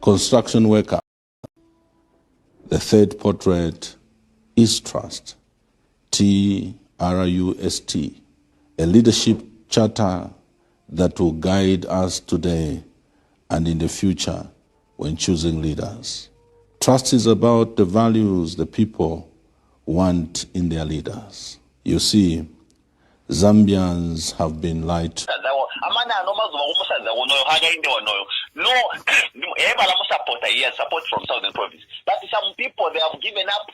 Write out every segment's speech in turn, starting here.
construction worker. The third portrait is trust, T-R-U-S-T, a leadership charter that will guide us today and in the future when choosing leaders. Trust is about the values the people want in their leaders. You see, Zambians have been lied to. No, support from Southern Province. But some people, they have given up.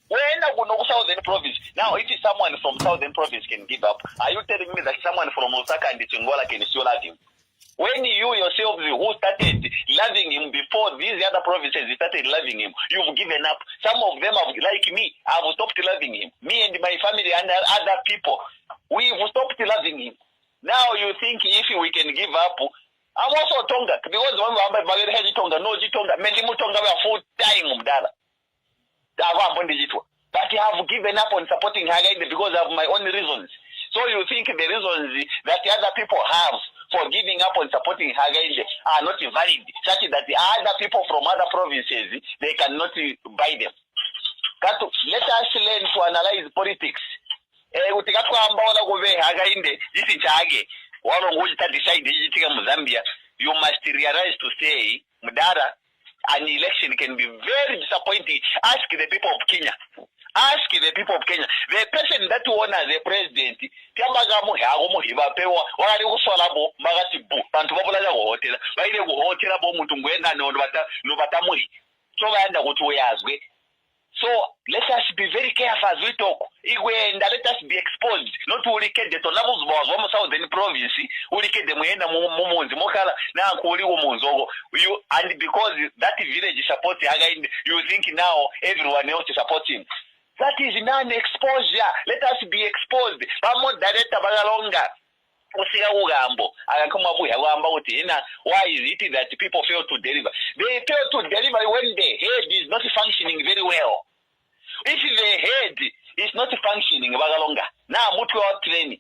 When I go to Southern Province, now if someone from Southern Province can give up, are you telling me that someone from Osaka and Chingola can still love him? When you yourself who started loving him before these other provinces started loving him, you've given up. Some of them have, like me, have stopped loving him. Me and my family and other people, we've stopped loving him. Now you think if we can give up, I'm also Tonga, because when I'm Tonga, no Tonga, many Tonga were full time Mdala. But I have given up on supporting Hagainde because of my own reasons. So you think the reasons that the other people have for giving up on supporting Hagainde are not valid, such that the other people from other provinces, they cannot buy them. Let us learn to analyze politics. Zambia, you must realize to say, Mdara, an election can be very disappointing. Ask the people of Kenya. Ask the people of Kenya. The person that won as a president, so let us be very careful as we talk. And let us be exposed. Not to get the Tonabos was almost out in the province. We get the Muena Momons, Mokala, now Kuri Womonzogo. And because that village supports Hagainde, you think now everyone else is supporting. That is non-exposure. Let us be exposed. Vamos directa bagalonga. Why is it that people fail to deliver? They fail to deliver when the head is not functioning very well. If the head is not functioning, now training,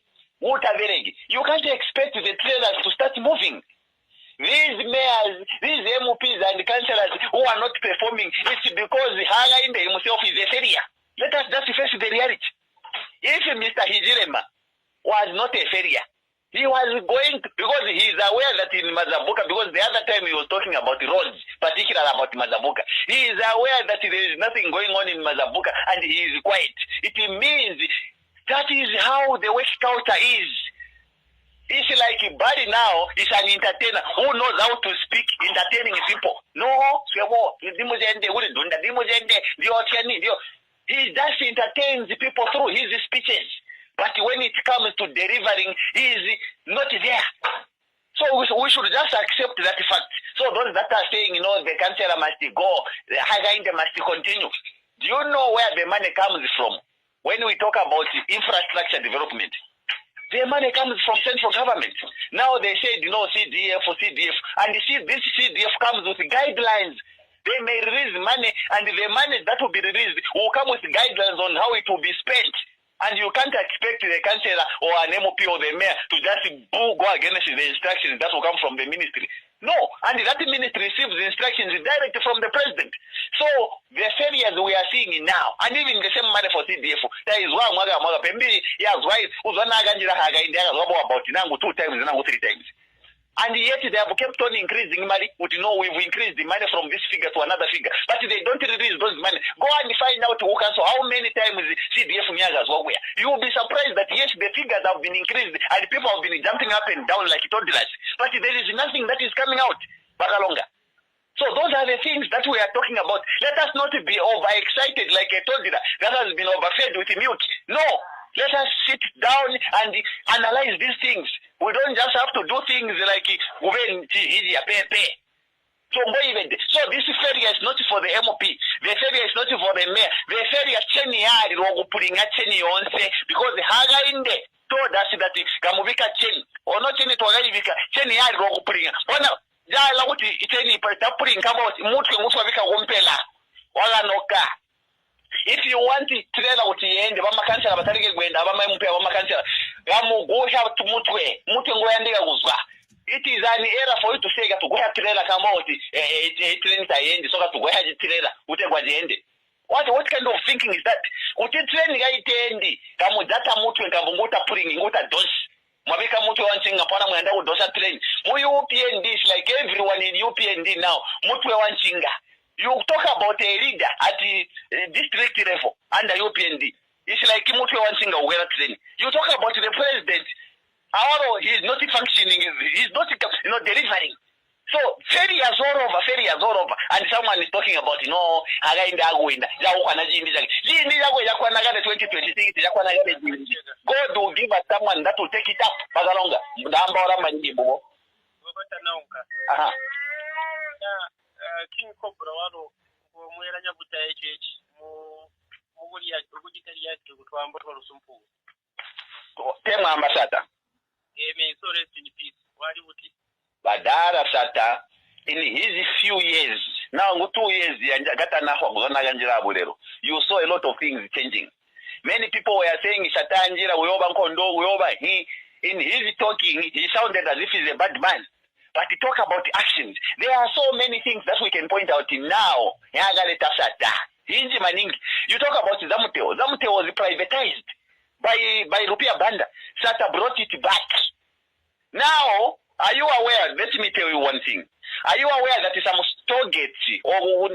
you can't expect the trailers to start moving. These mayors, these MPs and councillors who are not performing, it's because Hagainde himself is a failure. Let us just face the reality. If Mr. Hijirema was not a failure, he was going to, because he is aware that in Mazabuka, because the other time he was talking about roads, particularly about Mazabuka, he is aware that there is nothing going on in Mazabuka and he is quiet. It means that is how the work culture is. It's like Barry now is an entertainer who knows how to speak, entertaining people. No, he just entertains people through his speeches. But when it comes to delivering, he is not there. So we should just accept that fact. So those that are saying, the councillor must go, the Hagainde must continue. Do you know where the money comes from? When we talk about infrastructure development, the money comes from central government. Now they said, CDF or CDF. And this CDF comes with guidelines. They may release money, and the money that will be released will come with guidelines on how it will be spent. And you can't expect the councillor or an MOP or the mayor to just go against the instructions that will come from the ministry. No, and that ministry receives the instructions directly from the president. So the failures we are seeing now, and even the same money for CDF, there is one mother, yes, right, about 2 times, 3 times. And yet they have kept on increasing money. We've increased the money from this figure to another figure. But they don't release those money. Go and find out who can. So how many times CDF Nyagas were where? You will be surprised that yes, the figures have been increased and people have been jumping up and down like toddlers. But there is nothing that is coming out. Bagalonga. So those are the things that we are talking about. Let us not be overexcited like a toddler that has been overfed with milk. No. Let us sit down and analyze these things. We don't just have to do things like so this failure is not for the MOP. The failure is not for the mayor. The failure because the Hagainde told us that Kamuvika Chen or not Chen to Ravika Chen yard rogupuring. Jala uti iteni putting about Mutuavika Wompela or Noka. If you want to trail out the end, Bama Cancer, Bataric, when Abama Mupia, Bama Cancer, Gamu go out to Mutwe, Mutu and Uzwa. It is an error for you to say that to go ahead trailer come out train end so that to go ahead trailer utegwa end. What kind of thinking is that? Uti train ga itendi kamu data mutu ngabunguta pulling ngota dos. Mabika mutu wanchinga pana mwenda kudosa train. Mu UPND is like everyone in UPND now. Mutu wanchinga. You talk about a leader at the district level under UPND. It's like mutu wanchinga uwera train. You talk about the president. He is not functioning. He is not delivering. So failure is all over. And someone is talking about againda agwinda. Yakwana jindi 2026 God will give us someone that will take it up. Bagalonga. Mudamba ora manji bobo. Aha. King Cobra wano mwera nyabuta HH muguli ya uguditali yake kutwamba rusumpu. Tema ambassador. May so rest in peace. Wali wuti. Badara Sata, in his few years, now 2 years, you saw a lot of things changing. Many people were saying Satanjira, he in his talking, he sounded as if he's a bad man. But he talk about actions. There are so many things that we can point out in now. You talk about Zamuteo. Zamuteo was privatized by Rupia Banda. Sata brought it back. Now, are you aware? Let me tell you one thing. Are you aware that some Stogate or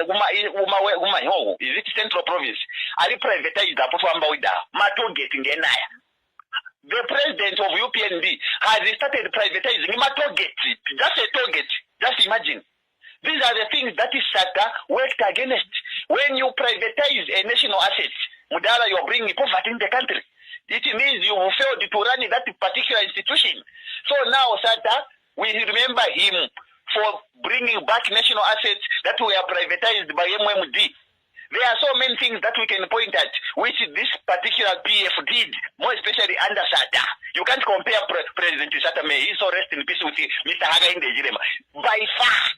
is it Central Province? Are you privatized? The president of UPND has started privatizing Matogate. Just a Togate. Just imagine. These are the things that is SATA worked against. When you privatize a national asset, Mudala, you're bringing poverty in the country. It means you failed to run that particular institution. So now, SATA, we remember him for bringing back national assets that were privatized by MMD. There are so many things that we can point at, which this particular PF did, more especially under SATA. You can't compare President Sata May. He's so rest in peace with Mr. Hakainde Hichilema. By far,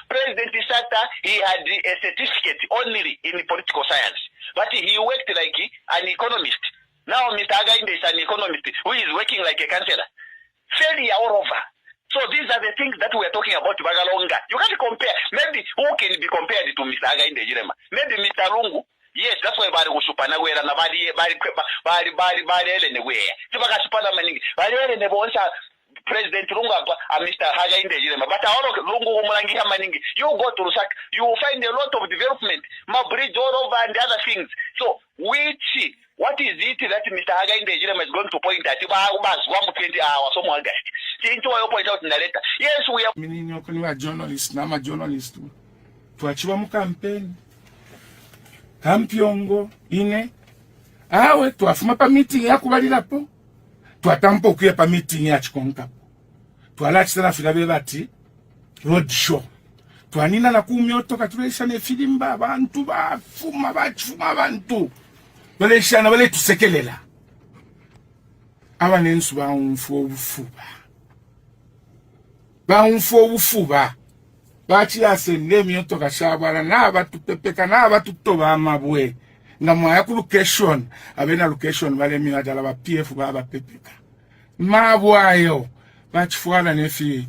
President Sata, he had a certificate only in political science, but he worked like an economist. Now Mr. Hakainde is an economist who is working like a counselor. Failure all over. So these are the things that we are talking about Bagalonga. You can't compare. Maybe who can be compared to Mr. Hakainde Hichilema? Maybe Mr. Lungu. Yes, that's why bari kushupana wera na bari anywhere. Tibaka supana maningi. Bari ne bonsa President Lungu Mr. Hakainde Hichilema. But all Lungu umulangiha maningi. You go to Lusaka, you will find a lot of development. Ma bridge all over and other things. So what is it that Mr. Hakainde Hichilema is going to point at? 20 hours, so more guys. Point out in the letter. Yes, we are. Minini okuni journalist, nama journalist. Tuachiwa mu campaign. Kampiongo ine. Awe tuafuma pa meeting ya kubalirapo. Tuatampa okuya pa meeting ya chikonka. Tualachisa filabe bati road show. Tuanina na kumyoto katulesha ne filimba abantu bafuma abantu. Baleshana bale tusekelela. Abanensu baunfu obufuba. Baunfu obufuba. Bachi asende myoto kashabala na batupepeka na batutoba amabwe. Na mwaya ku location, abena location bale myadala ba PF baba pepeka. Mabwayo bachifuana nefi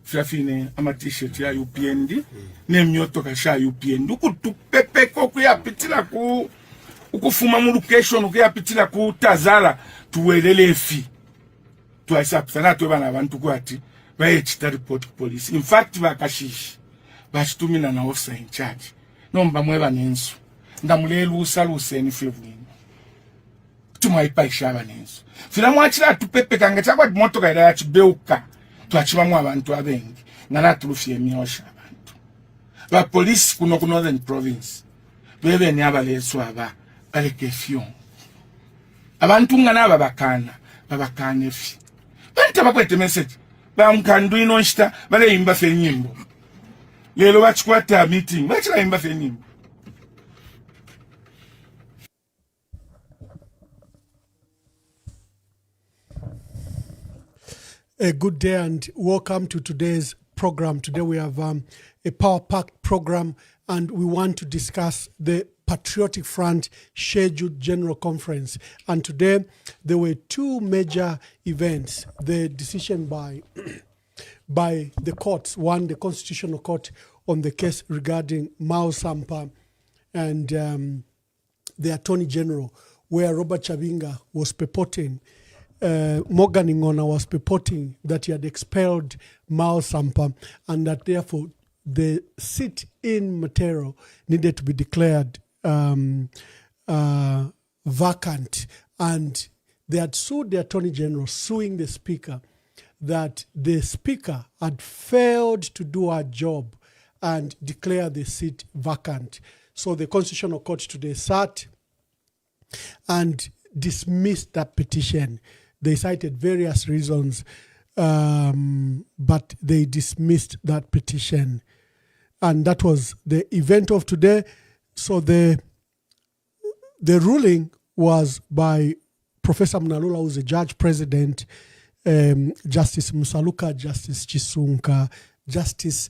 fine ama t-shirt ya UPND ne myoto kasha UPND ukutupepeka okuyapitila ku ukufuma mu location okuyapitila ku tazala tuwelele fi. Tuasapsana to bana abantu kwati bayechita report police. In fact bakashishi bashitumina na officer in charge. Nomba mweba nensu. Ndamulelu usaluse ni fevwini. Tumaipa ishaba nensu. Fila mwachila tupepe kanga chakwa moto kaida ya chibeuka. Tuachimamu abantu abengi. Ngana tulufie miosha abantu. Ba police kuno Northern Province. Bebe ni abalesu aba. Baleke fion. Abantu ngana babakana efi. Banta bakwete message. Ba mkandu inonshita bale imba fe nyimbo. Lelo bachikwata meeting. Bachila imba fe nyimbo. A good day and welcome to today's program. Today we have a power-packed program and we want to discuss the Patriotic Front scheduled General Conference. And today there were two major events. The decision by by the courts, one, the Constitutional Court, on the case regarding Mao Sampa and the Attorney General, where Robert Chavinga was purporting, Morgan Ngona was purporting that he had expelled Mao Sampa and that therefore the seat in Matero needed to be declared vacant. And they had sued the Attorney General, suing the Speaker, that the Speaker had failed to do her job and declare the seat vacant. So the Constitutional Court today sat and dismissed that petition. They cited various reasons, but they dismissed that petition. And that was the event of today. So the ruling was by Professor Mnalula, who's the judge president, Justice Musaluka, Justice Chisunka, Justice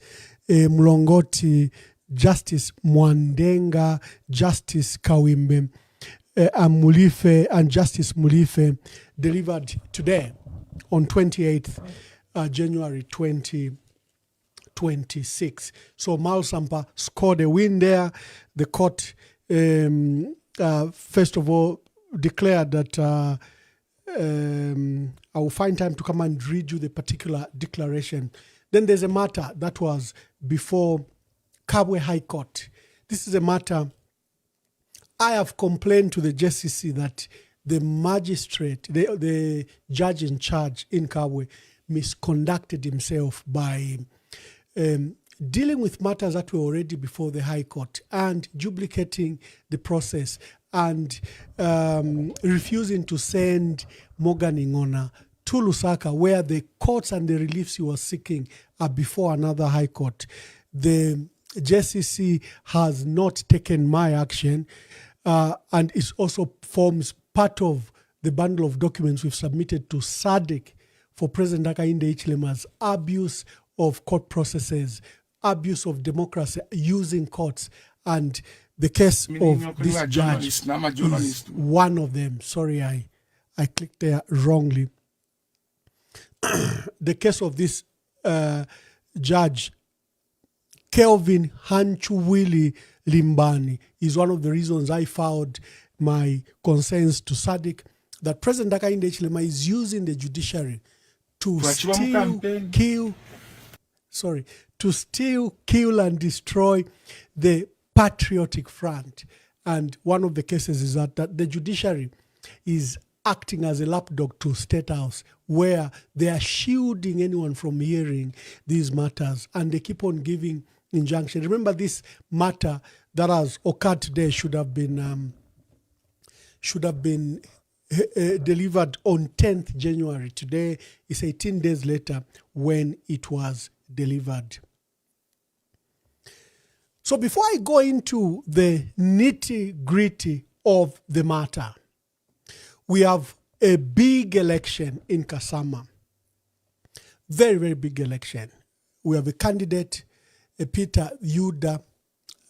Mlongoti, Justice Mwandenga, Justice Kawimbe, Mulife, and Justice Mulife, delivered today on 28th January 2026. So Mao Sampa scored a win there. The court, first of all, declared that I will find time to come and read you the particular declaration. Then there's a matter that was before Kabwe High Court. This is a matter I have complained to the JCC that the magistrate, the judge in charge in Kabwe, misconducted himself by dealing with matters that were already before the High Court and duplicating the process and refusing to send Morgan Ngona to Lusaka, where the courts and the reliefs he was seeking are before another High Court. The JCC has not taken my action, and it also forms part of the bundle of documents we've submitted to SADC for President Hakainde Hichilema's abuse of court processes, abuse of democracy using courts, and the case of this judge is one of them. Sorry, I clicked there wrongly. The case of this judge, Kelvin Hanchuwili Limbani, is one of the reasons I filed my concerns to SADC that President Hakainde Hichilema is using the judiciary to steal, kill, and destroy the Patriotic Front. And one of the cases is that the judiciary is acting as a lapdog to State House, where they are shielding anyone from hearing these matters, and they keep on giving injunction. Remember, this matter that has occurred today should have been delivered on 10th January. Today is 18 days later when it was delivered. So before I go into the nitty-gritty of the matter, we have a big election in Kasama. Very, very big election. We have a candidate, Peter Yuda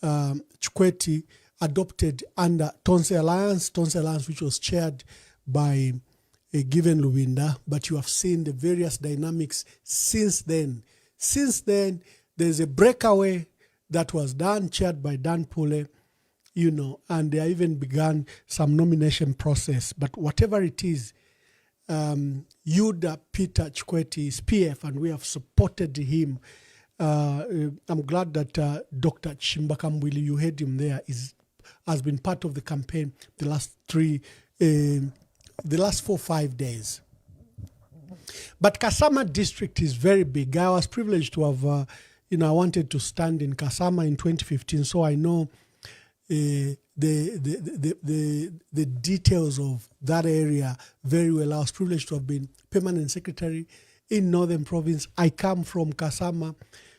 Chikwete, adopted under Tonse Alliance, which was chaired by a given Lubinda, but you have seen the various dynamics since then. Since then, there's a breakaway that was done, chaired by Dan Pule, and they even began some nomination process. But whatever it is, Yuda Peter Chikwete is PF, and we have supported him. I'm glad that Dr. Chimbakamwili, you heard him there, has been part of the campaign the last 4-5 days. But Kasama district is very big. I was privileged to have, I wanted to stand in Kasama in 2015, so I know the details of that area very well. I was privileged to have been permanent secretary in Northern Province. I come from Kasama.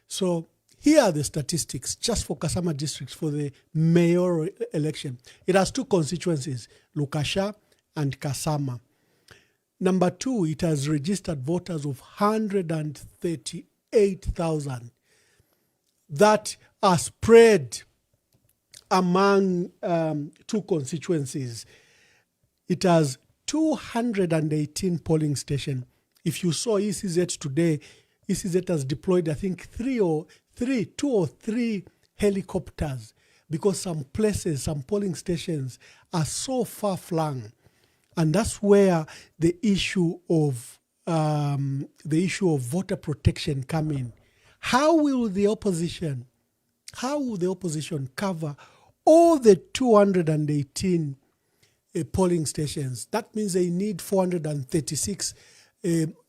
So here are the statistics just for Kasama districts for the mayoral election. It has 2 constituencies, Lukasha and Kasama. Number 2, it has registered voters of 138,000 that are spread among 2 constituencies. It has 218 polling stations. If you saw ECZ today, ECZ has deployed, I think, two or three helicopters, because some places, some polling stations are so far flung. And that's where the issue of voter protection come in. How will the opposition cover all the 218 polling stations? That means they need 436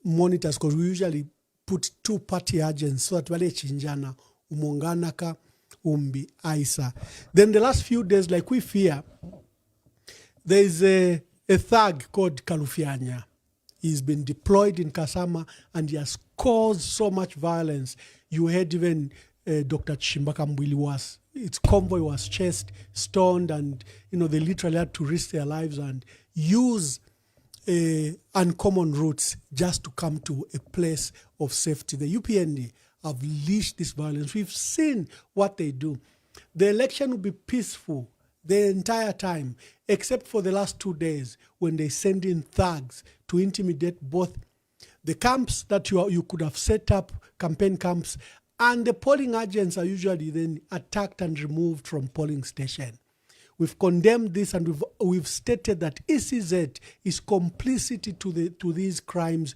monitors, because we usually put two party agents so that wale chinjana umonganaka umbi aisa. Then the last few days, like we fear, there is a thug called Kalufianya. He's been deployed in Kasama and he has caused so much violence. You heard even Dr. Chimbaka Mbwili its convoy was chased, stoned, and they literally had to risk their lives and use uncommon routes just to come to a place of safety. The UPND have leashed this violence. We've seen what they do. The election will be peaceful the entire time, except for the last 2 days when they send in thugs to intimidate both the camps that you could have set up, campaign camps, and the polling agents are usually then attacked and removed from polling station. We've condemned this, and we've stated that ECZ is complicity to these crimes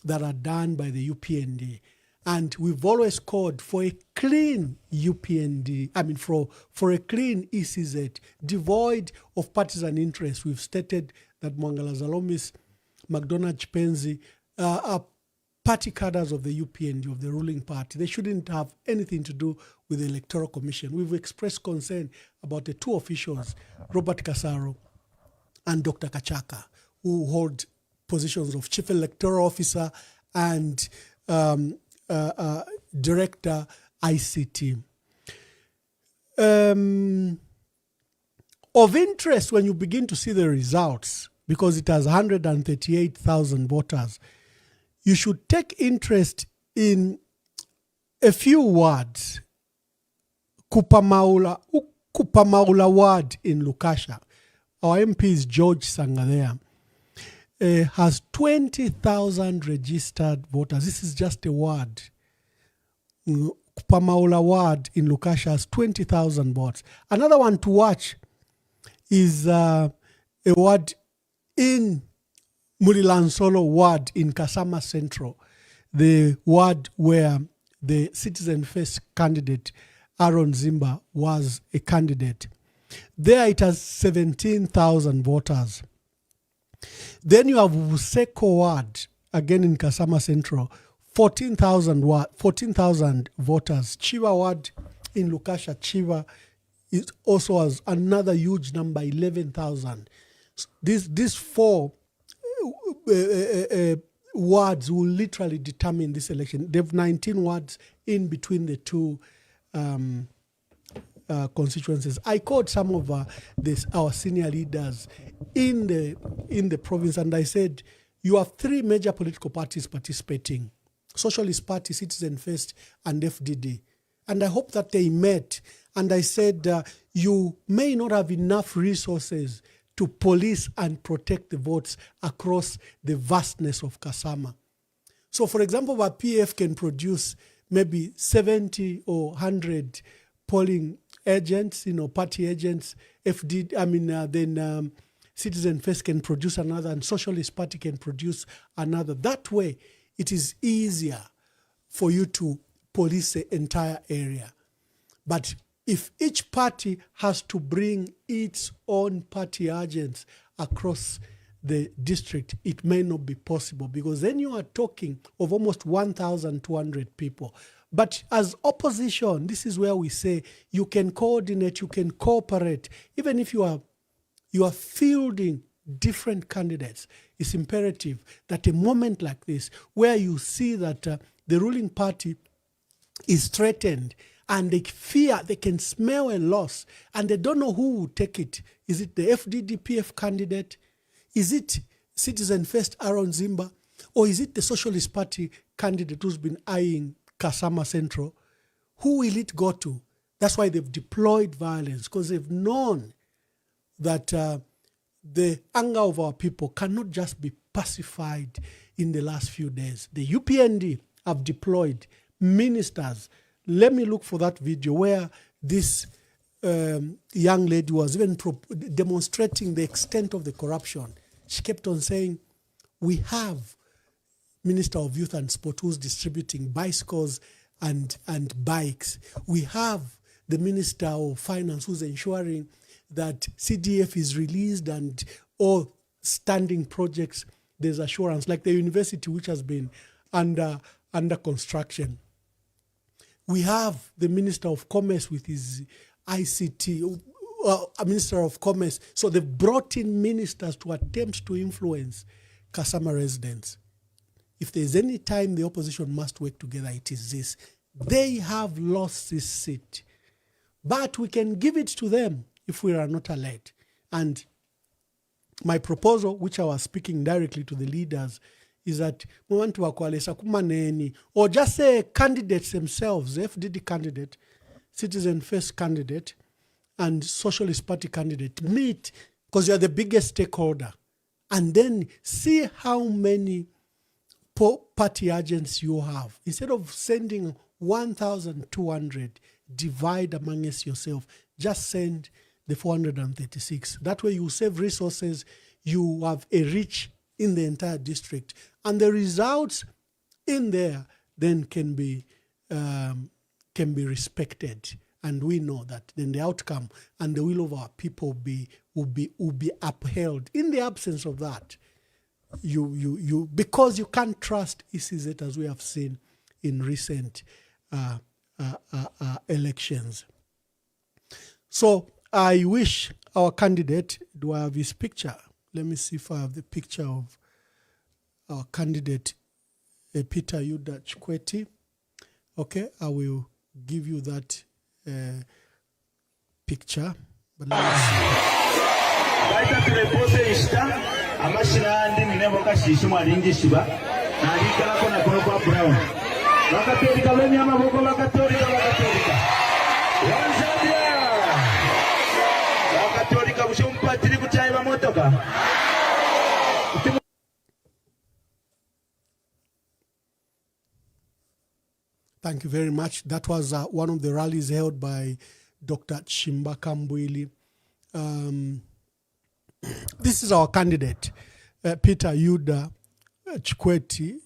that are done by the UPND. And we've always called for a clean UPND, for a clean ECZ, devoid of partisan interests. We've stated that Mwangala Zalomis, McDonald Chipenzi are party cadres of the UPND, of the ruling party. They shouldn't have anything to do with the Electoral Commission. We've expressed concern about the two officials, Robert Kasaro and Dr. Kachaka, who hold positions of Chief Electoral Officer and Director ICT. Of interest when you begin to see the results, because it has 138,000 voters, you should take interest in a few words. Kupamaula ward in Lukasha, our MP is George Sangadea, has 20,000 registered voters. This is just a ward. Kupamaula ward in Lukasha has 20,000 votes. Another one to watch is a ward in Mulilansolo ward in Kasama Central, the ward where the Citizen First candidate Aaron Zimba was a candidate. There it has 17,000 voters. Then you have Useko ward, again in Kasama Central, 14,000 voters. Chiva ward in Lukasha, Chiva, it also has another huge number, 11,000. These four wards will literally determine this election. They have 19 wards in between the two constituencies. I called some of our senior leaders in the province, and I said, you have three major political parties participating: Socialist Party, Citizen First, and FDD. And I hope that they met. And I said, you may not have enough resources to police and protect the votes across the vastness of Kasama. So, for example, our PF can produce maybe 70 or 100 polling agents, party agents. Then Citizen First can produce another, and Socialist Party can produce another. That way, it is easier for you to police the entire area. But if each party has to bring its own party agents across the district, it may not be possible, because then you are talking of almost 1,200 people. But as opposition, this is where we say you can coordinate, you can cooperate. Even if you are fielding different candidates, it's imperative that a moment like this, where you see that the ruling party is threatened, and they fear, they can smell a loss, and they don't know who will take it. Is it the FDD-PF candidate? Is it Citizen First Aaron Zimba? Or is it the Socialist Party candidate who's been eyeing Kasama Central? Who will it go to? That's why they've deployed violence, because they've known that the anger of our people cannot just be pacified in the last few days. The UPND have deployed ministers. Let me look for that video where this young lady was even demonstrating the extent of the corruption. She kept on saying, we have Minister of Youth and Sport who's distributing bicycles and bikes. We have the Minister of Finance who's ensuring that CDF is released and all standing projects, there's assurance, like the university which has been under construction. We have the Minister of Commerce with his ICT, Minister of Commerce. So they've brought in ministers to attempt to influence Kasama residents. If there's any time the opposition must work together, it is this. They have lost this seat. But we can give it to them if we are not alert. And my proposal, which I was speaking directly to the leaders, is that we want to akualesa kumaneni, or just say candidates themselves, FDD candidate, Citizen First candidate, and Socialist Party candidate meet, because you're the biggest stakeholder, and then see how many party agents you have. Instead of sending 1,200, divide amongst yourself. Just send the 436. That way you save resources. You have a reach in the entire district, and the results in there then can be respected. And we know that then the outcome and the will of our people will be upheld. In the absence of that, you because you can't trust ECZ, as we have seen in recent elections. So I wish our candidate, do I have his picture? Let me see if I have the picture of our candidate, Peter Yuda Chikwete. Okay, I will give you that picture. But let me see. Thank you very much. That was one of the rallies held by Dr. Chimbaka Mbwili. This is our candidate, Peter Yuda Chikwete.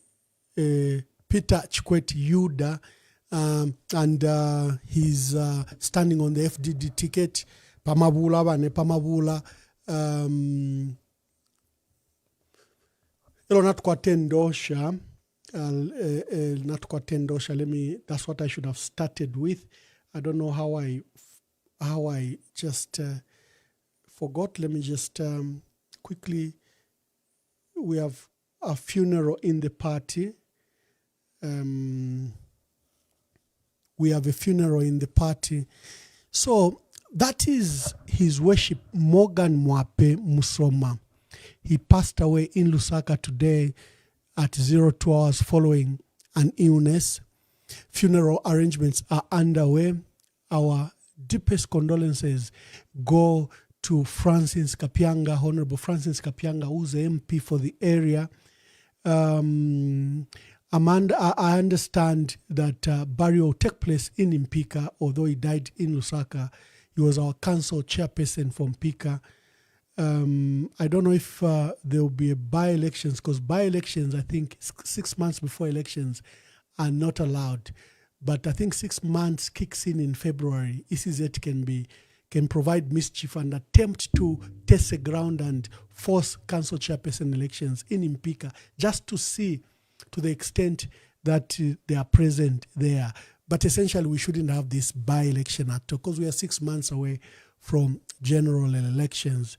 Peter Chikwete Yuda, and he's standing on the FDD ticket. Pamabula, bane Pamabula. Not kwa tendosha. Not kwa tendosha. That's what I should have started with. I don't know how I just forgot. Let me just quickly. We have a funeral in the party. We have a funeral in the party. So that is His Worship Morgan Mwape Musoma. He passed away in Lusaka today at 02 hours following an illness. Funeral arrangements are underway. Our deepest condolences go to Francis Kapianga, Honorable Francis Kapianga, who's the MP for the area. Amanda, I understand that burial will take place in Mpika, although he died in Lusaka. He was our council chairperson from Mpika. I don't know if there will be a by-elections, because by-elections, I think 6 months before elections are not allowed. But I think 6 months kicks in February. ECZ can provide mischief and attempt to test the ground and force council chairperson elections in Mpika, just to see to the extent that they are present there. But essentially, we shouldn't have this by-election at all, because we are 6 months away from general elections.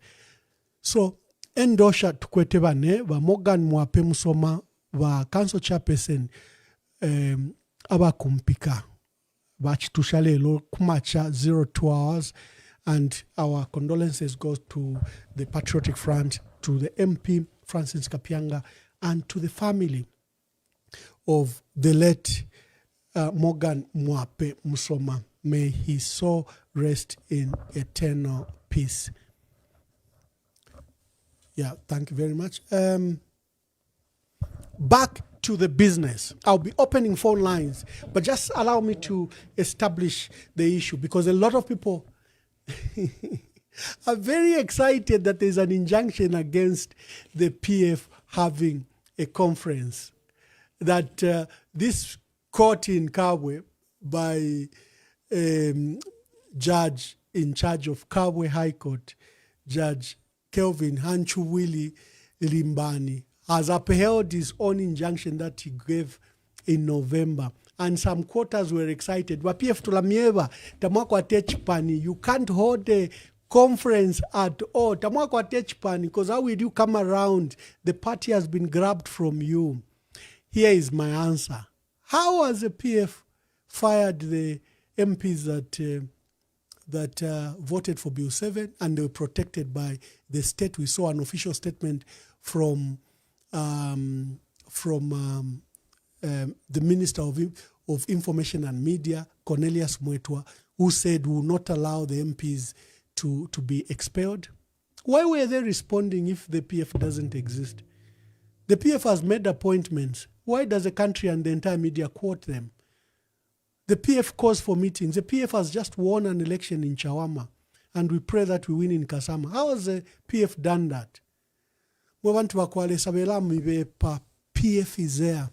So, endosha tukwete bane, ba Morgan Mwape Musoma, ba council chairperson, aba kumpika, ba chitushale lo kumacha 02 hours, and our condolences go to the Patriotic Front, to the MP, Francis Kapianga, and to the family of the late Morgan Mwape Musoma. May his soul rest in eternal peace. Yeah, thank you very much. Back to the business. I'll be opening phone lines, but just allow me to establish the issue, because a lot of people are very excited that there's an injunction against the PF having a conference. That this court in Kabwe by judge in charge of Kabwe High Court, Judge Kelvin Hanchuwili Limbani, has upheld his own injunction that he gave in November. And some quarters were excited. PF tulamieva tamwako atechpani. You can't hold a conference at all. Tamwako atechpani, because how will you come around? The party has been grabbed from you. Here is my answer. How has the PF fired the MPs that voted for Bill 7 and they were protected by the state? We saw an official statement from the Minister of Information and Media, Cornelius Mwetwa, who said we will not allow the MPs to be expelled. Why were they responding if the PF doesn't exist? The PF has made appointments. Why does the country and the entire media quote them? The PF calls for meetings. The PF has just won an election in Chawama, and we pray that we win in Kasama. How has the PF done that? PF is there.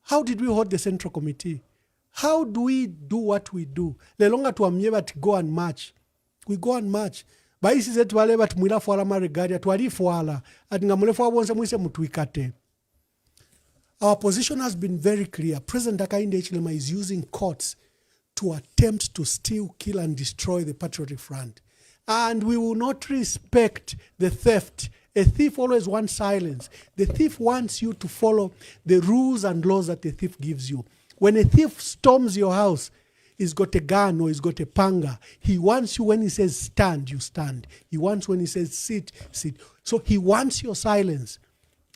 How did we hold the Central Committee? How do we do what we do? The longer to amyeba to go and march. We go and march. Baisi zetu wale bat mwila fuala maregaria, tuwali fuala. Ati ngamule fuala bonse mwise mutuikate. Our position has been very clear. President Hakainde Hichilema is using courts to attempt to steal, kill, and destroy the Patriotic Front. And we will not respect the theft. A thief always wants silence. The thief wants you to follow the rules and laws that the thief gives you. When a thief storms your house, he's got a gun or he's got a panga. He wants you when he says stand, you stand. He wants when he says sit, sit. So he wants your silence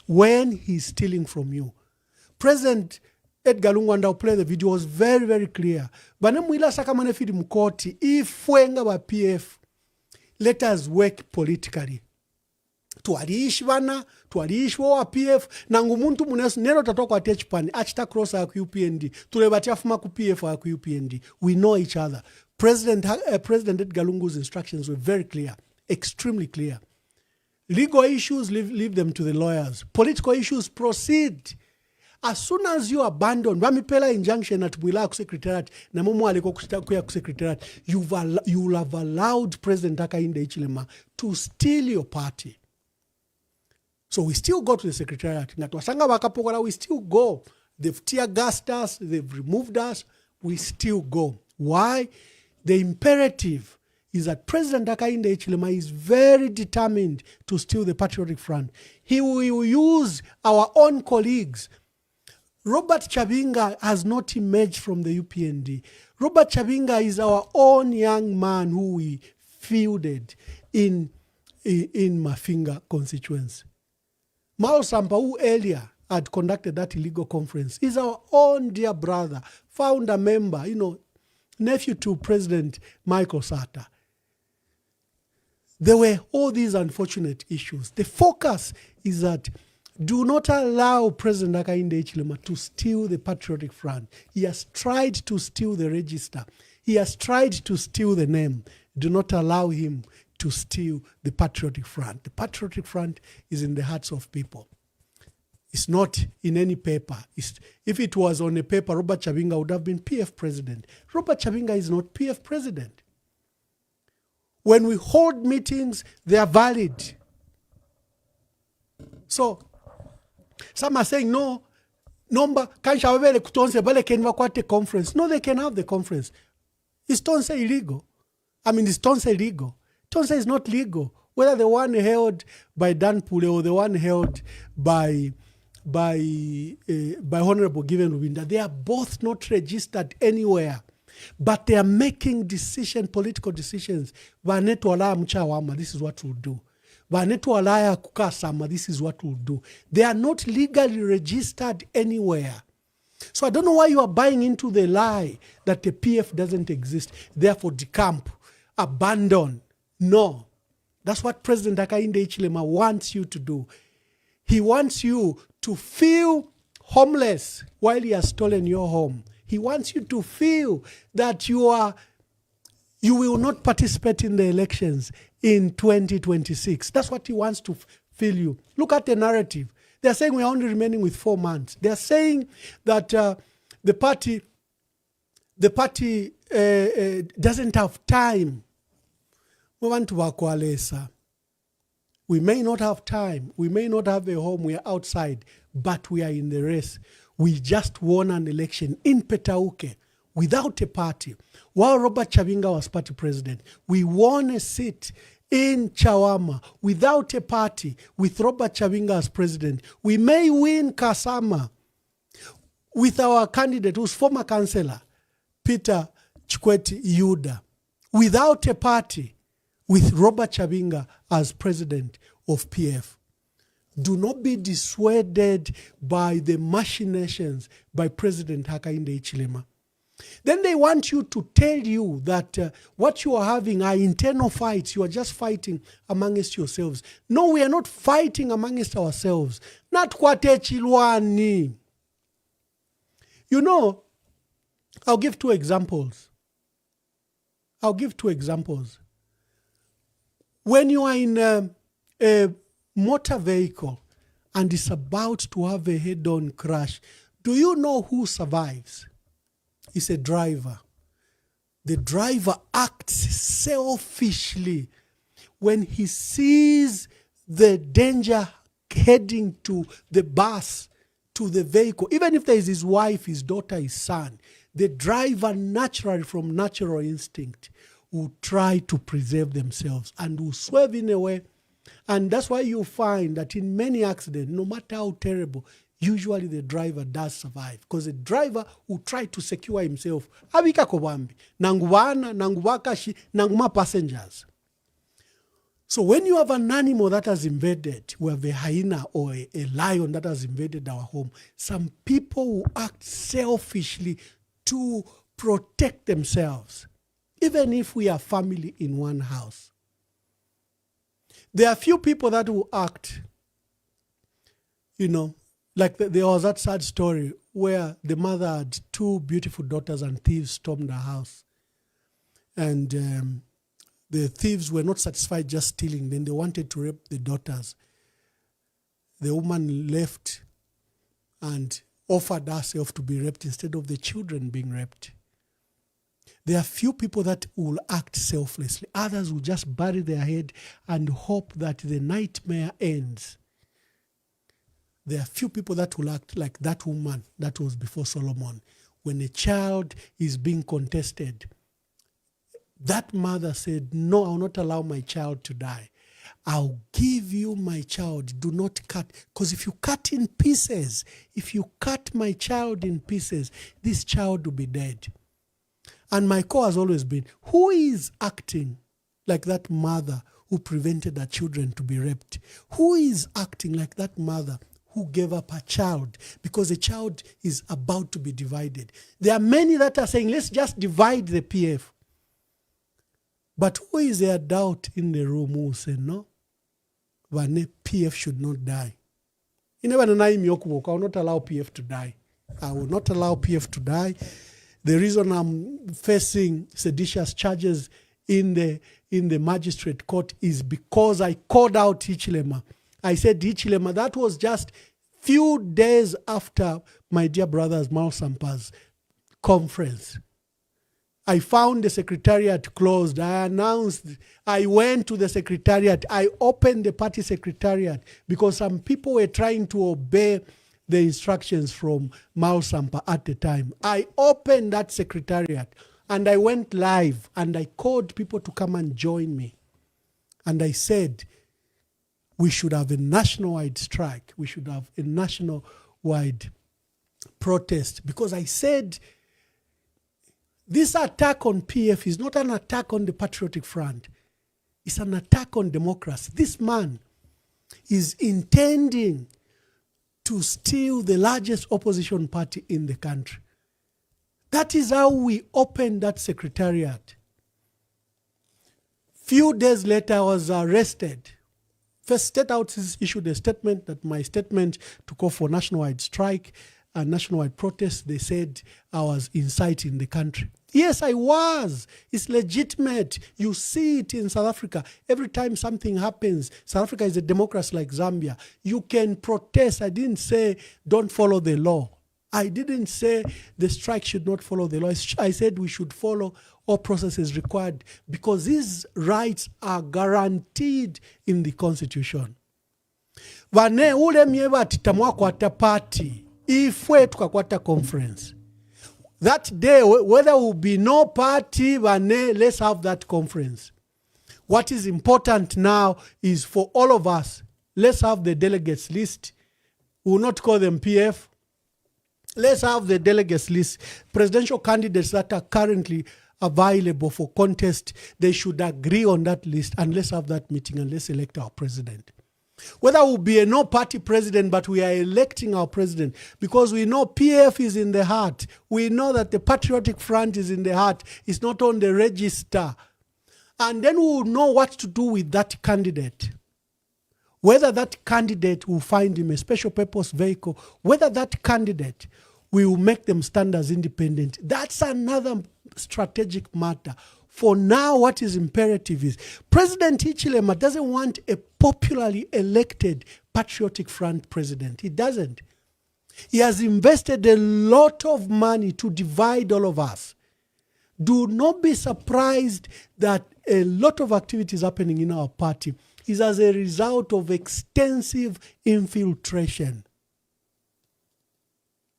when he's stealing from you. President Edgar Lungu, and I'll play the video, was very, very clear. Banemwila sakamane fidi mkoti, ifwenga wa PF, let us work politically. Tuwaliishi bana, tuwaliishi wa PF, na ngumuntu munesu, nero tatoko atechpani, achita cross ya UPND, tulebatia fuma ku PF ya UPND. We know each other. President Edgar Lungu's instructions were very clear, extremely clear. Legal issues, leave them to the lawyers. Political issues, proceed. As soon as you abandon, Ramipela injunction at Mwila Secretariat, na mumu aliko kuya Secretariat, you will have allowed President Hakainde Hichilema to steal your party. So we still go to the Secretariat. Natwasanga wakapokora, we still go. They've tear gassed us, they've removed us, we still go. Why? The imperative is that President Hakainde Hichilema is very determined to steal the Patriotic Front. He will use our own colleagues. Robert Chabinga has not emerged from the UPND. Robert Chabinga is our own young man who we fielded in Mafinga constituency. Mao Sampa, who earlier had conducted that illegal conference, is our own dear brother, founder member, nephew to President Michael Sata. There were all these unfortunate issues. The focus is that do not allow President Hakainde Hichilema to steal the Patriotic Front. He has tried to steal the register. He has tried to steal the name. Do not allow him to steal the Patriotic Front. The Patriotic Front is in the hearts of people. It's not in any paper. If it was on a paper, Robert Chabinga would have been PF president. Robert Chabinga is not PF president. When we hold meetings, they are valid. So, some are saying, no, kansha kutonse bale can wakwate conference. No, they can have the conference. Is Tonse illegal? Is Tonse legal? Tonse is not legal. Whether the one held by Dan Pule or the one held by Honorable Given Rubinda, they are both not registered anywhere. But they are making political decisions. This is what we'll do. This is what we'll do. They are not legally registered anywhere. So I don't know why you are buying into the lie that the PF doesn't exist. Therefore, decamp, abandon. No. That's what President Hakainde Hichilema wants you to do. He wants you to feel homeless while he has stolen your home. He wants you to feel that you will not participate in the elections in 2026. That's what he wants to feel you. Look at the narrative. They're saying we're only remaining with 4 months. They're saying that the party doesn't have time. We want to work. We may not have time. We may not have a home. We are outside, but we are in the race. We just won an election in Petauke without a party. While Robert Chavinga was party president, we won a seat in Chawama without a party with Robert Chavinga as president. We may win Kasama with our candidate who's former councillor, Peter Chikweti Yuda, without a party with Robert Chavinga as president of PF. Do not be dissuaded by the machinations by President Hakainde Hichilema. Then they want you to tell you that what you are having are internal fights. You are just fighting amongst yourselves. No, we are not fighting amongst ourselves. Not kwate chilwani. You know, I'll give two examples. When you are in a motor vehicle and is about to have a head-on crash, do you know who survives? It's a driver. The driver acts selfishly when he sees the danger heading to the bus, to the vehicle. Even if there is his wife, his daughter, his son, the driver naturally, from natural instinct, will try to preserve themselves and will swerve in a way. And that's why you find that in many accidents, no matter how terrible, usually the driver does survive, because the driver will try to secure himself. Abika kobambi, nangubana, nangubakashi, nanguma passengers. So when you have an animal that has invaded, we have a hyena or a lion that has invaded our home, some people will act selfishly to protect themselves, even if we are family in one house. There are few people that will act, like there was that sad story where the mother had 2 beautiful daughters and thieves stormed her house. And the thieves were not satisfied just stealing. Then they wanted to rape the daughters. The woman left and offered herself to be raped instead of the children being raped. There are few people that will act selflessly. Others will just bury their head and hope that the nightmare ends. There are few people that will act like that woman that was before Solomon. When a child is being contested, that mother said, no, I will not allow my child to die. I'll give you my child. Do not cut. Because if you cut in pieces, if you cut my child in pieces, this child will be dead. And my call has always been, who is acting like that mother who prevented her children to be raped? Who is acting like that mother who gave up her child because the child is about to be divided? There are many that are saying, let's just divide the PF. But who is the adult in the room who say, no, PF should not die? I will not allow PF to die. I will not allow PF to die. The reason I'm facing seditious charges in the magistrate court is because I called out Hichilema. I said, Hichilema, that was just few days after my dear brother's Malsampa's conference. I found the secretariat closed. I announced, I went to the secretariat. I opened the party secretariat because some people were trying to obey the instructions from Malsampa at the time. I opened that secretariat and I went live and I called people to come and join me. And I said, we should have a national-wide strike. We should have a national-wide protest. Because I said, this attack on PF is not an attack on the Patriotic Front. It's an attack on democracy. This man is intending to steal the largest opposition party in the country. That is how we opened that secretariat. Few days later, I was arrested First State House issued a statement that my statement to call for nationwide strike and nationwide protest, they said I was inciting the country. Yes, I was. It's legitimate. You see it in South Africa. Every time something happens, South Africa is a democracy like Zambia. You can protest. I didn't say don't follow the law. I didn't say the strike should not follow the law. I said we should follow all processes required because these rights are guaranteed in the Constitution. Vane ule miewa titamwa kwata party, ifwe tukakwata conference. That day, whether there will be no party, vane, let's have that conference. What is important now is for all of us, let's have the delegates list. We will not call them PF. Let's have the delegates list. Presidential candidates that are currently available for contest, they should agree on that list, and let's have that meeting and let's elect our president. Whether it will be a no-party president, but we are electing our president because we know PF is in the heart. We know that the Patriotic Front is in the heart. It's not on the register. And then we will know what to do with that candidate. Whether that candidate will find him a special purpose vehicle, whether that candidate will make them stand as independent. That's another strategic matter. For now, what is imperative is President Hichilema doesn't want a popularly elected Patriotic Front president. He doesn't. He has invested a lot of money to divide all of us. Do not be surprised that a lot of activities happening in our party is as a result of extensive infiltration.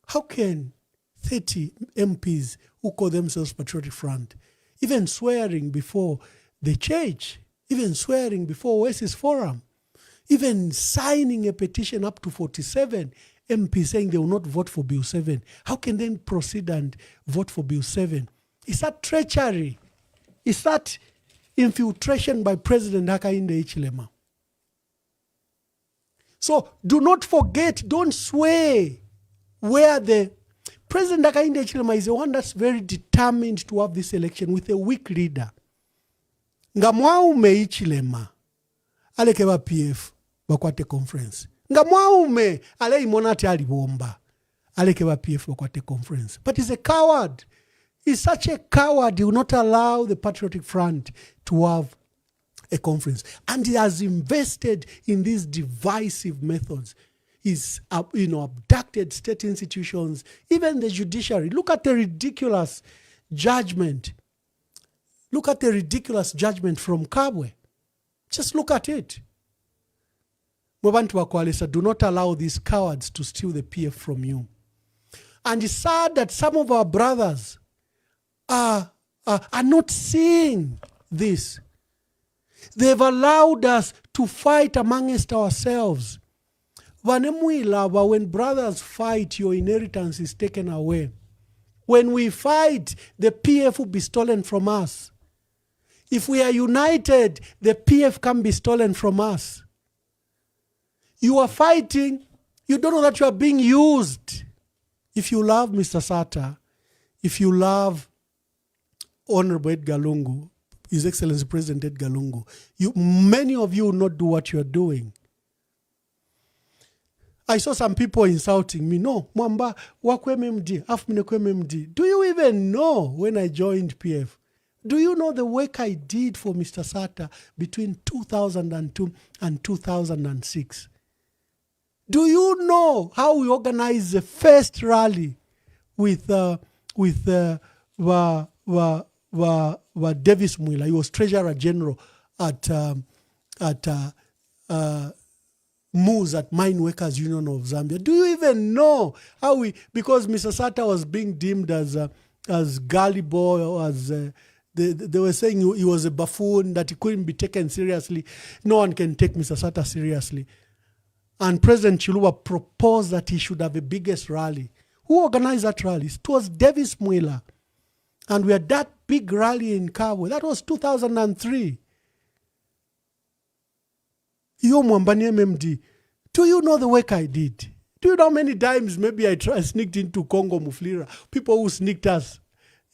How can 30 MPs who call themselves Patriotic Front, even swearing before the church, even swearing before Oasis Forum, even signing a petition up to 47 MPs saying they will not vote for Bill 7, how can they proceed and vote for Bill 7? Is that treachery? Is that infiltration by President Hakainde Hichilema? So do not forget, don't sway where the President Hakainde Hichilema is the one that's very determined to have this election with a weak leader. Ngamwaume Hichilema alekeba PF bakwate conference. Ngamwaume ale imonate alibomba alekeba PF bakwate conference. But he's a coward. He's such a coward, he will not allow the Patriotic Front to have a conference. And he has invested in these divisive methods. He's abducted state institutions, even the judiciary. Look at the ridiculous judgment. Look at the ridiculous judgment from Kabwe. Just look at it. Mwabantu wa Kwalisa, do not allow these cowards to steal the PF from you. And it's sad that some of our brothers are not seeing this. They've allowed us to fight amongst ourselves. When brothers fight, your inheritance is taken away. When we fight, the PF will be stolen from us. If we are united, the PF can be stolen from us. You are fighting, you don't know that you are being used. If you love Mr. Sata, if you love Honorable Edgar Lungu, His Excellency President Edgar Lungu, many of you will not do what you are doing. I saw some people insulting me. No, Mwamba, wakwe MMD, afminekwe MMD. Do you even know when I joined PF? Do you know the work I did for Mr. Sata between 2002 and 2006? Do you know how we organized the first rally with Davis Mwila? He was Treasurer General at MUS, at Mine Workers Union of Zambia. Do you even know how because Mr. Sata was being deemed as gullible, or as they were saying he was a buffoon, that he couldn't be taken seriously. No one can take Mr. Sata seriously. And President Chiluba proposed that he should have a biggest rally. Who organized that rally? It was Davis Mwila. And we had that big rally in Kabwe. That was 2003. Yo Mwambani MMD, do you know the work I did? Do you know how many times maybe I sneaked into Congo Muflira? People who sneaked us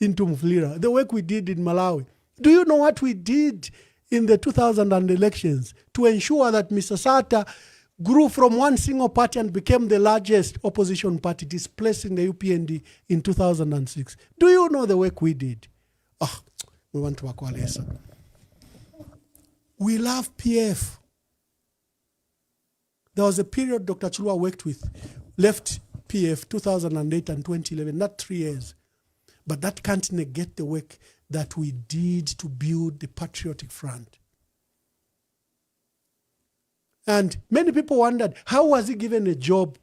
into Muflira. The work we did in Malawi. Do you know what we did in the 2000 elections to ensure that Mr. Sata grew from one single party and became the largest opposition party, displacing the UPND in 2006. Do you know the work we did? Oh, we want to acquire. We love PF. There was a period Dr. Chilwa worked with, left PF 2008 and 2011, not 3 years. But that can't negate the work that we did to build the Patriotic Front. And many people wondered, how was he given a job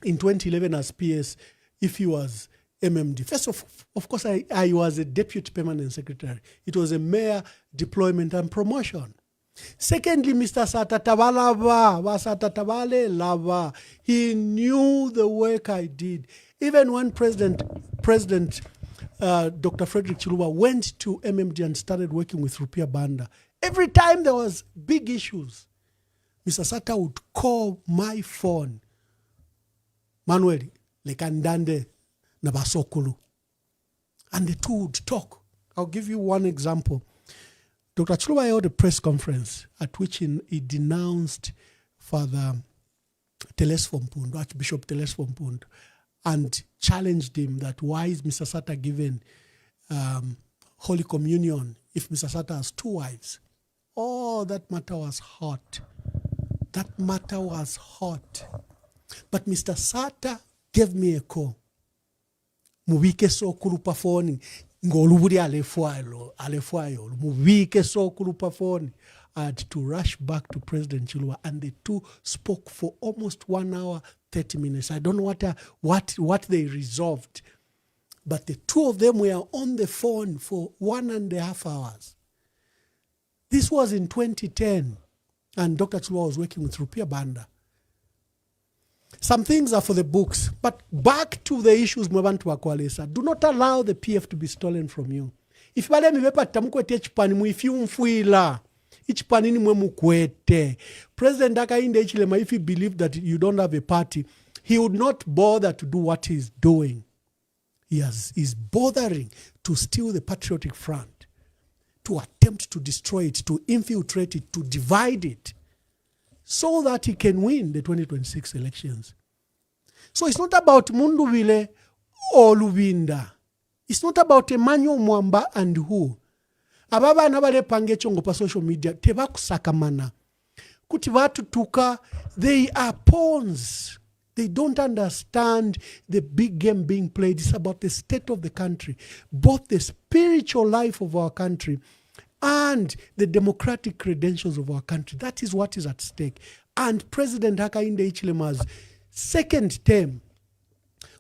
in 2011 as PS if he was MMD? First of course, I was a deputy permanent secretary. It was a mere deployment and promotion. Secondly, Mr. Satatabale, he knew the work I did. Even when President Dr. Frederick Chiluba went to MMD and started working with Rupiah Banda, every time there was big issues, Mr. Sata would call my phone, Manuel, lekandande nabasokulu, and the two would talk. I'll give you one example. Dr. Chiluba held a press conference at which he denounced Father Telesfo Mpundu, Archbishop Telesfo Mpundu, and challenged him that why is Mr. Sata given Holy Communion if Mr. Sata has 2 wives? Oh, that matter was hot. That matter was hot. But Mr. Sata gave me a call. Mubike so kulupa phone. Ngolubudi alefuayo. Mubike so kulupa phone. I had to rush back to President Chiluba, and the two spoke for almost 1 hour, 30 minutes. I don't know what they resolved, but the two of them were on the phone for 1.5 hours. This was in 2010, and Dr. Chiluba was working with Rupiah Banda. Some things are for the books, but back to the issues Mwebantu Wakwalesa. Do not allow the PF to be stolen from you. If you President Hakainde Hichilema, if he believed that you don't have a party, he would not bother to do what he's doing. He's bothering to steal the Patriotic Front, to attempt to destroy it, to infiltrate it, to divide it, so that he can win the 2026 elections. So it's not about Mundubile or Lubinda. It's not about Emmanuel Mwamba and who. Ababa nabale pange chongo pa social media teba kusakamana. Kuti watu tuka, they are pawns. They don't understand the big game being played. It's about the state of the country, both the spiritual life of our country and the democratic credentials of our country. That is what is at stake. And President Hakainde Hichilema's second term,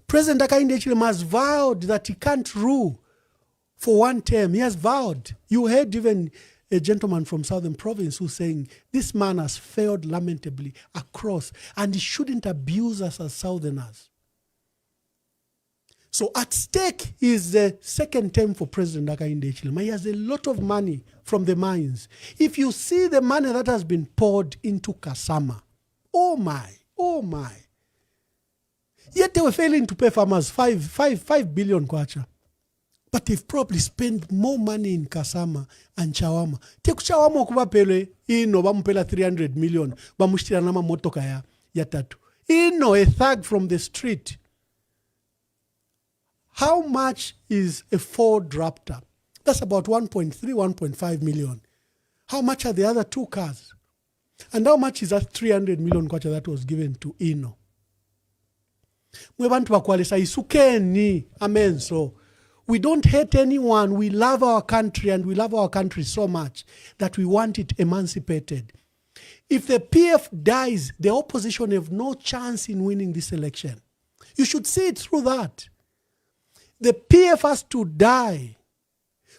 President Hakainde Hichilema has vowed that he can't rule for 1 term. He has vowed. You heard even a gentleman from Southern Province who's saying, this man has failed lamentably across, and he shouldn't abuse us as Southerners. So at stake is the second term for President Hakainde Hichilema. He has a lot of money from the mines. If you see the money that has been poured into Kasama, oh my. Yet they were failing to pay farmers 5 billion kwacha. But they've probably spent more money in Kasama and Chawama. Teku Chawama okuba pele, ino bamupela 300 million, bamushtira nama motoka ya tatu. Ino a thug from the street. How much is a Ford Raptor? That's about 1.3, 1.5 million. How much are the other 2 cars? And how much is that 300 million kwacha that was given to Ino? Mwebantu bakwalesa isukeni, amen. So we don't hate anyone. We love our country, and we love our country so much that we want it emancipated. If the PF dies, the opposition have no chance in winning this election. You should see it through that. The PF has to die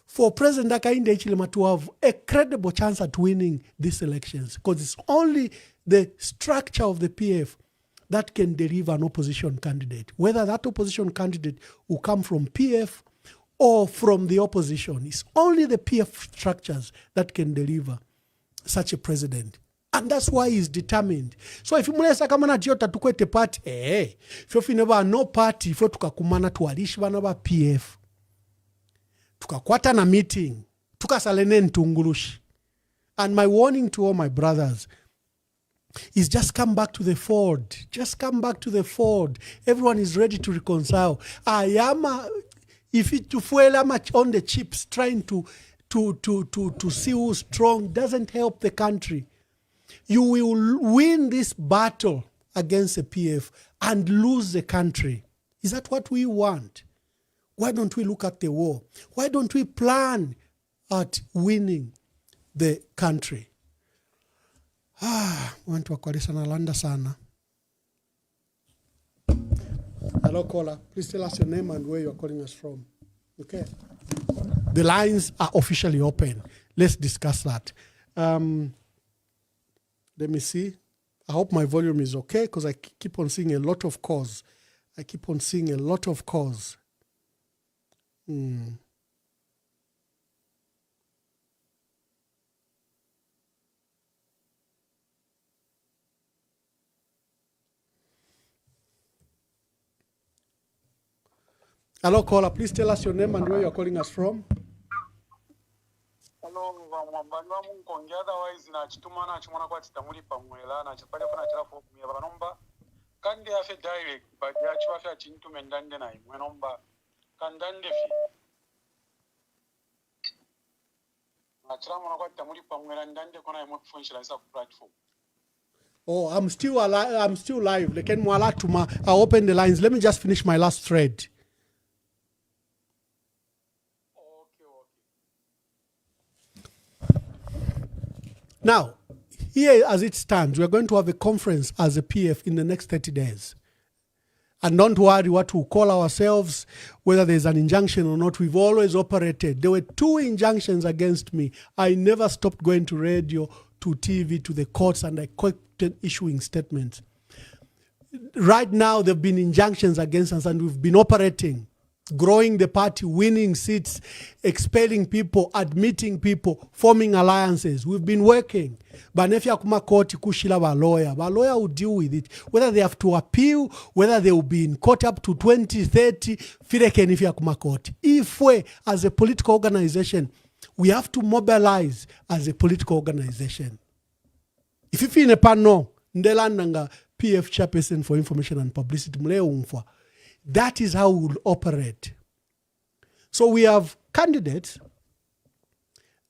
for President Hakainde Hichilema to have a credible chance at winning these elections, because it's only the structure of the PF that can deliver an opposition candidate. Whether that opposition candidate will come from PF or from the opposition, it's only the PF structures that can deliver such a president. And that's why he's determined. So if you mulesa kama na jota tukwete party, if you never no party, if you tukakumana tuwalishi bana ba PF, tukakwata na meeting, tukasalene ntungulushi, And my warning to all my brothers is just come back to the fold. Just come back to the fold. Everyone is ready to reconcile. If it to fuel much on the chips, trying to see who's strong doesn't help the country. You will win this battle against the PF and lose the country. Is that what we want? Why don't we look at the war? Why don't we plan at winning the country? Want to nalanda sana. Hello, caller. Please tell us your name and where you're calling us from. Okay. The lines are officially open. Let's discuss that. Let me see. I hope my volume is okay because I keep on seeing a lot of calls. Hello, caller. Please tell us your name and where you're calling us from. Hello, mwambani wa munkongi otherwise na chituma na chimwana kwa chitamuli pamwela na chipale kuna chilafu kumia banomba kandi afe direct but ya chiwafe achintume ndande na imwe nomba kandande fi na chilamwana kwa chitamuli pamwela ndande kuna imwe kufunshila isa ku platform. Oh, I'm still live. Leken mwala tuma. I'll open the lines. Let me just finish my last thread. Now, here as it stands, we are going to have a conference as a PF in the next 30 days. And don't worry what we'll call ourselves, whether there's an injunction or not. We've always operated. There were 2 injunctions against me. I never stopped going to radio, to TV, to the courts, and I kept issuing statements. Right now, there have been injunctions against us, and we've been operating, growing the party, winning seats, expelling people, admitting people, forming alliances. We've been working. But if you come court, kushila ba lawyer will deal with it. Whether they have to appeal, whether they will be in court up to 2030, fireken if you come court. If we, as a political organization, we have to mobilize as a political organization. If you feel in a panel, ndelandanga PF chairperson for information and publicity, that is how we will operate. So we have candidates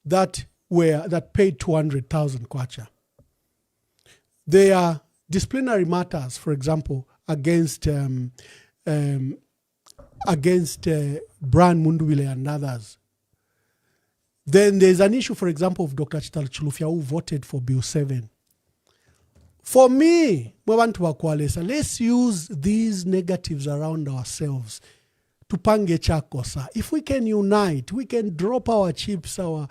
that paid 200,000 kwacha. There are disciplinary matters, for example, against Brian Mundubile and others. Then there's an issue, for example, of Dr. Chital Chilufya, who voted for Bill 7. For me, let's use these negatives around ourselves to pange chakosa. If we can unite, we can drop our chips, our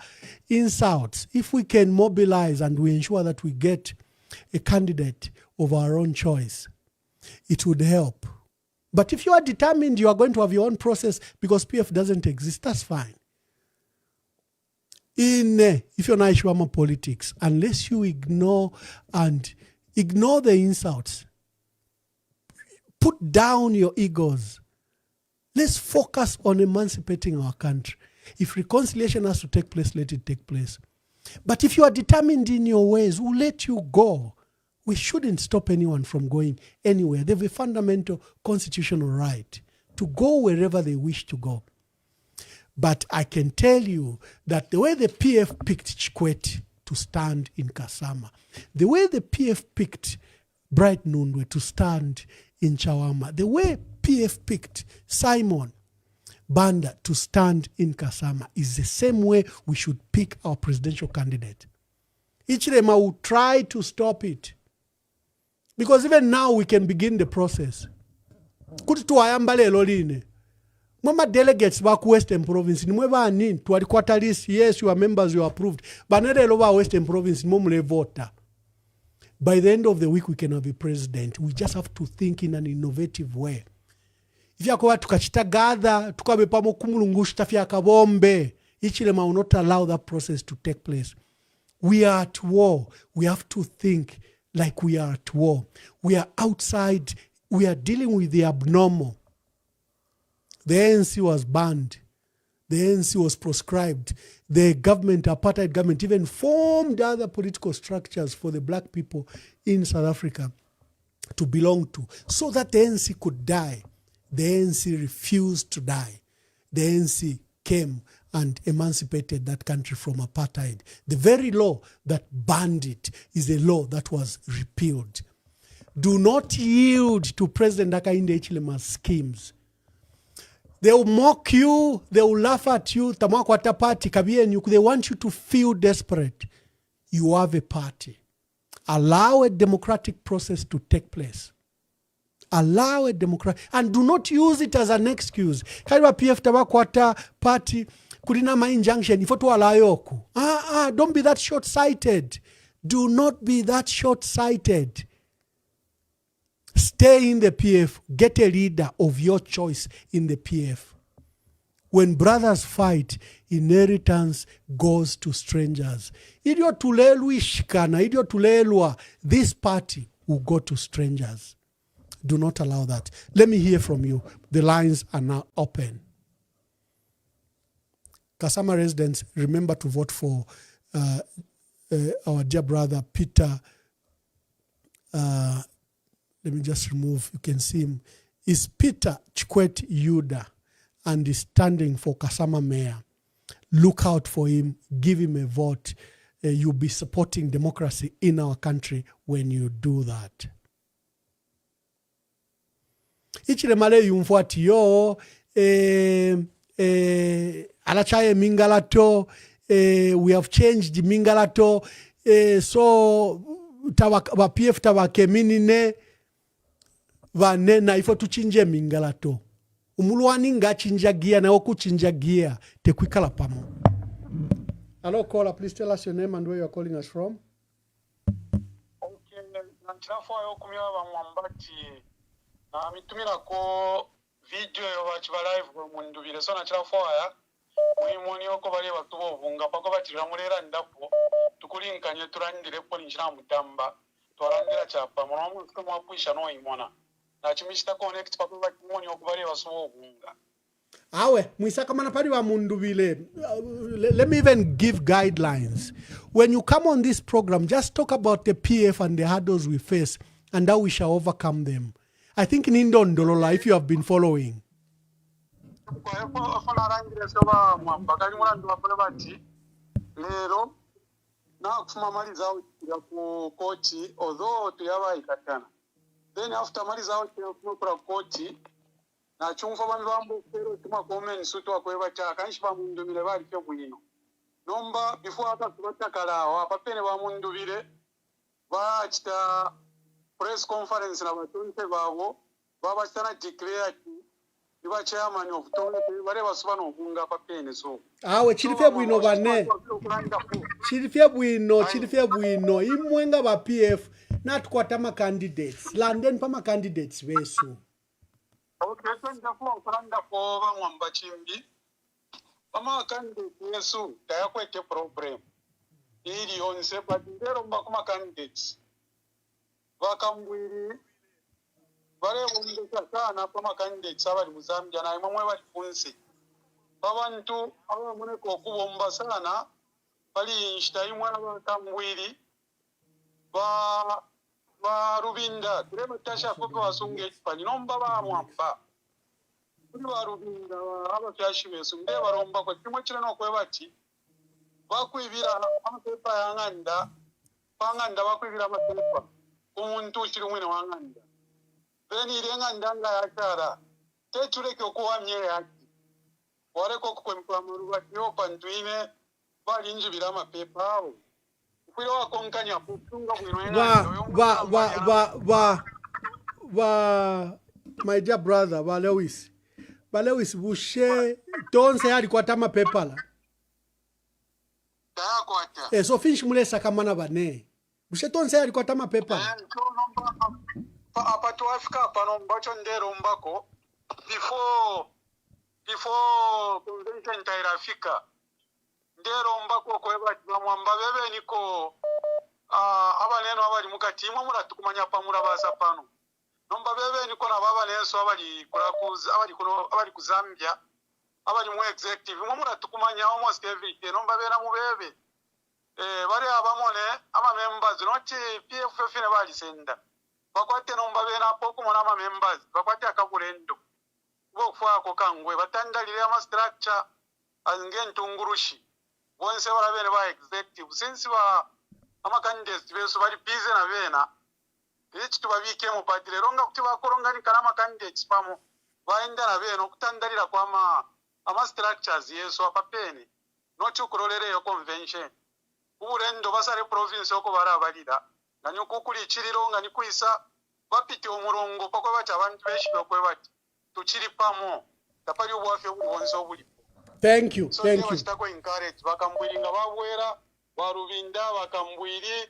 insults. If we can mobilize and we ensure that we get a candidate of our own choice, it would help. But if you are determined you are going to have your own process because PF doesn't exist, that's fine. If you're not sure about politics, unless you ignore the insults, put down your egos. Let's focus on emancipating our country. If reconciliation has to take place, let it take place. But if you are determined in your ways, we'll let you go. We shouldn't stop anyone from going anywhere. They have a fundamental constitutional right to go wherever they wish to go. But I can tell you that the way the PF picked Chikwete to stand in Kasama, the way the PF picked Bright Nundwe to stand in Chawama, the way PF picked Simon Banda to stand in Kasama is the same way we should pick our presidential candidate. Ichirema will try to stop it. Because even now we can begin the process. Kuti tuayambale loline. Mama delegates back Western Province, nimweba anin, tuwali quarter list, yes, you are members, you are approved. But not all over Western Province, mumule voter. By the end of the week, we can have a president. We just have to think in an innovative way. If you are tukachitagather, tukabepamo kumulungush tafia kabombe, Ichilema will not allow that process to take place. We are at war. We have to think like we are at war. We are outside. We are dealing with the abnormal. The ANC was banned. The ANC was proscribed. the government, apartheid government, even formed other political structures for the black people in South Africa to belong to, so that the ANC could die. The ANC refused to die. The ANC came and emancipated that country from apartheid. The very law that banned it is a law that was repealed. Do not yield to President Hakainde Hichilema's schemes. They will mock you, they will laugh at you, they want you to feel desperate. You have a party. Allow a democratic process to take place. Allow a democratic, and do not use it as an excuse. Kaiwa PF tabakwata party kulina ma injunction ifo tu alayoku. Don't be that short-sighted. Do not be that short-sighted. Stay in the PF. Get a leader of your choice in the PF. When brothers fight, inheritance goes to strangers. This party will go to strangers. Do not allow that. Let me hear from you. The lines are now open. Kasama residents, remember to vote for our dear brother Peter. Let me just remove, you can see him. Is Peter Chikwet Yuda, and is standing for Kasama Mayor. Look out for him, give him a vote. You'll be supporting democracy in our country when you do that. Ichilemale yumfuati yo, alachaye mingalato, we have changed mingalato, so tawa PF tawa keminine, vane na ifo tuchinje mingalato. Umuluani nga chinjagia na oku chinjagia tekwikala pamo. Hello caller, please tell us your name and where you are calling us from. Okay, nanchinafu ayo kumiwa wa mwambati na mitumira ko video yo wachiba live kwa Mundubile. So nanchinafu aya muhimoni yoko bale watubo vunga pako batira mulera ndapo tukulinkanye turandire po ninjina mutamba tuarandira chapa mwana mfuko mwapuisha no imona. Connect Awe, muisaka manapari wa Mundubile. Let me even give guidelines. When you come on this program, just talk about the PF and the hurdles we face and how we shall overcome them. I think in Indon Dolola, if you have been following. Then after maliza kwa koti na chumfa bantu bambo pero tuma comment sutu akweba cha kanshi ba Mundubile bali kyo bulino nomba before aka kubatakala apapene ba Mundubile ba chita press conference na batonte babo baba chana declare iba chairman of tone bare basubana okunga apapene so awe chirifye bwino bane chirifye bwino imwenga ba PF not kwatama candidates landen pama candidates besu. Okay, so ndafo kuranda ko bamwamba chimbi pama candidates besu tayakwete problem ili onse patindero mbakuma candidates bakambwiri bare bundeka sana pama candidates abali mu Zambia na imwe bali kunsi babantu aba muneko kubomba sana bali nshita imwe abakambwiri ba Rubinda tureba tasha koko wasunge pani nomba ba mwamba kuri ba Rubinda aba kyashi besu nde baromba ko kimwe kire no kwebati bakwibira amapepa yanganda panganda bakwibira amapepa umuntu kiri mwene wanganda beni irenganda nga yakara tetureke okuwamye yaki wareko kwempa muruba yo pantuine balinjibira amapepa awo. My dear brother, Lewis, Bushe, don't say I got a paper. So finish Mulesa Kamana Bane. Bushe don't say I got a paper. Before convention Tairafika. Nderomba ko kweba mwamba bebe niko abaneno abali mukati imwe muratukumanya pamura basa pano nomba bebe niko na baba neso abali kulakuza abali ku Zambia abali mu executive mwamura tukumanya almost every day nomba bera mubebe bali abamone ama members not PFF ne bali senda bakwate nomba bera poko mona ama members bakwate akakulendo bo fwako kangwe batandalire ama structure angentungurushi bonse barabene ba executive since ba ama candidates beso bali busy na bena echi tubabike mu party ronga kuti bakoronga ni kalama candidates pamo baenda na beno kutandalira kwa ama structures yeso apapeni not ukurolere yo convention urendo basare province oko barabalira nanyuko kuli chiriro nga nikuisa bapite umurongo pako bacha abantu beshi bakwe bati tuchiri pamo tapali obwafe obwonzo obuli. Thank you. So Thank you. Stako encourage bakambwiringa babwera barubinda bakambwiri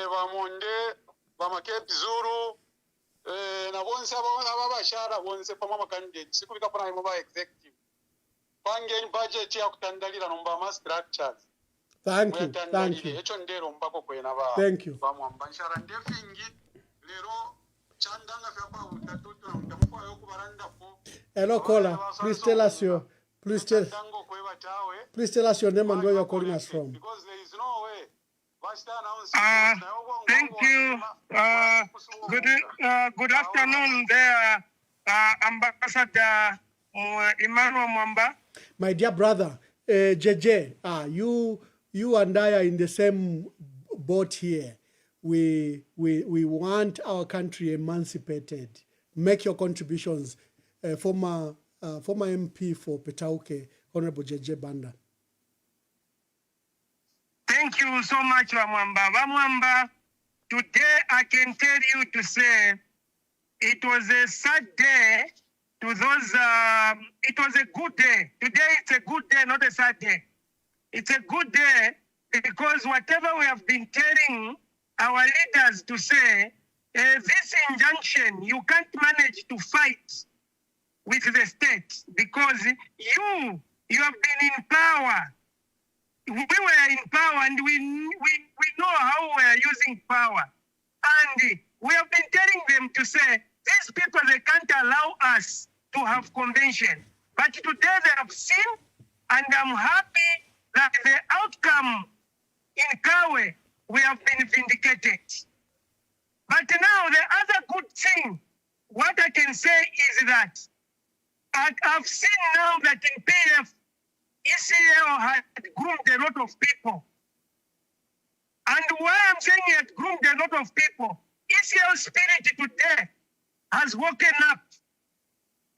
bamonde bamakepi zuru na bonse ababashara bonse pama makandidate sikubika pana imo ba executive pange budget ya kutandalira nomba ma structures. Thank you. Thank you. Echo ndero mbako kwena ba. Thank you. Bamwambashara ndefingi lero chandanga fyapa utatutu na mtamuko yoku baranda po. Hello caller, please tell us your please tell us your name and where you're calling us from. Because there is no way. Thank you. Good afternoon there, Ambassador Emmanuel Mwamba. My dear brother, JJ, you and I are in the same boat here. We want our country emancipated. Make your contributions. Former MP for Petauke, Honorable JJ Banda. Thank you so much, Wamwamba. Wamwamba, today I can tell you to say it was a sad day to those, it was a good day. Today it's a good day, not a sad day. It's a good day because whatever we have been telling our leaders to say, this injunction, you can't manage to fight with the state because you have been in power. We were in power and we know how we are using power. And we have been telling them to say, these people, they can't allow us to have convention. But today they have seen, and I'm happy that the outcome in Kawe, we have been vindicated. But now the other good thing, what I can say is that I've seen now that in PF, ECL had groomed a lot of people. And why I'm saying it had groomed a lot of people, ECL spirit today has woken up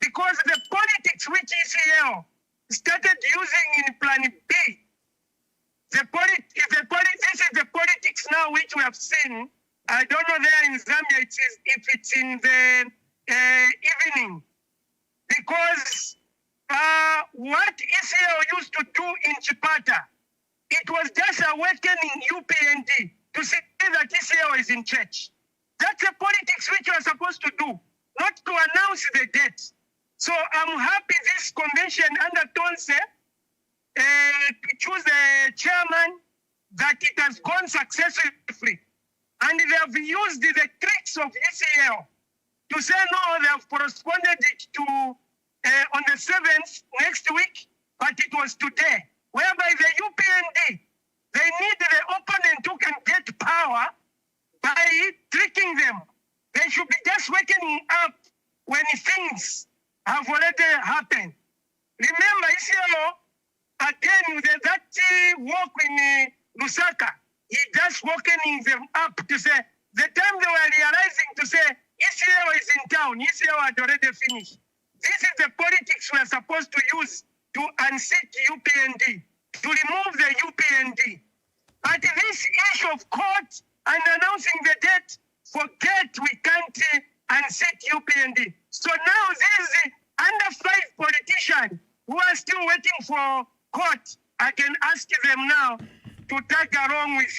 because the politics which ECL started using in Plan B, this is the politics now which we have seen. I don't know there in Zambia if it's in the evening. Because what ECL used to do in Chipata, it was just awakening UPND to see that ECL is in church. That's the politics which you are supposed to do, not to announce the date. So I'm happy this convention under Tonse to choose a chairman, that it has gone successfully. And they have used the tricks of ECL to say no, they have corresponded it to on the 7th next week, but it was today, whereby the UPND, they need the opponent who can get power by tricking them. They should be just waking up when things have already happened. Remember, ECL, again, with that walk in Lusaka, he just wakening them up to say, the time they were realizing to say, ECL is in town, ECL had already finished. This is the politics we are supposed to use to unseat UPND, to remove the UPND. But this issue of court and announcing the date, forget we can't unseat UPND. So now this is under 5 politicians who are still waiting for court. I can ask them now to tag along with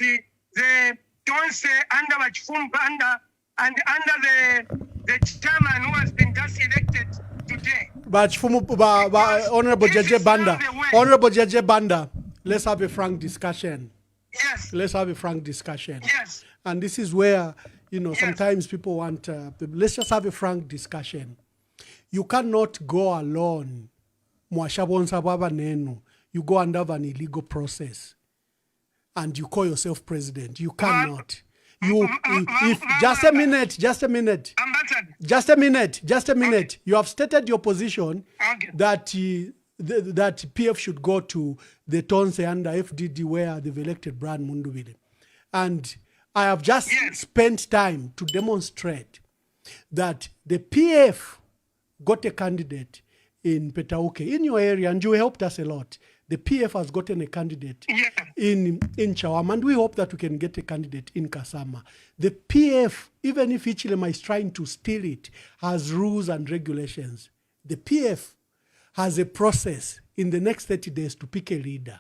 the Tonse under Wachfum Banda and under the chairman who has been just elected today. Honorable JJ Banda. Honorable JJ Banda, let's have a frank discussion. Yes. Let's have a frank discussion. Yes. And this is where, Yes. sometimes people want, let's just have a frank discussion. You cannot go alone mwashabonsa baba nenu, you go and have an illegal process and you call yourself president. You cannot. If just a minute. You have stated your position that that PF should go to the Tonse under FDD where they've elected Brian Mundubile. And I have just spent time to demonstrate that the PF got a candidate in Petauke, in your area, and you helped us a lot. The PF has gotten a candidate in Chawama, and we hope that we can get a candidate in Kasama. The PF, even if Ichilema is trying to steal it, has rules and regulations. The PF has a process in the next 30 days to pick a leader.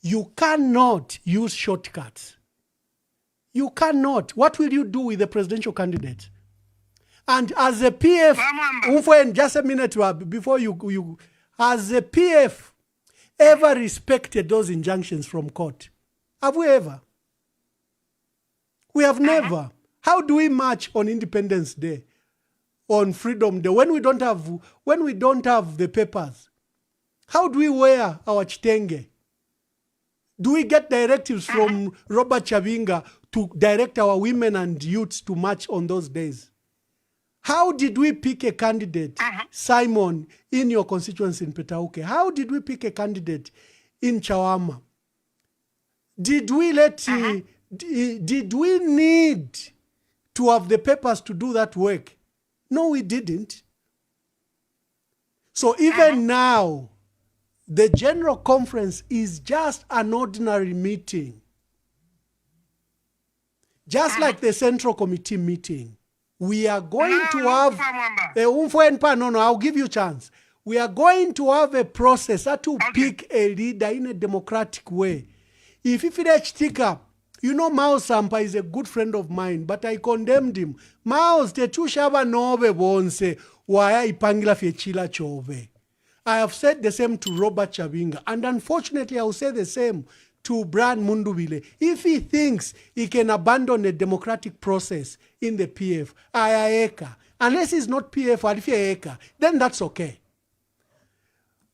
You cannot use shortcuts. You cannot. What will you do with the presidential candidate? And as a PF, just a minute before you has a PF ever respected those injunctions from court? Have we ever? We have never. How do we march on Independence Day, on Freedom Day, when we don't have the papers? How do we wear our chitenge? Do we get directives from Robert Chavinga to direct our women and youths to march on those days? How did we pick a candidate, Simon, in your constituency in Petauke? How did we pick a candidate in Chawama? Did we did we need to have the papers to do that work? No, we didn't. So even now, the General Conference is just an ordinary meeting. Just like the Central Committee meeting. We are going to have I'll give you a chance. We are going to have a process to pick a leader in a democratic way. If Chitika, you know, Mao Sampa is a good friend of mine, but I condemned him. Mao's te chushaba nove bonse waya ipangila fechila chove. I have said the same to Robert Chavinga, and unfortunately I will say the same to Brian Mundubile. If he thinks he can abandon a democratic process in the PF, unless he's not PF, then that's okay.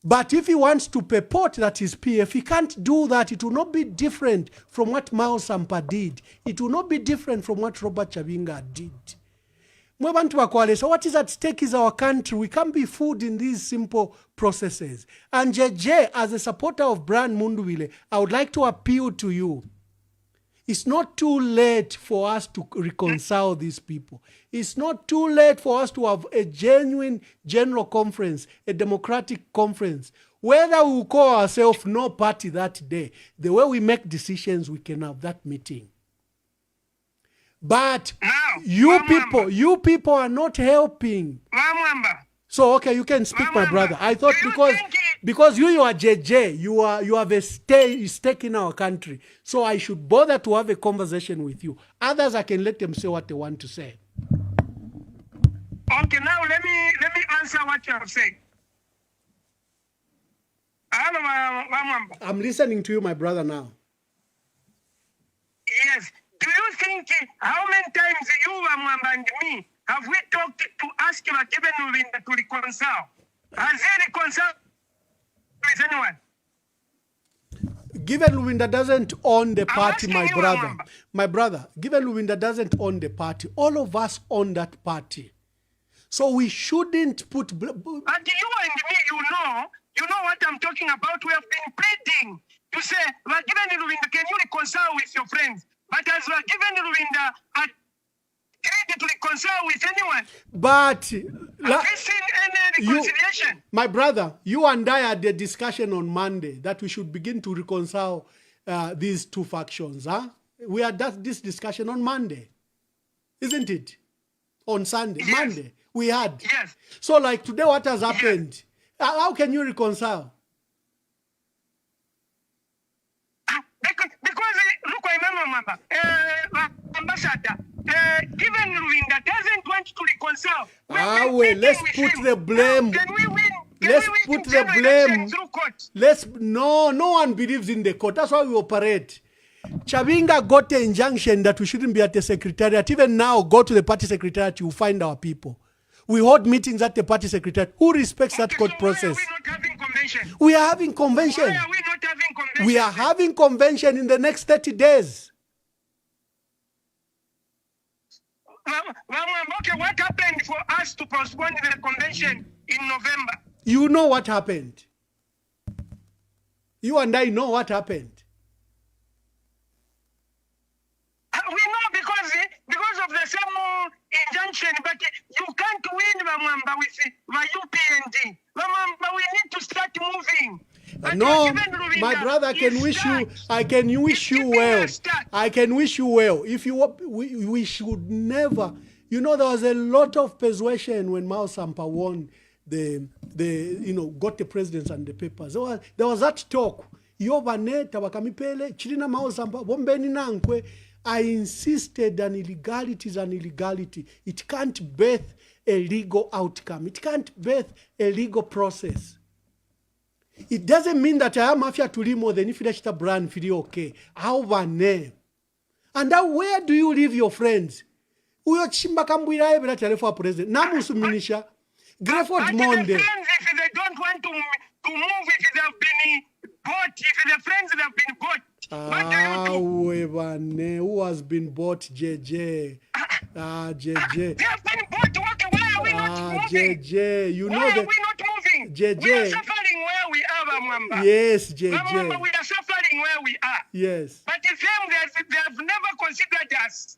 But if he wants to purport that he's PF, he can't do that. It will not be different from what Mao Sampa did. It will not be different from what Robert Chavinga did. So what is at stake is our country. We can't be fooled in these simple processes. And JJ, as a supporter of Brian Mundubile, I would like to appeal to you. It's not too late for us to reconcile these people. It's not too late for us to have a genuine general conference, a democratic conference. Whether we will call ourselves no party that day, the way we make decisions, we can have that meeting. But you people are not helping. So okay, you can speak, my brother. I thought because you are JJ, you have a stake in our country. So I should bother to have a conversation with you. Others, I can let them say what they want to say. Okay, now let me answer what you have said. I'm listening to you, my brother, now. Yes. Do you think how many times you, Mwamba, and me have we talked to ask him given Lulinda to reconcile? Has he reconciled with anyone? Given Lulinda doesn't own the party, my brother. My brother, given Lulinda doesn't own the party, all of us own that party. So we shouldn't put... And you and me, you know what I'm talking about. We have been pleading to say, given Lulinda, can you reconcile with your friends? But as we are given Lulinda, agreed to reconcile with anyone. But have you seen any reconciliation? My brother, you and I had a discussion on Monday that we should begin to reconcile these two factions. We had this discussion on Monday, isn't it? On Sunday, yes. Monday, we had. Yes. So like today, what has happened? Yes. How can you reconcile? Because look, I remember, Ambassador, given Lulinda doesn't want to reconcile. Let's put the blame. Can we win? Let's put the blame. No one believes in the court. That's why we operate. Chavinga got an injunction that we shouldn't be at the secretariat. Even now, go to the party secretariat, you find our people. We hold meetings at the party secretariat. Who respects that court process? Why are we not having convention? We are having convention. Why are we not having convention? We are having convention in the next 30 days. Okay, what happened for us to postpone the convention in November? You know what happened. You and I know what happened. We know because of the same injunction, but you can't win Mamamba with my UPND. Mamamba, we need to start moving. But No, even Rwanda my brother, I can is wish you. stuck. I can wish you keeping well. us stuck. I can wish you well. If you, we should never. You know, there was a lot of persuasion when Mao Sampa won got the presidents and the papers. There was that talk. Yovaneta wakamipele chilina Mao Sampa bombeni nankwe. I insisted on illegality is an illegality. It can't birth a legal outcome. It can't birth a legal process. It doesn't mean that I am mafia to limo then if you brand video okay. How vane? And now where do you leave your friends? Uyo chimba kambwira ebera telephone president. Namusu minisha. Grefford Monde. The friends, if they don't want to move, if they have been bought, if the friends that have been bought, what do you do? Who has been bought, JJ? JJ. They have been bought. Okay, why are we not moving? JJ, you know Why that. are we not moving? JJ. We are suffering where we are, Mwamba. Yes, Mwamba, JJ. we are suffering where we are. Yes. But the them, they have never considered us.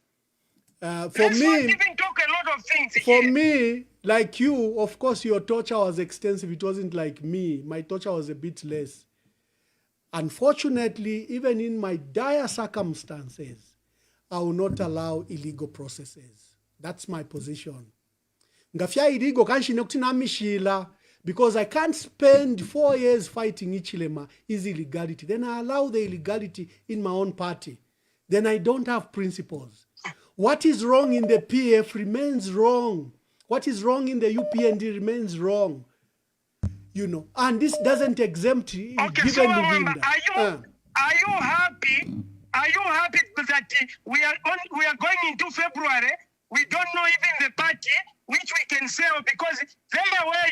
For Let's not me, even talk a lot of things for here. me, like you, of course, your torture was extensive. It wasn't like me. My torture was a bit less. Unfortunately, even in my dire circumstances, I will not allow illegal processes. That's my position. Ngafia illegal kanshine kutina mishila because I can't spend 4 years fighting Ichilema is illegality. Then I allow the illegality in my own party. Then I don't have principles. What is wrong in the PF remains wrong. What is wrong in the UPND remains wrong. You know, and this doesn't exempt Okay, given so Luvinda. are you happy? Are you happy that we are going into February? We don't know even the party which we can sell because there where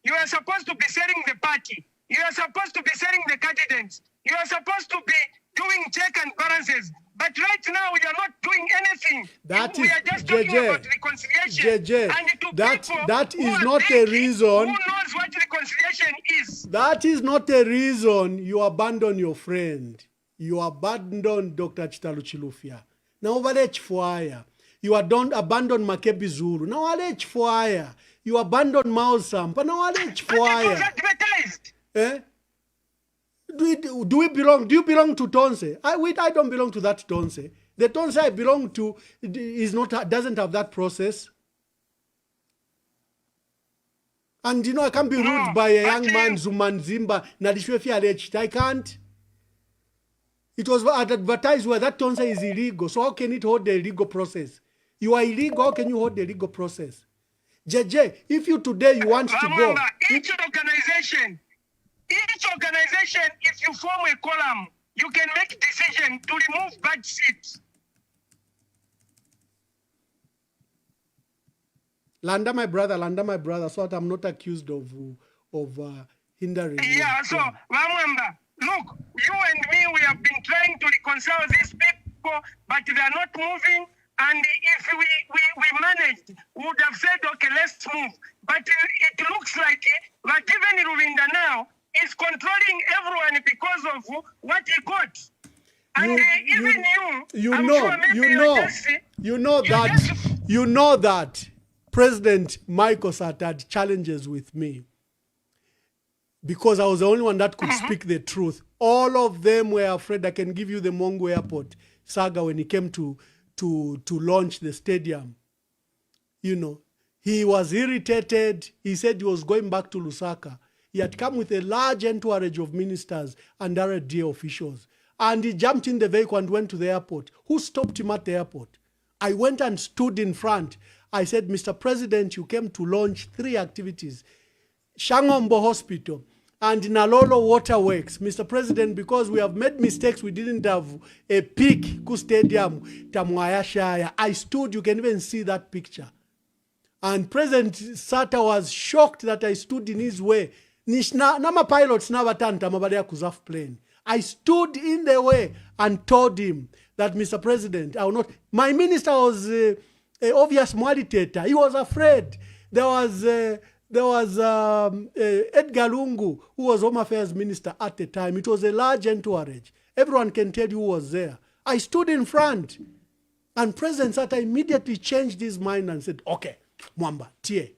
you are supposed to be selling the party. You are supposed to be selling the candidates. You are supposed to be doing check and balances. But right now we are not doing anything. We are just talking about reconciliation. And that is not a reason. Who knows what reconciliation is? That is not a reason you abandon your friend. You abandon Dr. Chitalu Chilufya. Now over Chifwaya. You abandon Makebi Zulu. Now over Chifwaya. You abandon Mao Sampa. Now over Chifwaya. But it was advertised. Eh? Do you belong to Tonse? I don't belong to that Tonse. The Tonse I belong to doesn't have that process. And you know I can't be ruled by a young man Zumanzimba Nadishwefi alleged. I can't. It was advertised where that Tonse is illegal. So how can it hold the legal process? You are illegal, how can you hold the legal process? JJ, if you today you want to go. Each organization, if you form a column, you can make decision to remove bad seats. Landa my brother, so that I'm not accused of hindering. Yeah, so, Wamwamba, look, you and me, we have been trying to reconcile these people, but they are not moving. And if we managed, we would have said, okay, let's move. But it looks like even Ruvinda now is controlling everyone because of what he got. And you know that President Michael Sat had challenges with me because I was the only one that could speak the truth. All of them were afraid. I can give you the Mongo Airport saga when he came to launch the stadium. You know, he was irritated. He said he was going back to Lusaka. He had come with a large entourage of ministers and RDA officials. And he jumped in the vehicle and went to the airport. Who stopped him at the airport? I went and stood in front. I said, Mr. President, you came to launch 3 activities. Shangombo Hospital and Nalolo Waterworks. Mr. President, because we have made mistakes, we didn't have a peak ku stadium, Tamwaya Shire. I stood, you can even see that picture. And President Sata was shocked that I stood in his way. Nama pilots never turned Tamabadea Kuzaf plane. I stood in the way and told him that, Mr. President, I will not. My minister was an obvious meditator. He was afraid. There was Edgar Lungu, who was Home Affairs Minister at the time. It was a large entourage. Everyone can tell you who was there. I stood in front. And President Sata immediately changed his mind and said, okay, Mwamba, tie.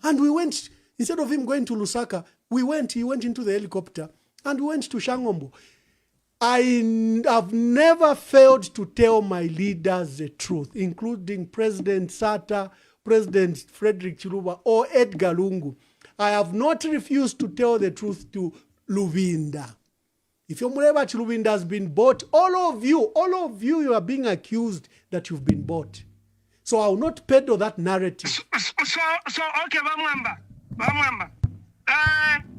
And we went, instead of him going to Lusaka, he went into the helicopter and we went to Shangombo. I have never failed to tell my leaders the truth, including President Sata, President Frederick Chiluba, or Edgar Lungu. I have not refused to tell the truth to Luvinda. If your Mureba Chiluvinda has been bought, all of you, you are being accused that you've been bought. So I will not peddle that narrative. So okay, Bamwamba.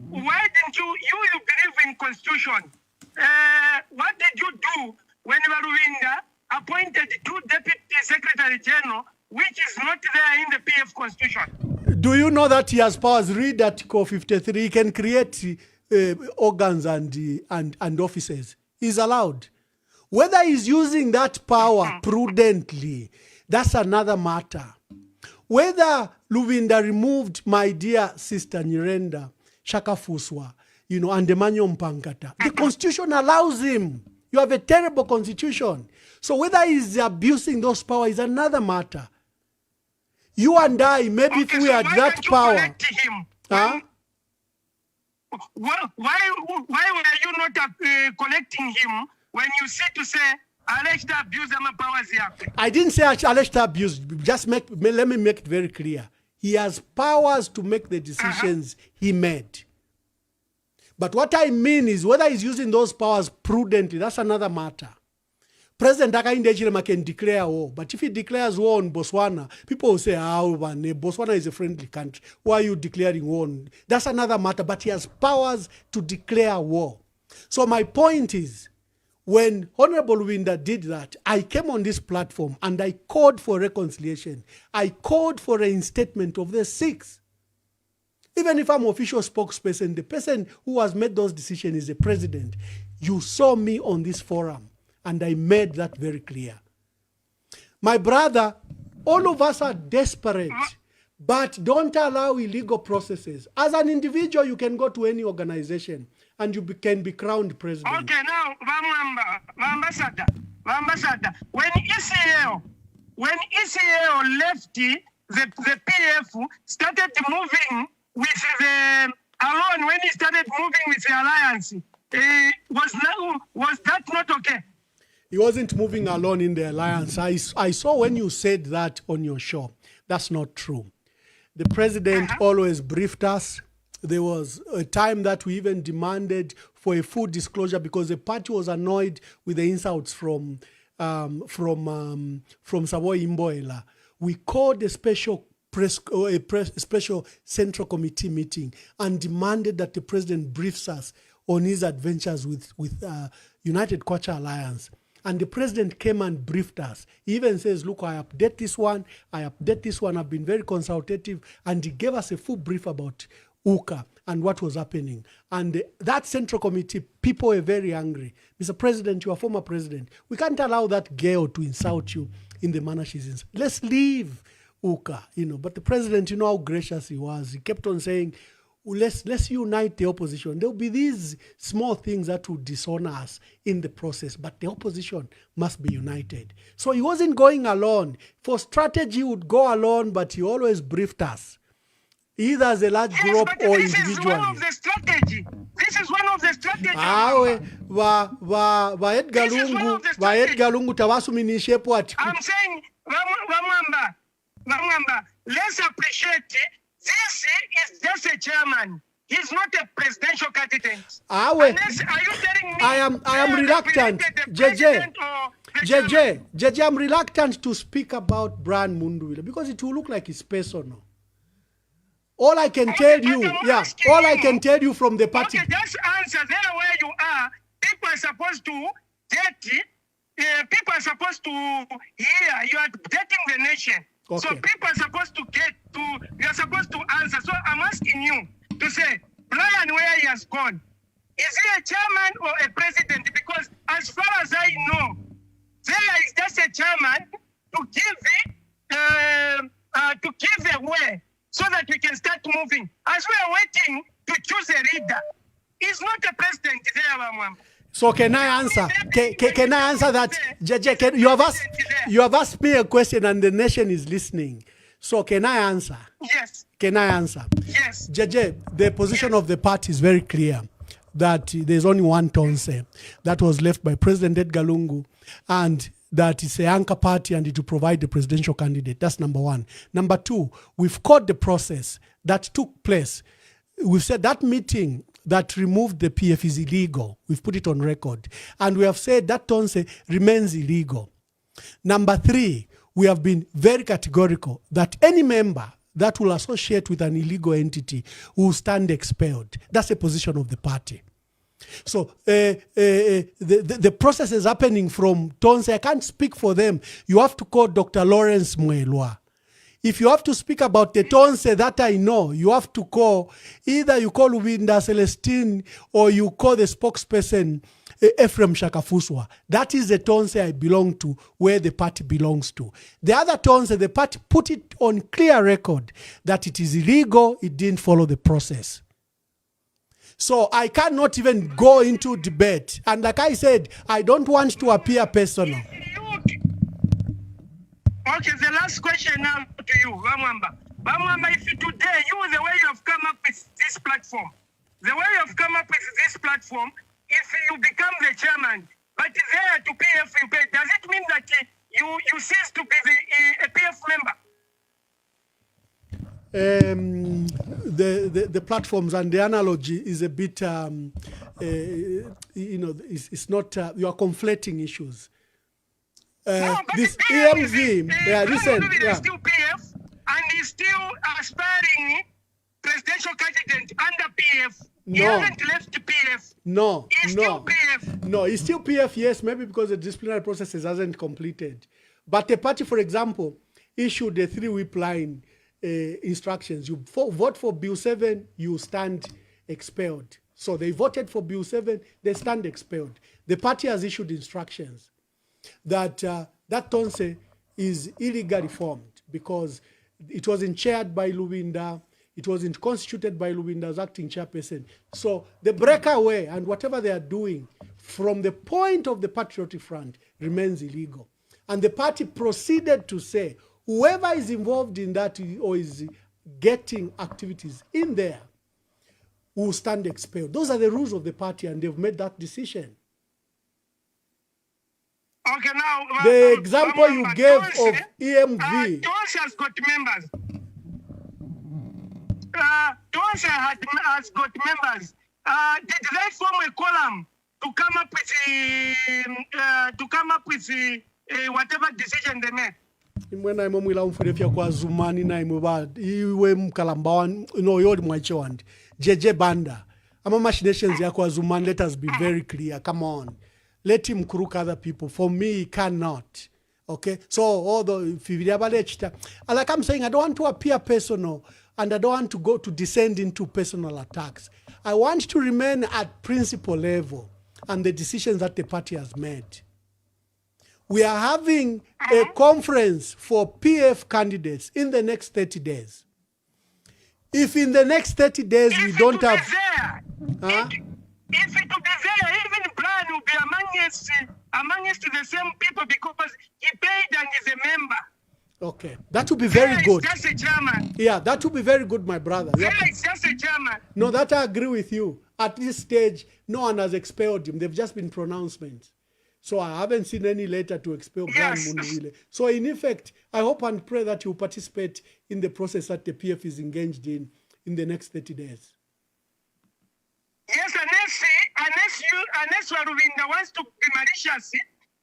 Why didn't you believe in Constitution? What did you do when Luvinda appointed 2 Deputy Secretary General, which is not there in the PF Constitution? Do you know that he has powers? Read Article 53. He can create organs and offices. He's allowed. Whether he's using that power prudently, that's another matter. Whether Luvinda removed my dear sister Nyirenda Shakafuswa, and Emmanuel Mpankata, the Constitution allows him. You have a terrible Constitution. So whether he's abusing those powers is another matter. You and I, maybe if we had that power. Huh? Why were you not collecting him when you said to say alleged abuse and powers? I didn't say alleged abuse. Let me make it very clear. He has powers to make the decisions he made. But what I mean is whether he's using those powers prudently, that's another matter. President Hakainde Hichilema can declare war, but if he declares war on Botswana, people will say, Botswana is a friendly country. Why are you declaring war? That's another matter, but he has powers to declare war. So my point is, when Honorable Luvinda did that, I came on this platform and I called for reconciliation. I called for a reinstatement of the 6. Even if I'm official spokesperson, the person who has made those decisions is the president. You saw me on this forum. And I made that very clear. My brother, all of us are desperate, but don't allow illegal processes. As an individual, you can go to any organization and you can be crowned president. Okay, now, Ambassador, when ECL left the PF, started moving with the Alone, when he started moving with the alliance, was that not okay? He wasn't moving alone in the alliance. I saw when you said that on your show. That's not true. The president always briefed us. There was a time that we even demanded for a full disclosure because the party was annoyed with the insults from Savoy Imboela. We called a special special central committee meeting and demanded that the president briefs us on his adventures with United Kwacha Alliance. And the president came and briefed us. He even says, look, I update this one. I've been very consultative. And he gave us a full brief about UKA and what was happening. And that central committee, people were very angry. Mr. President, you are former president. We can't allow that girl to insult you in the manner she's in. Let's leave UKA, But the president, how gracious he was. He kept on saying, let's unite the opposition. There will be these small things that will dishonor us in the process, but the opposition must be united. So he wasn't going alone. For strategy, he would go alone, but he always briefed us, either as a large group or individually. This is one of the strategy. This is one of the strategy. I'm saying, Ramwamba, let's appreciate it. This is just a chairman. He's not a presidential candidate. Unless, are you telling me I am reluctant. JJ, I'm reluctant to speak about Brian Mundubile because it will look like it's personal. All I can tell you from the party. Okay, just answer there where you are. People are supposed to get it. People are supposed to hear you are dating the nation. So people are supposed to you're supposed to answer. So I'm asking you to say, Brian, where he has gone, is he a chairman or a president? Because as far as I know, there is just a chairman to give the way so that we can start moving. As we are waiting to choose a leader, he's not a president there, Mama. So can I answer? Can I answer that? JJ, you have asked me a question and the nation is listening. So can I answer? Yes. Can I answer? Yes. JJ, the position of the party is very clear that there's only one Tonse that was left by President Edgar Lungu, and that it's a anchor party and it will provide the presidential candidate. That's number one. Number two, we've caught the process that took place. We've said that meeting that removed the PF is illegal. We've put it on record. And we have said that Tonse remains illegal. Number three, we have been very categorical that any member that will associate with an illegal entity will stand expelled. That's the position of the party. So the process is happening from Tonse. I can't speak for them. You have to call Dr. Lawrence Mwelwa. If you have to speak about the Tonse that I know, you have to call, either you call Winda Celestine or you call the spokesperson Ephraim Shakafuswa. That is the Tonse I belong to, where the party belongs to. The other Tonse, the party put it on clear record that it is illegal, it didn't follow the process. So I cannot even go into debate. And like I said, I don't want to appear personal. Okay, the last question now to you, Bamwamba. Bamwamba, if today, the way you have come up with this platform, if you become the chairman, but there to PF in pay, does it mean that you cease to be a PF member? The platforms and the analogy is a bit, it's not, you are conflating issues. This EMV, listen, is still PF and he's still aspiring presidential candidate under PF. He hasn't left PF. He's still PF. No, he's still PF, yes, maybe because the disciplinary processes hasn't completed. But the party, for example, issued a 3-whip line instructions. You vote for Bill 7, you stand expelled. So they voted for Bill 7, they stand expelled. The party has issued instructions that that Tonse is illegally formed because it wasn't chaired by Lubinda, it wasn't constituted by Lubinda as acting chairperson. So the breakaway and whatever they are doing from the point of the Patriotic Front remains illegal. And the party proceeded to say, whoever is involved in that or is getting activities in there will stand expelled. Those are the rules of the party and they've made that decision. Okay, now the example you gave of EMV. Tonse has got members. Tonse has got members. Did they form a column to come up with whatever decision they made? When I'm mfurefia kwa Zumani na imuba iwe mkalamba no yodi mwachewand JJ Banda ama machinations ya kwa Zumani. Let us be very clear. Come on. Let him crook other people. For me, he cannot. Okay? So, although, like I'm saying, I don't want to appear personal and I don't want to go to descend into personal attacks. I want to remain at principle level and the decisions that the party has made. We are having a conference for PF candidates in the next 30 days. If in the next 30 days we don't have... If it will be there, even Brian will be amongst the same people because he paid and is a member. Okay, that would be very good. Just a chairman. Yeah, that would be very good, my brother. It's just a chairman. No, that I agree with you. At this stage, no one has expelled him. They've just been pronouncements. So I haven't seen any letter to expel Brian Mundubile. So in effect, I hope and pray that you participate in the process that the PF is engaged in the next 30 days. Yes, unless Rwanda wants to be malicious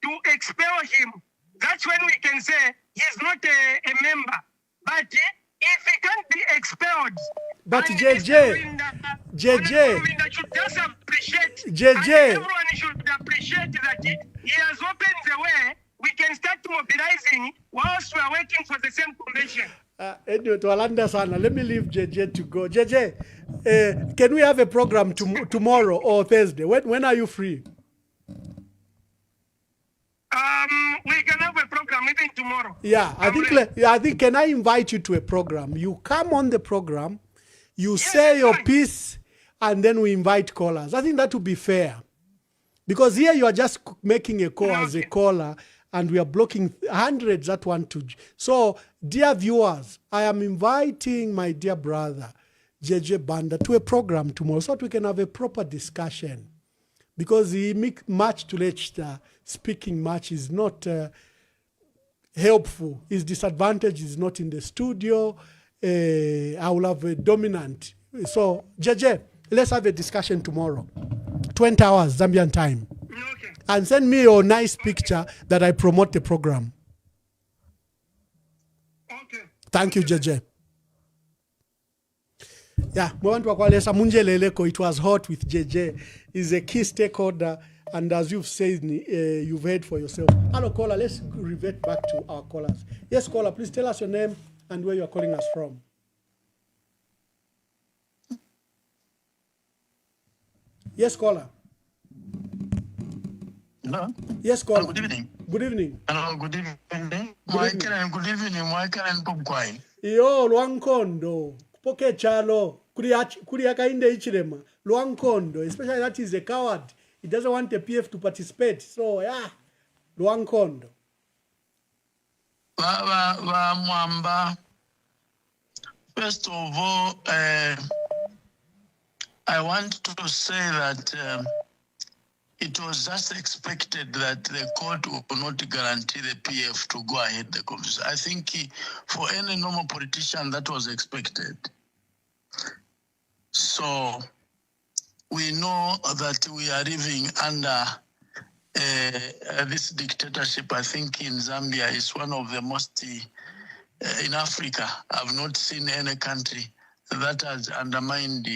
to expel him, that's when we can say he's not a member. But if he can't be expelled, but JJ should just appreciate, JJ, everyone should appreciate that he has opened the way. We can start mobilizing whilst we are waiting for the same convention. Anyway, to Alanda Sana, let me leave JJ to go. JJ, can we have a program tomorrow or Thursday? When are you free? We can have a program even tomorrow. Yeah, I think can I invite you to a program? You come on the program, you say your piece, and then we invite callers. I think that would be fair. Because here you are just making a call as a caller, and we are blocking hundreds that want to. So, dear viewers, I am inviting my dear brother, JJ Banda, to a program tomorrow so that we can have a proper discussion. Because the match to Leicester speaking match is not helpful. His disadvantage is not in the studio. I will have a dominant. So, JJ, let's have a discussion tomorrow. 20 hours, Zambian time. Okay. And send me your nice picture that I promote the program. Okay. Thank you, JJ. Yeah, it was hot with JJ. He's a key stakeholder, and as you've said, you've heard for yourself. Hello, caller. Let's revert back to our callers. Yes, caller, please tell us your name and where you're calling us from. Yes, caller. Hello. Yes, caller. Good evening. Good evening. Hello, good evening. Good evening. Why can I pop quiet? Yo, Luankondo. Poke chalo. Kuri akainde ichirema. Luankondo. Especially that is a coward. He doesn't want the PF to participate. So, yeah. Luankondo. Mwamba. First of all, I want to say that it was just expected that the court will not guarantee the PF to go ahead the conference. I think for any normal politician that was expected. So we know that we are living under this dictatorship. I think in Zambia is one of the most, in Africa, I've not seen any country that has undermined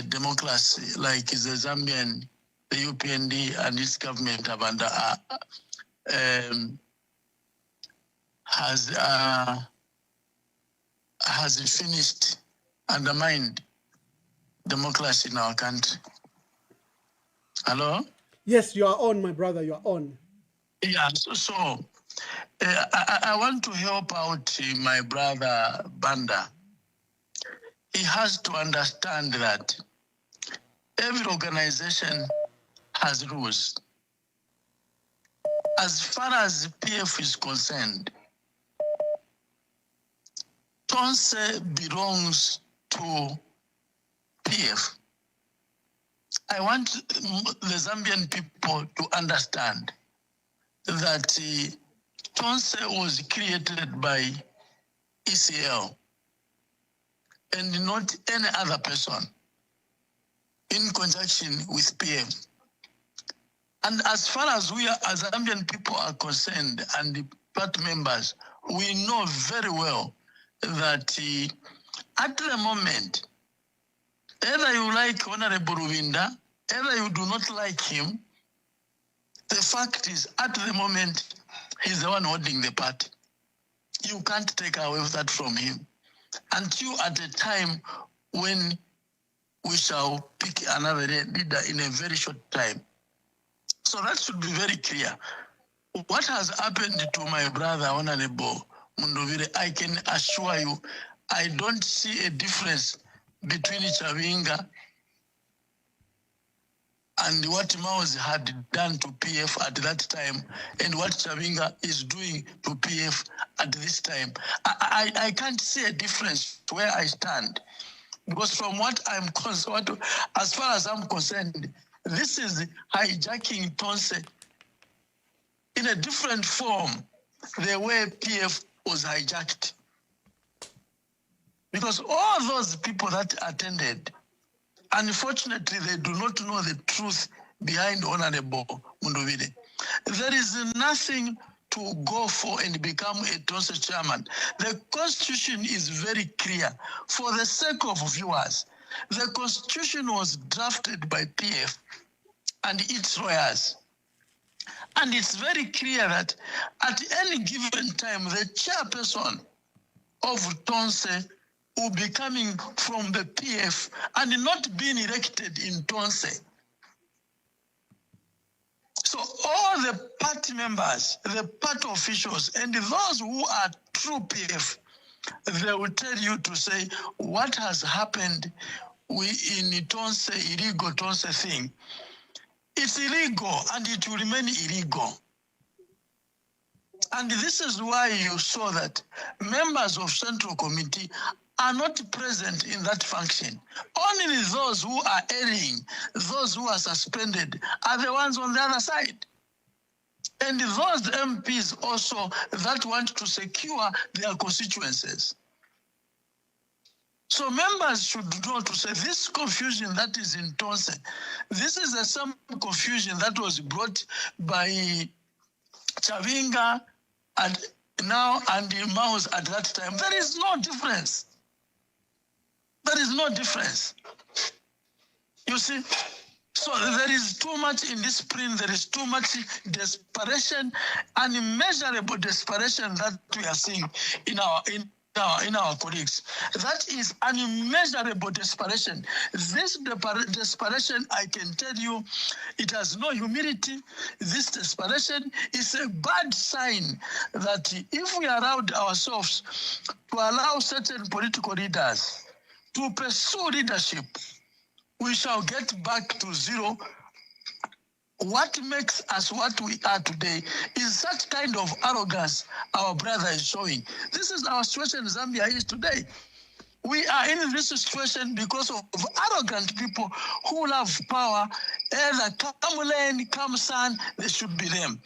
democracy like the Zambian, the UPND and its government have has finished, undermined democracy in our country. Hello? Yes, you are on, my brother, you are on. Yeah, so I want to help out my brother Banda. He has to understand that every organization has rules. As far as PF is concerned, Tonse belongs to PF. I want the Zambian people to understand that Tonse was created by ECL and not any other person in conjunction with PF. And as far as we are, as Zambian people are concerned and the party members, we know very well that at the moment, either you like Honorable Ruvinda, either you do not like him, the fact is, at the moment, he's the one holding the party. You can't take away that from him until at a time when we shall pick another leader in a very short time. So that should be very clear. What has happened to my brother, Honorable Mundubile, I can assure you, I don't see a difference between Chavinga and what Maoz had done to PF at that time and what Chavinga is doing to PF at this time. I can't see a difference where I stand. Because from what I'm concerned, as far as I'm concerned, this is hijacking Tonse in a different form, the way PF was hijacked. Because all those people that attended, unfortunately, they do not know the truth behind Honorable Mundubile. There is nothing to go for and become a Tonse chairman. The Constitution is very clear. For the sake of viewers, the Constitution was drafted by PF and its lawyers. And it's very clear that at any given time, the chairperson of Tonse will be coming from the PF and not being elected in Tonse. So all the party members, the party officials, and those who are true PF, they will tell you to say what has happened in the Tonse, illegal Tonse thing. It's illegal and it will remain illegal. And this is why you saw that members of Central Committee are not present in that function. Only those who are erring, those who are suspended, are the ones on the other side. And those MPs also that want to secure their constituencies. So members should know to say this confusion that is in Tonse, this is the same confusion that was brought by Chavinga and now Andy Maus at that time. There is no difference. There is no difference. You see? So there is too much in this print, there is too much desperation, unmeasurable desperation that we are seeing in our colleagues. That is unmeasurable desperation. This desperation, I can tell you, it has no humility. This desperation is a bad sign that if we allowed ourselves to allow certain political leaders to pursue leadership, we shall get back to zero. What makes us what we are today is such kind of arrogance our brother is showing. This is our situation Zambia is today. We are in this situation because of arrogant people who love power. Either come rain, come sun, they should be them.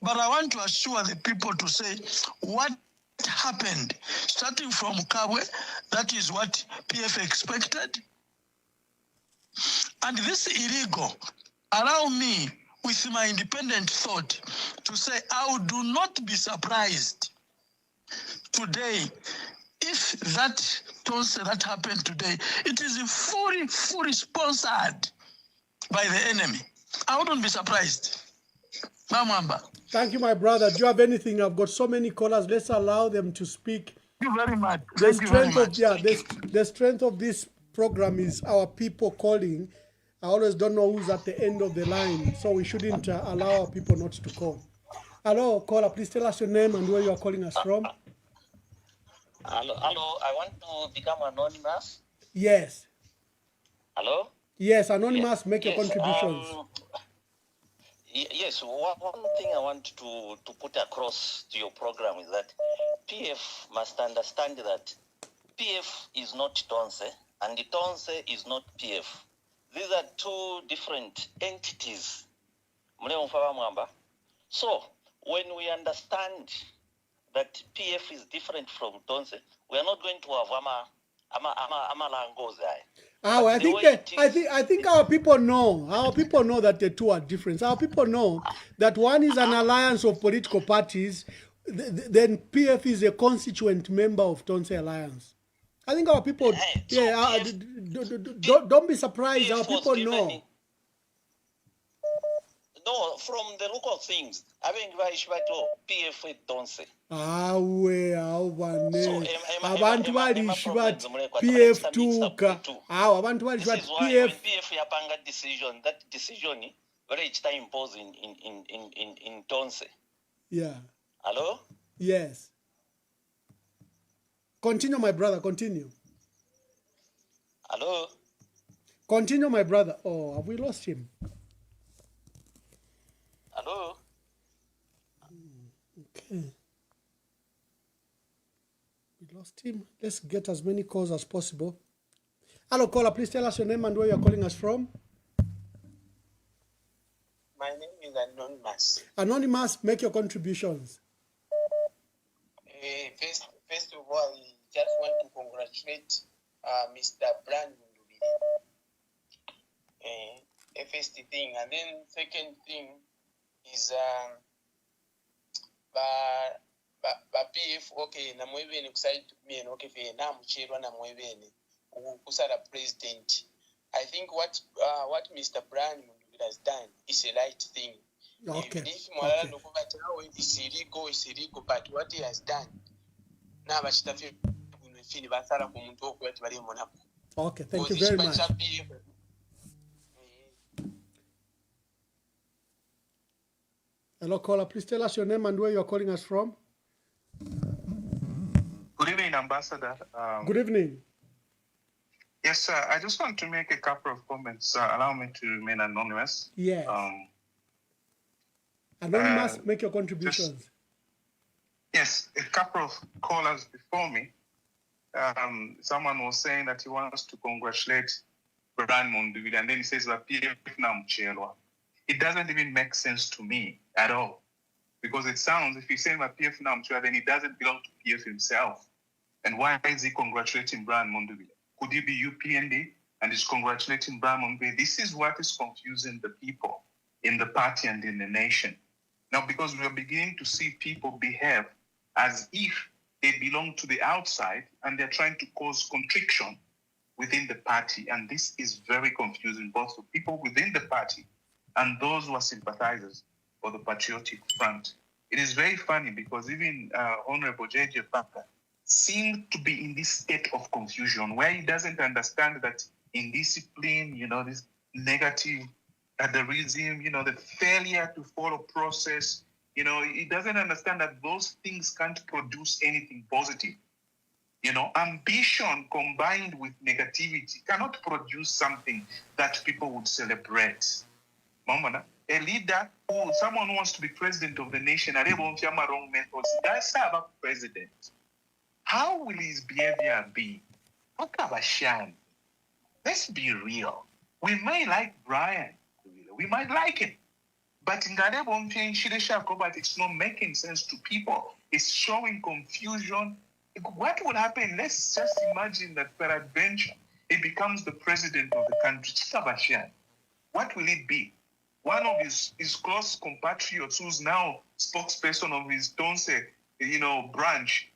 But I want to assure the people to say what happened, starting from Kabwe, that is what PF expected. And this illegal, allow me, with my independent thought, to say I would do not be surprised today if that Tonse that happened today, it is fully sponsored by the enemy. I wouldn't be surprised. Mamamba. Thank you, my brother. Do you have anything? I've got so many callers. Let's allow them to speak. Thank you very much. The strength of this program is our people calling. I always don't know who's at the end of the line, so we shouldn't allow our people not to call. Hello, caller, please tell us your name and where you are calling us from. Hello, I want to become anonymous. Yes. Hello? Yes, anonymous, make your contributions. Yes, one thing I want to put across to your program is that PF must understand that PF is not Tonse and Tonse is not PF. These are two different entities. So, when we understand that PF is different from Tonse, we are not going to have I think our people know. Our people know that the two are different. Our people know that one is an alliance of political parties, then PF is a constituent member of Tonse Alliance. I think our people, don't be surprised. Our people know. No, from the look of things, I think PF with Tonse. Abantu balishibati PF tuka. Abantu balishibati PF. PF yapanga decision. That decision very each time imposed in Tonse. Yeah. Hello? Yes. Continue, my brother. Continue. Hello? Continue, my brother. Oh, have we lost him? Hello? Okay. We lost him. Let's get as many calls as possible. Hello, caller. Please tell us your name and where you're calling us from. My name is Anonymous. Anonymous, make your contributions. First of all, I just want to congratulate Mr. Brand Mundubile. First thing, and then second thing is PF okay na mwebene kuside mien okay fe na mchirwa na mwebene kusala president. I think what Mr. Brand Mundubile has done is a right thing. Okay. If Mwalala Nukubatawo is illegal, but what he has done, now Bashitafi feel Basara Kumunto, where Bari Monaco. Okay, thank you very much. Hello, caller. Please tell us your name and where you are calling us from. Good evening, Ambassador. Good evening. Yes, sir. I just want to make a couple of comments. Allow me to remain anonymous. Yes. Anonymous, make your contributions. Yes, a couple of callers before me. Someone was saying that he wants to congratulate Brian Mundubile, and then he says that PF Namchelwa. It doesn't even make sense to me at all. Because it sounds, if he's saying that PF Namchelwa, then he doesn't belong to PF himself. And why is he congratulating Brian Mundubile? Could he be UPND and he's congratulating Brian Mundubile? This is what is confusing the people in the party and in the nation. Now, because we are beginning to see people behave as if they belong to the outside and they're trying to cause constriction within the party. And this is very confusing, both for people within the party and those who are sympathizers for the Patriotic Front. It is very funny because even Honorable J.J. Parker seemed to be in this state of confusion where he doesn't understand that indiscipline, this negative adherism, the failure to follow process, he doesn't understand that those things can't produce anything positive. Ambition combined with negativity cannot produce something that people would celebrate. A leader someone who wants to be president of the nation, wrong methods, that's a president. How will his behavior be? Let's be real. We may like Brian. We might like him. But it's not making sense to people. It's showing confusion. What would happen? Let's just imagine that peradventure he becomes the president of the country. What will it be? One of his close compatriots, who's now spokesperson of his Tonse, branch,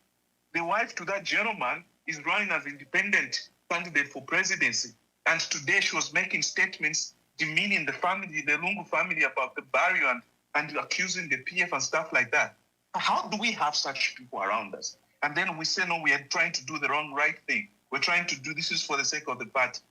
the wife to that gentleman is running as independent candidate for presidency. And today she was making statements demeaning the family, the Lungu family, about the barrio and accusing the PF and stuff like that. How do we have such people around us? And then we say, no, we are trying to do the right thing. We're trying to do this is for the sake of the party.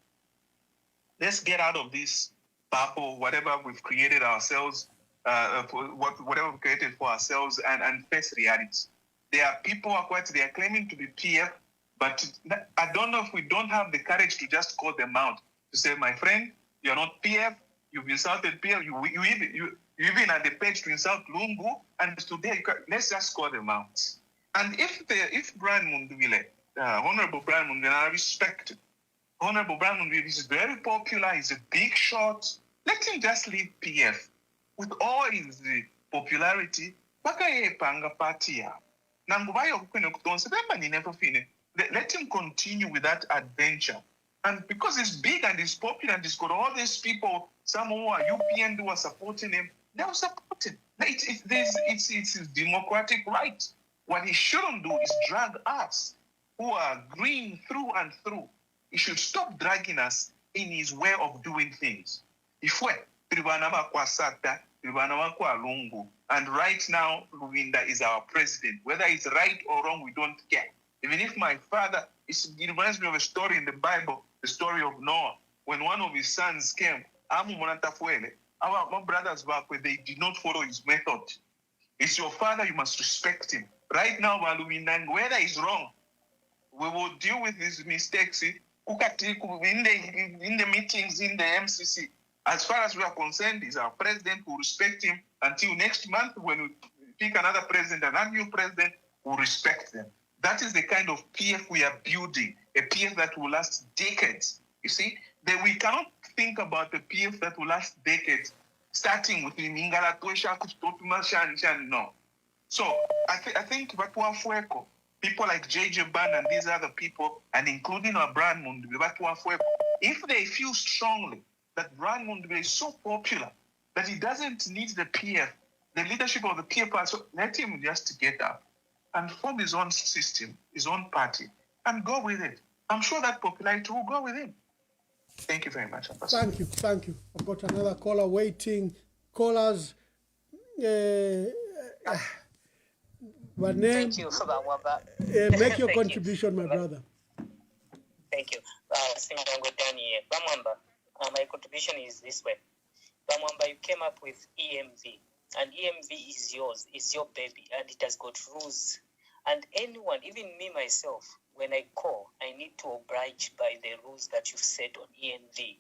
Let's get out of this purple, whatever we've created ourselves, whatever we've created for ourselves, and face reality. There are people they are claiming to be PF, but I don't know if we don't have the courage to just call them out, to say, my friend, you're not PF, you've insulted PF, you even had the page to insult Lungu, and today, let's just call them out. And if Brian Mundubile, Honorable Brian Mundubile, I respect Honorable Brian Mundubile, is very popular, he's a big shot, let him just leave PF. With all his popularity, let him continue with that adventure. And because he's big and he's popular and he's got all these people, some who are UPN who are supporting him, they'll support him. It's his democratic right. What he shouldn't do is drag us, who are green through and through. He should stop dragging us in his way of doing things. And right now, Luwinda is our president. Whether it's right or wrong, we don't care. Even if my father, it reminds me of a story in the Bible, the story of Noah. When one of his sons came, our brothers back where they did not follow his method. It's your father, you must respect him. Right now, whether he's wrong, we will deal with his mistakes in the meetings, in the MCC. As far as we are concerned, he's our president. We'll respect him until next month when we pick another president, another new president, we'll respect them. That is the kind of PF we are building, a PF that will last decades. You see, that we cannot think about the PF that will last decades, starting with Mingala Tosha, no. So I think people like J.J. Ban and these other people, and including our Brian Mundubile, if they feel strongly that Brian Mundubile is so popular that he doesn't need the PF, the leadership of the PF, so let him just get up and form his own system, his own party, and go with it. I'm sure that popularity will go with him. Thank you very much. Thank you. I've got another caller waiting. Callers, But name, thank you, Bamwamba. make your Thank contribution, my brother. Thank you. Singango Daniel. Bamwamba, my contribution is this way. Bamwamba, you came up with EMV, and EMV is yours, it's your baby, and it has got rules. And anyone, even me myself, when I call, I need to oblige by the rules that you've set on EMV.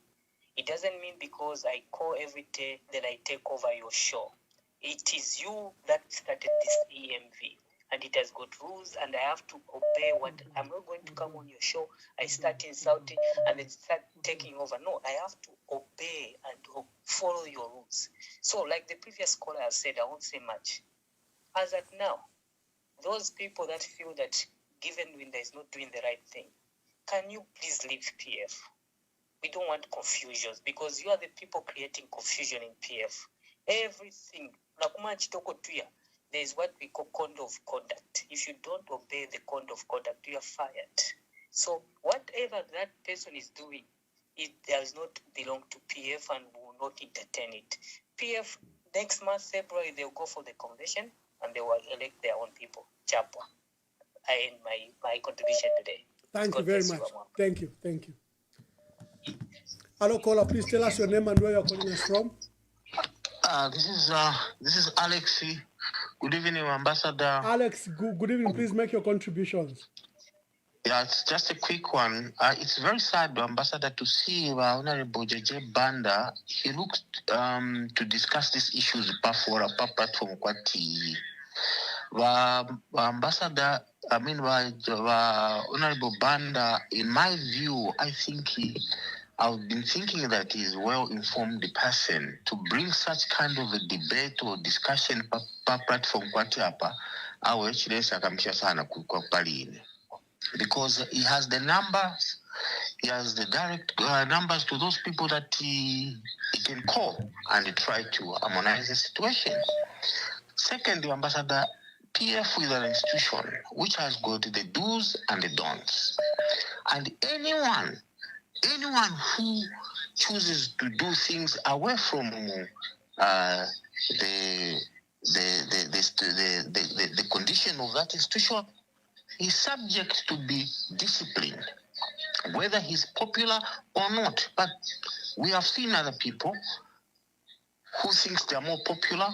It doesn't mean because I call every day that I take over your show. It is you that started this EMV, and it has got rules, and I have to obey what. I'm not going to come on your show, I start insulting, and then start taking over. No, I have to obey and follow your rules. So, like the previous caller has said, I won't say much. As at now, those people that feel that given Winda is not doing the right thing, can you please leave PF? We don't want confusions, because you are the people creating confusion in PF. Everything, there is what we call code of conduct. If you don't obey the code of conduct, you are fired. So whatever that person is doing, it does not belong to PF, and we will not entertain it. PF, next month, February, they'll go for the convention and they will elect their own people. Chapwa. I end my contribution today. Thank God you very bless much. You, thank you. Thank you. Hello, caller. Please tell us your name and where you're calling us from. This is Alex. Good evening, Ambassador. Alex, good evening. Please make your contributions. Yeah, it's just a quick one. It's very sad, Ambassador, to see Honorable JJ Banda. He looked to discuss these issues for a platform TV. Ambassador, Honorable Banda, in my view, I think I've been thinking that he's well-informed person to bring such kind of a debate or discussion per platform because he has the numbers, he has the direct numbers to those people that he can call and try to harmonize the situation. Secondly, Ambassador, PF is an institution which has got the do's and the don'ts. And anyone who chooses to do things away from the condition of that institution is subject to be disciplined, whether he's popular or not. But we have seen other people who think they are more popular.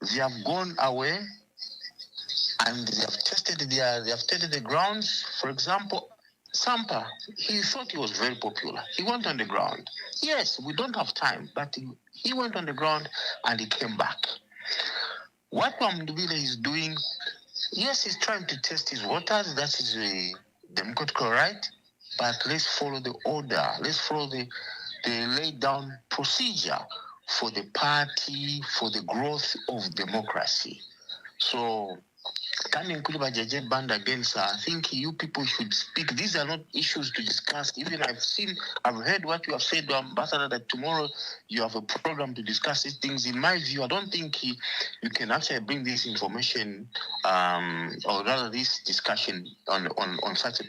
They have gone away and they have tested the grounds. For example, Sampa, he thought he was very popular. He went on the ground. Yes, we don't have time, but he went on the ground and he came back. What Mundubile is doing, yes, he's trying to test his waters. That is a democratic right. But let's follow the order. Let's follow the laid down procedure for the party, for the growth of democracy. So, coming to JJ Band again, sir, I think you people should speak. These are not issues to discuss. Even I've heard what you have said, Ambassador, that tomorrow you have a program to discuss these things. In my view, I don't think you can actually bring this information, or rather this discussion on such a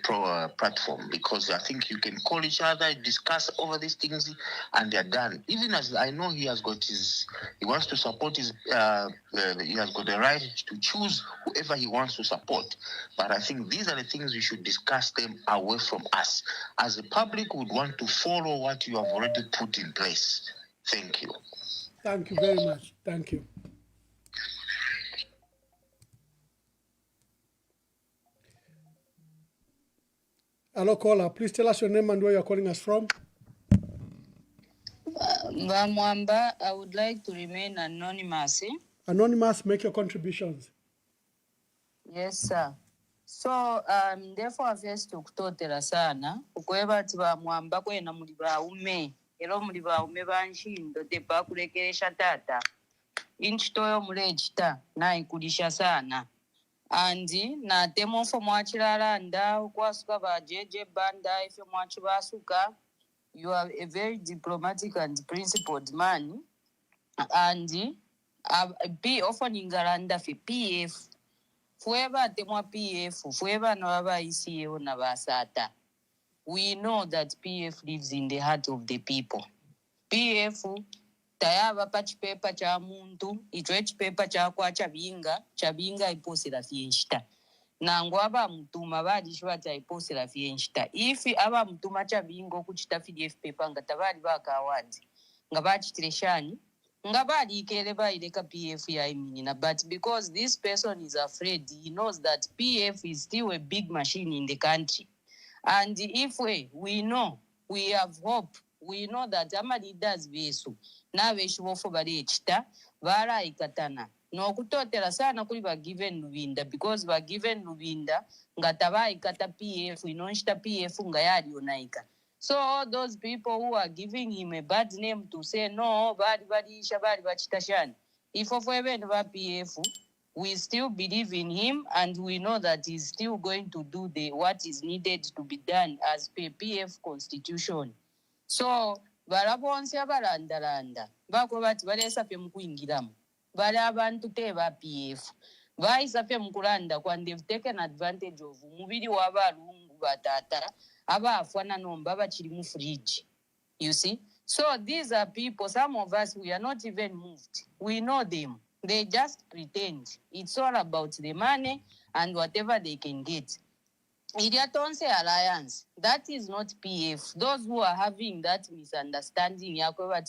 platform, because I think you can call each other, discuss over these things, and they're done. Even as I know he wants to support he has got the right to choose whoever he wants to support. But I think these are the things we should discuss them away from us. As the public would want to follow what you have already put in place. Thank you. Thank you very much. Thank you. Hello, caller. Please tell us your name and where you're calling us from. Bamwamba, I would like to remain anonymous. Anonymous, make your contributions. Yes, sir. So, therefore, first okutotera sana ukweba ati Bamwamba kwena muli baume era muli baume banshindo tebakulekeresha tata inchitoyo mulechita naikulisha sana andi na temofo mwachilala nda ukwasuka ba JJ Banda ife mwachibasuka. You are a very diplomatic and principled man, and be offering garanda for PF. Whoever demo PF, whoever Nova ICO Navasata, we know that PF lives in the heart of the people. PF tayava pa chipepa cha muntu icho chipepa chakwa chabinga iposera fienshita nango aba mutuma badishwa iposera fienshita ifi aba mutuma chabingo kuchita pdf paper ngatabali bakawandi ngabachitireshani ngabali ikele baileka pf ya iminina, but because this person is afraid, he knows that pf is still a big machine in the country. And if we know, we have hope, we know that ama leaders besu na beshuofo bali echita bara ikatana no kutotera sana kuli ba given Lubinda, because ba given Lubinda ngataba ikata pf inonshita pf ngayali onaika. So all those people who are giving him a bad name to say no bad bachitashani, if of PF, we still believe in him and we know that he's still going to do what is needed to be done as per PF constitution. So barabonse abalandaranda bako bati balesa pe mukuingiramu bali abantu te ba PF baisa pe mukulanda when they've taken advantage of mubiri w'abalungu batata abafwana nomba bachiri mu fridge. You see, so these are people, some of us, we are not even moved, we know them, they just pretend. It's all about the money and whatever they can get. Tonse Alliance, that is not PF. Those who are having that misunderstanding,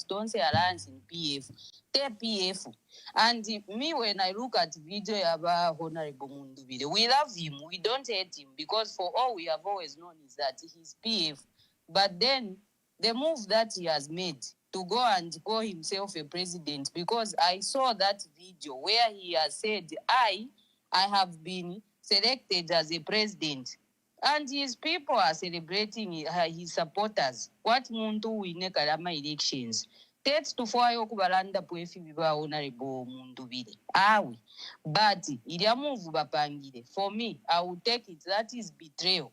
Tonse Alliance in PF, they're PF. And me, when I look at video about Honorable Mundubile, we love him, we don't hate him, because for all we have always known is that he's PF. But then the move that he has made to go and call himself a president, because I saw that video where he has said, I have been selected as a president. And his people are celebrating his supporters. What muntu wine kalama elections? Tets to foyo kubalanda pwefi biba Honorable Mundubile. Awi. But ilia move bapangile. For me, I will take it. That is betrayal.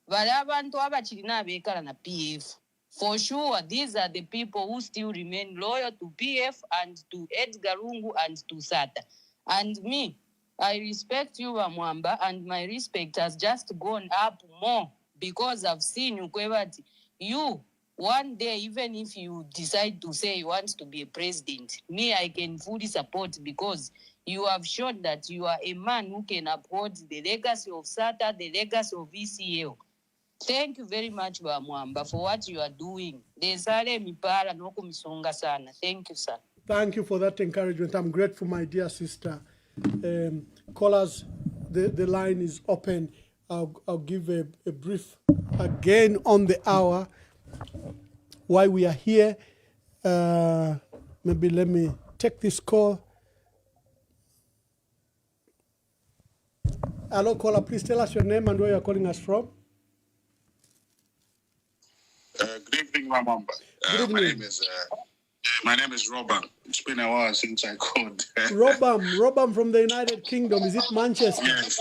Valabantu abachirina bekala na PF. For sure, these are the people who still remain loyal to PF and to Edgar Lungu and to SATA. And me, I respect you, Mwamba, and my respect has just gone up more because I've seen you, Kwebati. You, one day, even if you decide to say you want to be a president, me, I can fully support, because you have shown that you are a man who can uphold the legacy of SATA, the legacy of ECL. Thank you very much, Mwamba, for what you are doing. Thank you, sir. Thank you for that encouragement. I'm grateful, my dear sister. Callers, the line is open. I'll give a brief again on the hour why we are here. Maybe let me take this call. Hello, caller. Please tell us your name and where you're calling us from. Good evening, Ramamba. Good evening. My name is Robert. It's been a while since I called. Robam from the United Kingdom. Is it Manchester? Yes.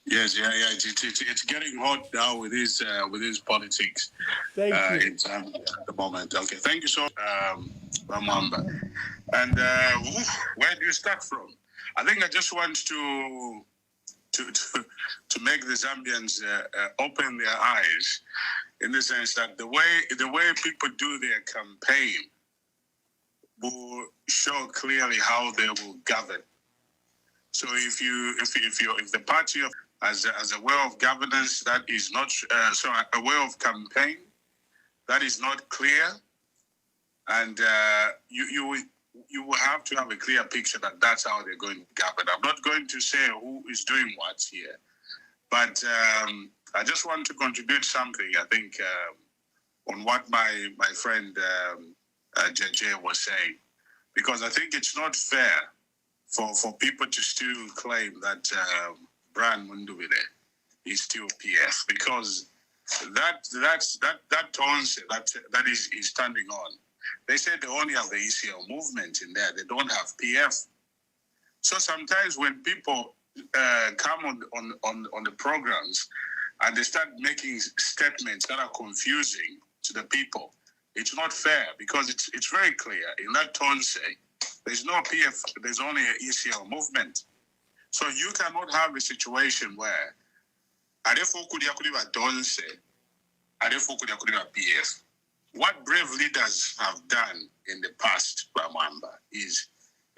It's getting hot now with his politics. Thank you. In Zambia at the moment. Okay, thank you so much, Ramamba. And where do you start from? I think I just want to make the Zambians open their eyes, in the sense that the way people do their campaign will show clearly how they will govern. So if the party as a way of governance that is not a way of campaign that is not clear, and you will have to have a clear picture that that's how they're going to govern. I'm not going to say who is doing what here, but I just want to contribute something, I think, on what my friend JJ was saying, because I think it's not fair for people to still claim that Brian Mundubile is still PF, because that tons that is standing on. They said they only have the ECL movement in there. They don't have PF. So sometimes when people come on the programs and they start making statements that are confusing to the people, it's not fair, because it's very clear in that tone say there's no PF, there's only an ECL movement. So you cannot have a situation where PF, what brave leaders have done in the past, Bamwamba, is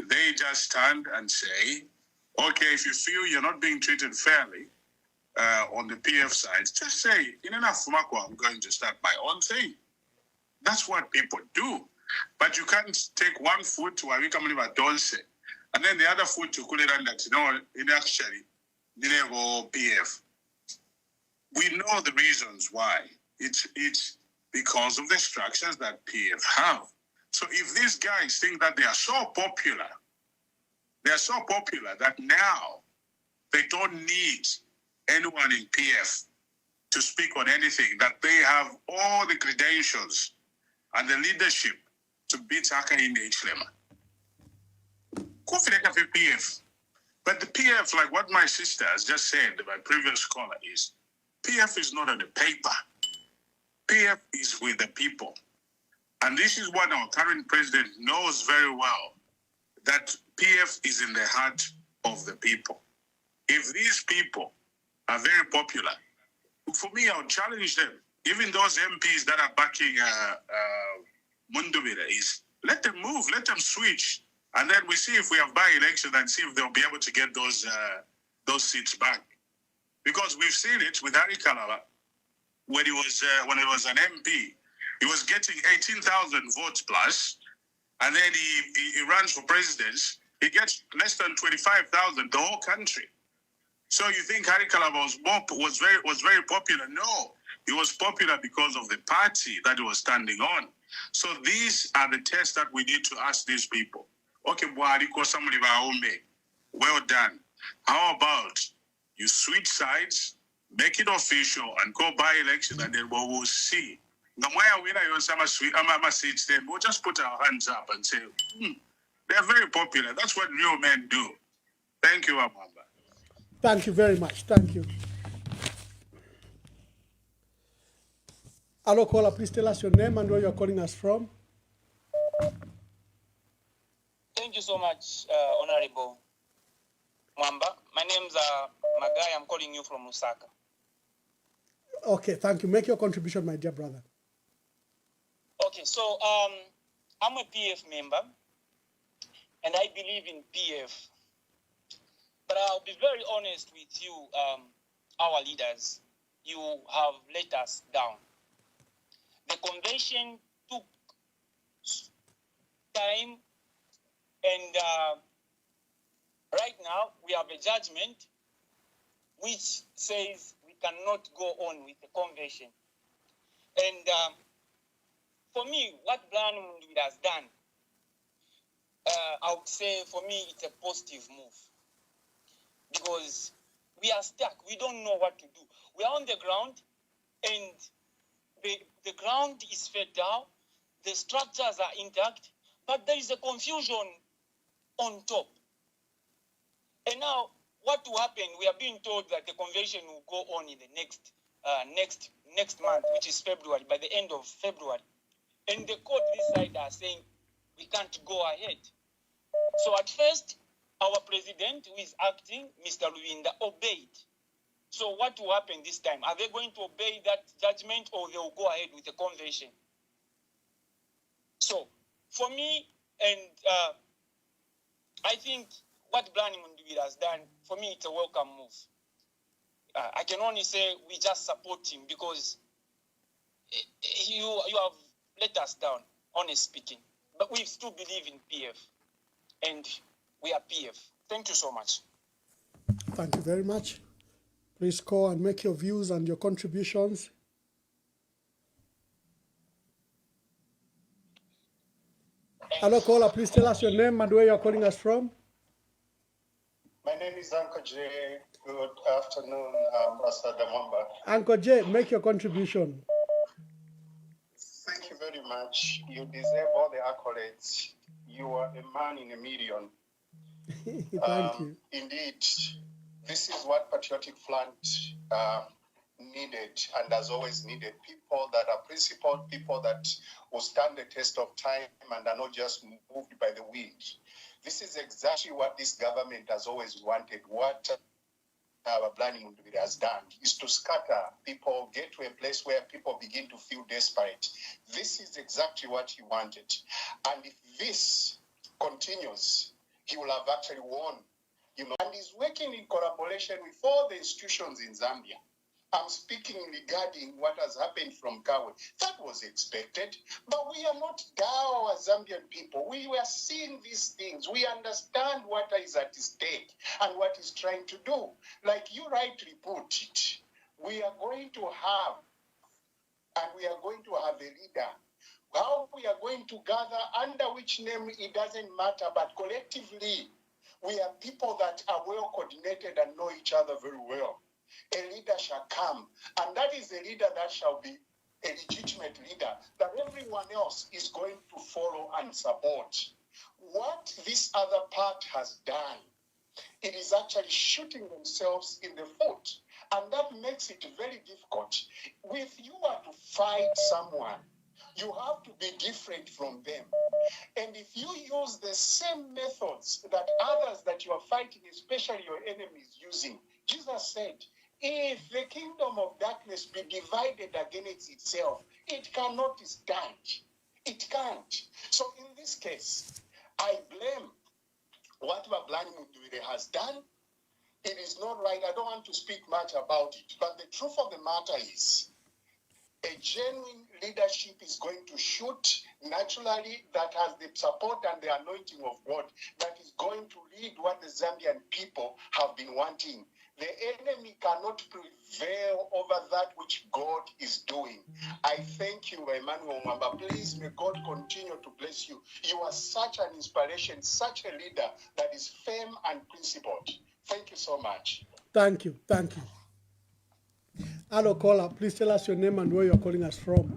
they just stand and say, okay, if you feel you're not being treated fairly on the PF side, just say, in enough, I'm going to start my own thing. That's what people do. But you can't take one foot to a Donse, and then the other foot to cool it on that, in actually, PF. We know the reasons why. It's because of the structures that PF have. So if these guys think that they are so popular that now they don't need anyone in PF to speak on anything, that they have all the credentials and the leadership to beat Haka in Hlema. PF. But the PF, like what my sister has just said, my previous caller, is PF is not on the paper. PF is with the people. And this is what our current president knows very well, that PF is in the heart of the people. If these people are very popular, for me, I would challenge them. Even those MPs that are backing Mundubile, is let them move, let them switch. And then we see if we have by-election and see if they'll be able to get those seats back. Because we've seen it with Harry Kalaba when he was an MP. He was getting 18,000 votes plus, and then he runs for president. He gets less than 25,000 the whole country. So you think Harry Kalaba was very popular? No, he was popular because of the party that he was standing on. So these are the tests that we need to ask these people. Okay, well done. How about you switch sides, make it official, and go by election, and then we will see. We'll just put our hands up and say, they're very popular. That's what real men do. Thank you, Amanda. Thank you very much. Thank you. Hello, caller. Please tell us your name and where you're calling us from. Thank you so much, Honorable Mwamba. My name's Magai. I'm calling you from Lusaka. Okay, thank you. Make your contribution, my dear brother. Okay, so I'm a PF member, and I believe in PF. But I'll be very honest with you, our leaders. You have let us down. The convention took time, and right now we have a judgment which says we cannot go on with the convention. And for me, what Brian Mundubile has done, I would say for me it's a positive move. Because we are stuck. We don't know what to do. We are on the ground, and the ground is fertile. The structures are intact, but there is a confusion on top. And now, what will happen? We are being told that the convention will go on in the next month, which is February, by the end of February. And the court this side are saying we can't go ahead. So at first, our president, who is acting, Mr. Luinda, obeyed. So what will happen this time? Are they going to obey that judgment, or they will go ahead with the convention? So for me, and I think what Brian Mundubile has done, for me, it's a welcome move. I can only say we just support him because you have let us down, honestly speaking. But we still believe in PF, and we are PF. Thank you so much. Thank you very much. Please call and make your views and your contributions. Hello, caller. Please tell us your name and where you're calling us from. My name is Uncle J. Good afternoon, Ambassador Mwamba. Uncle J, make your contribution. Thank you very much. You deserve all the accolades. You are a man in a million. Thank you. Indeed, this is what Patriotic Front needed and has always needed. People that are principled, people that will stand the test of time and are not just moved by the wind. This is exactly what this government has always wanted, what Blani Mundubile has done is to scatter people, get to a place where people begin to feel desperate. This is exactly what he wanted. And if this continues, he will have actually won. And he's working in collaboration with all the institutions in Zambia. I'm speaking regarding what has happened from Kawe. That was expected, but we are not Gao as Zambian people. We were seeing these things. We understand what is at stake and what he's trying to do. Like you rightly put it, we are going to have a leader. How we are going to gather, under which name, it doesn't matter, but collectively, we are people that are well coordinated and know each other very well. A leader shall come, and that is a leader that shall be a legitimate leader that everyone else is going to follow and support. What this other part has done, it is actually shooting themselves in the foot, and that makes it very difficult. If you are to fight someone, you have to be different from them. And if you use the same methods that others that you are fighting, especially your enemies, using, Jesus said, if the kingdom of darkness be divided against itself, it cannot stand. It can't. So in this case, I blame what Blani Mundubile has done. It is not right. I don't want to speak much about it. But the truth of the matter is, a genuine leadership is going to shoot naturally, that has the support and the anointing of God, that is going to lead what the Zambian people have been wanting. The enemy cannot prevail over that which God is doing. I thank you, Emmanuel Mwamba. Please, may God continue to bless you. You are such an inspiration, such a leader that is firm and principled. Thank you so much. Thank you. Thank you. Hello, caller. Please tell us your name and where you're calling us from.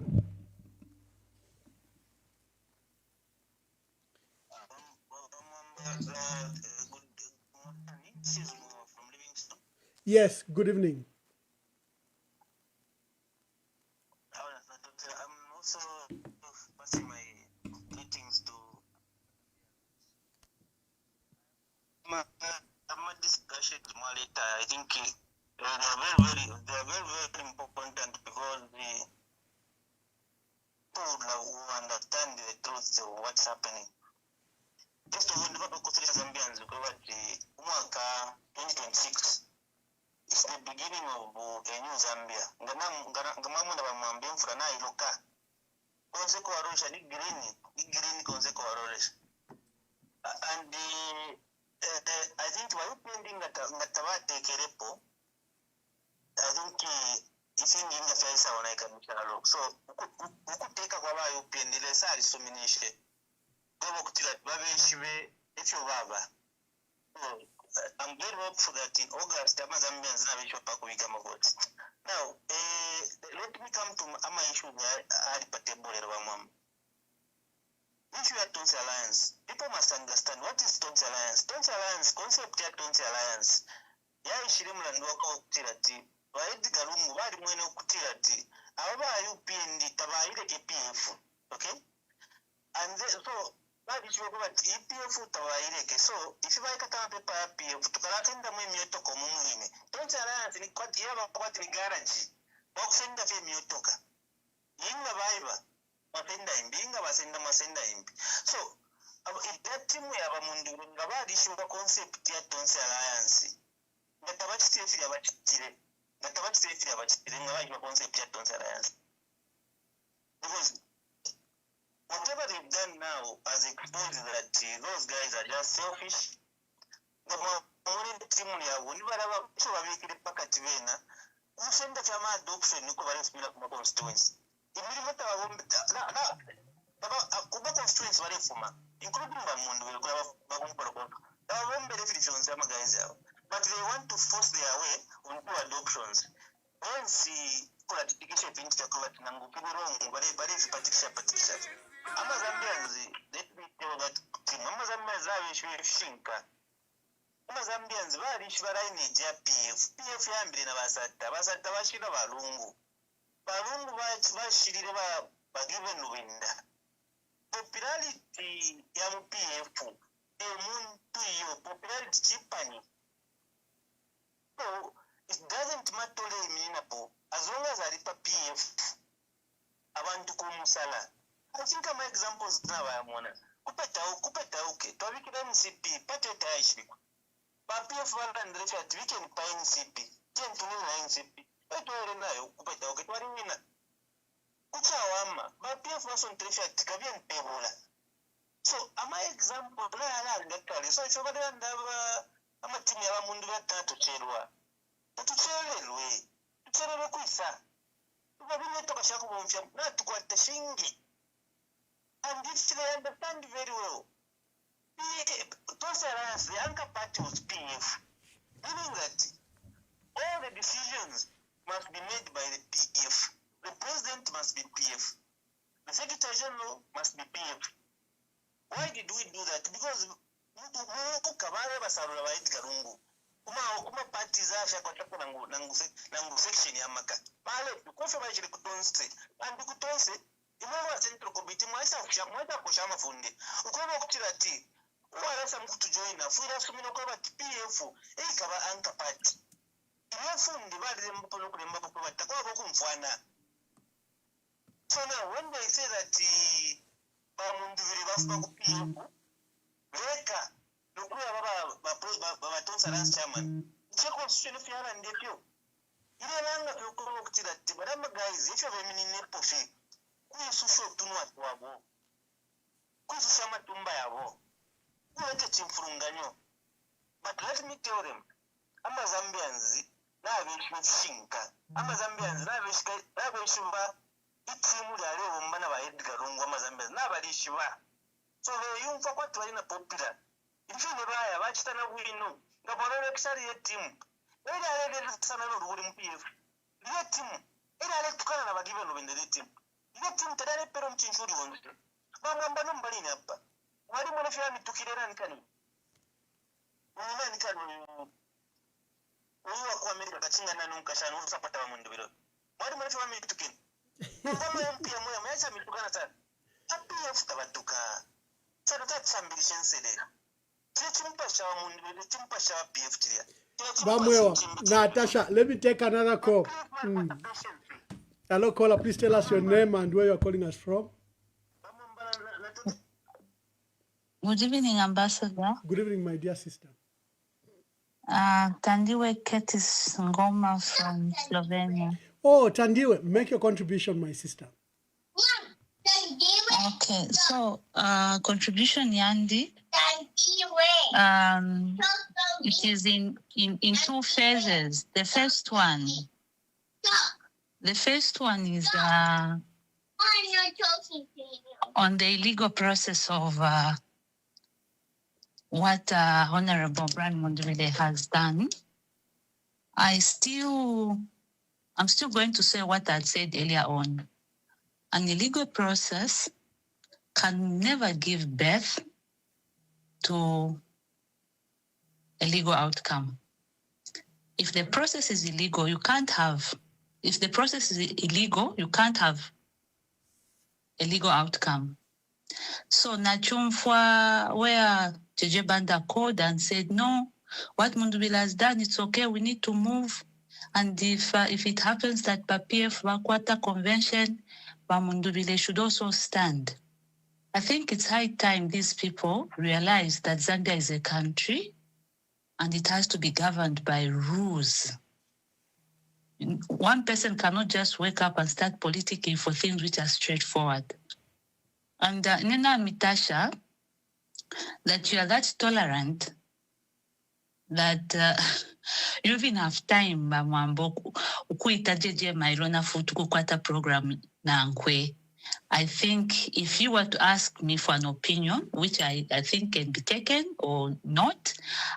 Yes, good evening. I'm also passing my greetings to my discussion more later. I think they are very important because the people who understand the truth of what's happening. Just to consider Zambians because the Umaka 2026 is the beginning of a new Zambia. Ngamamu na bamwambia mfurana iloka. Konseko warosha ni green konseko warosha. And I think while pending that Tabate Kerepo, I think it's in the face of an so who could take a Wawa Pendile Sari Suminishe. Go to that Babe if you have. I'm very hopeful that in August, Zambians have issued Pakuikamagot. Now, let me come to my issue where I put issue at Tonsi Alliance. People must understand what is Tonsi Alliance. Tonsi Alliance, concept ya Tonsi Alliance. Ya ishirimula nduwaka okutirati. Waedi galumu, wadi mwene okutirati. Awaba UPND tabaile KPF. Okay? And then, so, wadi chukwa EPF tabaile ke. So, if you like a paper PF, tukalatenda mwe miotoko mumuine. Tonsi Alliance ni kwa yaba kwa ni garage. Wakusenda fe miotoka. Yinga baiba. Masenda imbi. So, that team we have a Mundubile ngabadi shuka concept ya Tonsi Alliance. Ngatabachi sefiri abachire. Ngabadi concept ya Tonsi Alliance. Because whatever they've done now has exposed that those guys are just selfish. The money team we have, when you have a vehicle packet vena, who send the family adoption, you cover the constituents. Kuba constraints wale fuma, including Mundubile, but they want to force their way on two adoptions. Once education things to cover Nangu, people wrong, but if particular. Zambians, let me tell that team. Zambians are shinka. Zambians are Shvaraini PF. PF Yambri Basata Bashina Balungu. Balungu bashirire bagiven winda. Popularity ya PF, popularity chipani. So, amatole emininapo as long as alipa PF abantu kumusala. I think my examples n'abayamona kupetauke twabikira NCP pateta yashibikwa ba PF barandire ati weekend pa NCP tentuni na NCP etwere nayo kupetauke twarimina kuchawama ba PF basontrefya ati kabyen pebola. So ama example ala ngatale so chobadde ndaba amatimu y'abamundu batatucherwa tucherelwe kuisa tubabine tokashaka bomfya natukwata shingi. And if they understand very well, the anchor party was PF, meaning that all the decisions must be made by the PF. The president must be PF. The Secretary General must be PF. Why did we do that? Because kuma parties ashakotaka nangu section ya maka pale kukofa bajiri kutonse and kutonse imwe central committee mwaisa kushama funde ukoba kutira ati wala mkutu joina fuira sumino kwa PF kaba anchor party ifundi bali mpono kulemba kwa batakwa kumfwana. So now when they say that Mundubile bafuka ku PF leka nokuya baba tonsa last chairman che constitution of yara ndepyo ile langa kuko kutira ati badama guys if you have a mini pofe kuyisusho tunwa twabo kuyisusha matumba yabo kulete chimfurunganyo. But let me tell them ama Zambians na abishinka ama Zambians na abishimba itimu lero mbana ba Edgar Lungu ama Zambians na balishiba. So yumva kwa twalina popular ifine baya bachitana wino ngabona ekisari yetimu ele sana ruri mu PF ile timu ele tukana na bagive no bendele timu ile timu tadale pero mchinchuri wonse bamwamba no mbali hapa wali mwana fya mitukirera nikani nani kani uwa kwa Amerika kachinga nanu mkashana usapata wa Mundubile wali mwana fya mitukini ngoma mpya moya mecha mitukana sana PF tabatuka sana tatsambisha nsele Natasha, let me take another call. Hello, caller. Please tell us your name and where you are calling us from. Good evening, Ambassador. Good evening, my dear sister. Tandiwe Ketis Ngoma from Slovenia. Oh, Tandiwe, make your contribution, my sister. Okay, so contribution Yandi. It is in two phases. The first one is on the illegal process of what Honorable Brian Mundubile has done. I'm still going to say what I said earlier on. An illegal process can never give birth to a legal outcome. If the process is illegal, you can't have a legal outcome. So Nachumfwa, where JJ Banda called and said, no, what Mundubile has done, it's okay, we need to move. And if it happens that PF Bakwata Convention, Mundubile should also stand. I think it's high time these people realize that Zambia is a country and it has to be governed by rules. One person cannot just wake up and start politicking for things which are straightforward. And Nina Mitasha, that you are that tolerant that you even have time, Mambo, ukuita JJ Mairona futu kukwata program na nkwe. I think if you were to ask me for an opinion, which I think can be taken or not,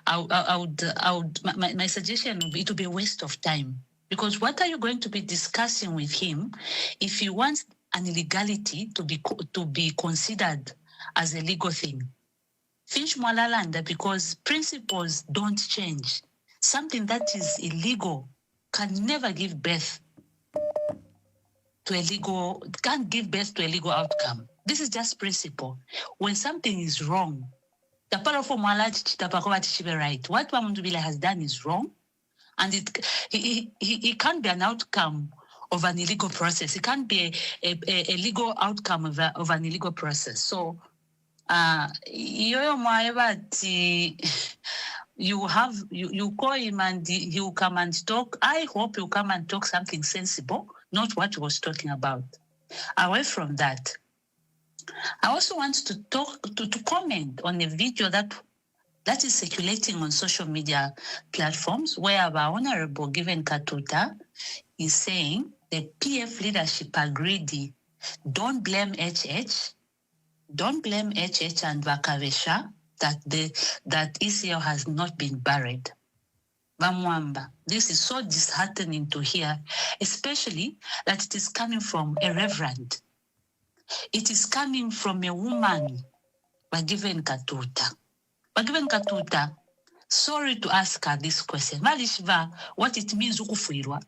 my suggestion would be it would be a waste of time. Because what are you going to be discussing with him if he wants an illegality to be considered as a legal thing? Finch Mwalalanda, because principles don't change. Something that is illegal can never give birth to a legal, can't give birth to a legal outcome. This is just principle. When something is wrong, the powerful Mwalaji right. What Mundubile has done is wrong, And it can't be an outcome of an illegal process. It can't be a legal outcome of an illegal process. So, you call him and he will come and talk. I hope he'll come and talk something sensible, not what he was talking about. Away from that, I also want to talk to comment on a video that is circulating on social media platforms where our Honorable Given Katuta is saying the PF leadership agreed. Don't blame HH. Don't blame HH and Vakavesha that ECL has not been buried. Bamwamba, this is so disheartening to hear, especially that it is coming from a reverend. It is coming from a woman, Given Katuta. Given Katuta, sorry to ask her this question. Malishva, what it means ukufuirwa?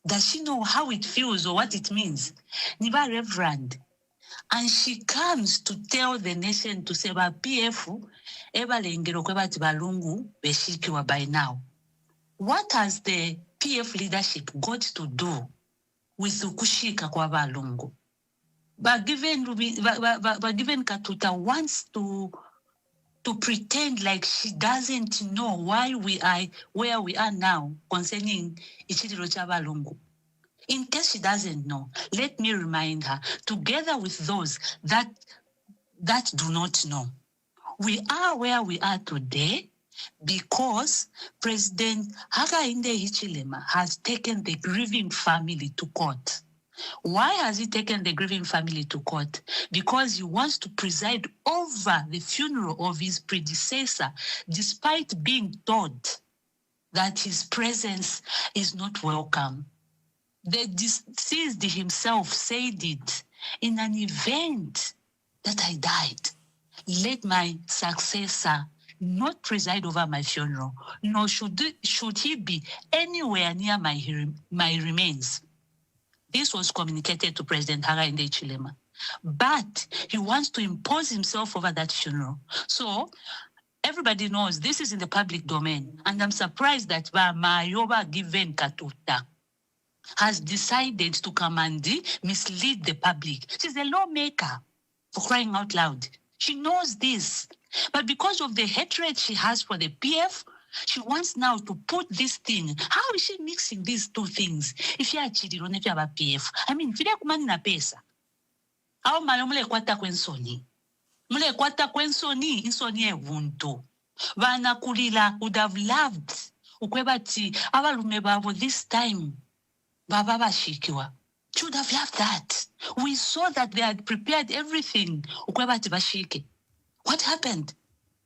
Does she know how it feels or what it means? Niba reverend. And she comes to tell the nation to say, PF, ebalengero kwebati balungu, beshikiwa by now. What has the PF leadership got to do with ukushika kwa balungu? But given Katuta wants to pretend like she doesn't know why we are where we are now concerning Ichiriro Chabalungu. In case she doesn't know, let me remind her, together with those that do not know, we are where we are today because President Hakainde Hichilema has taken the grieving family to court. Why has he taken the grieving family to court? Because he wants to preside over the funeral of his predecessor, despite being told that his presence is not welcome. The deceased himself said it in an event that I died. Let my successor not preside over my funeral, nor should he be anywhere near my remains. This was communicated to President Hakainde Hichilema. But he wants to impose himself over that funeral. So everybody knows this is in the public domain. And I'm surprised that Mayoba Given Katuta has decided to come and mislead the public. She's a lawmaker, for crying out loud. She knows this. But because of the hatred she has for the PF, she wants now to put this thing. How is she mixing these two things? If you are cheating on PF, I mean, if you are na pesa, how mule kwata kwensoni? Mule kwata kwensoni, insoni evunto. Vana kulila would have loved ukwebati abalume babo this time. Baba bashikiwa. She would have loved that. We saw that they had prepared everything. Ukwebati bashike. What happened?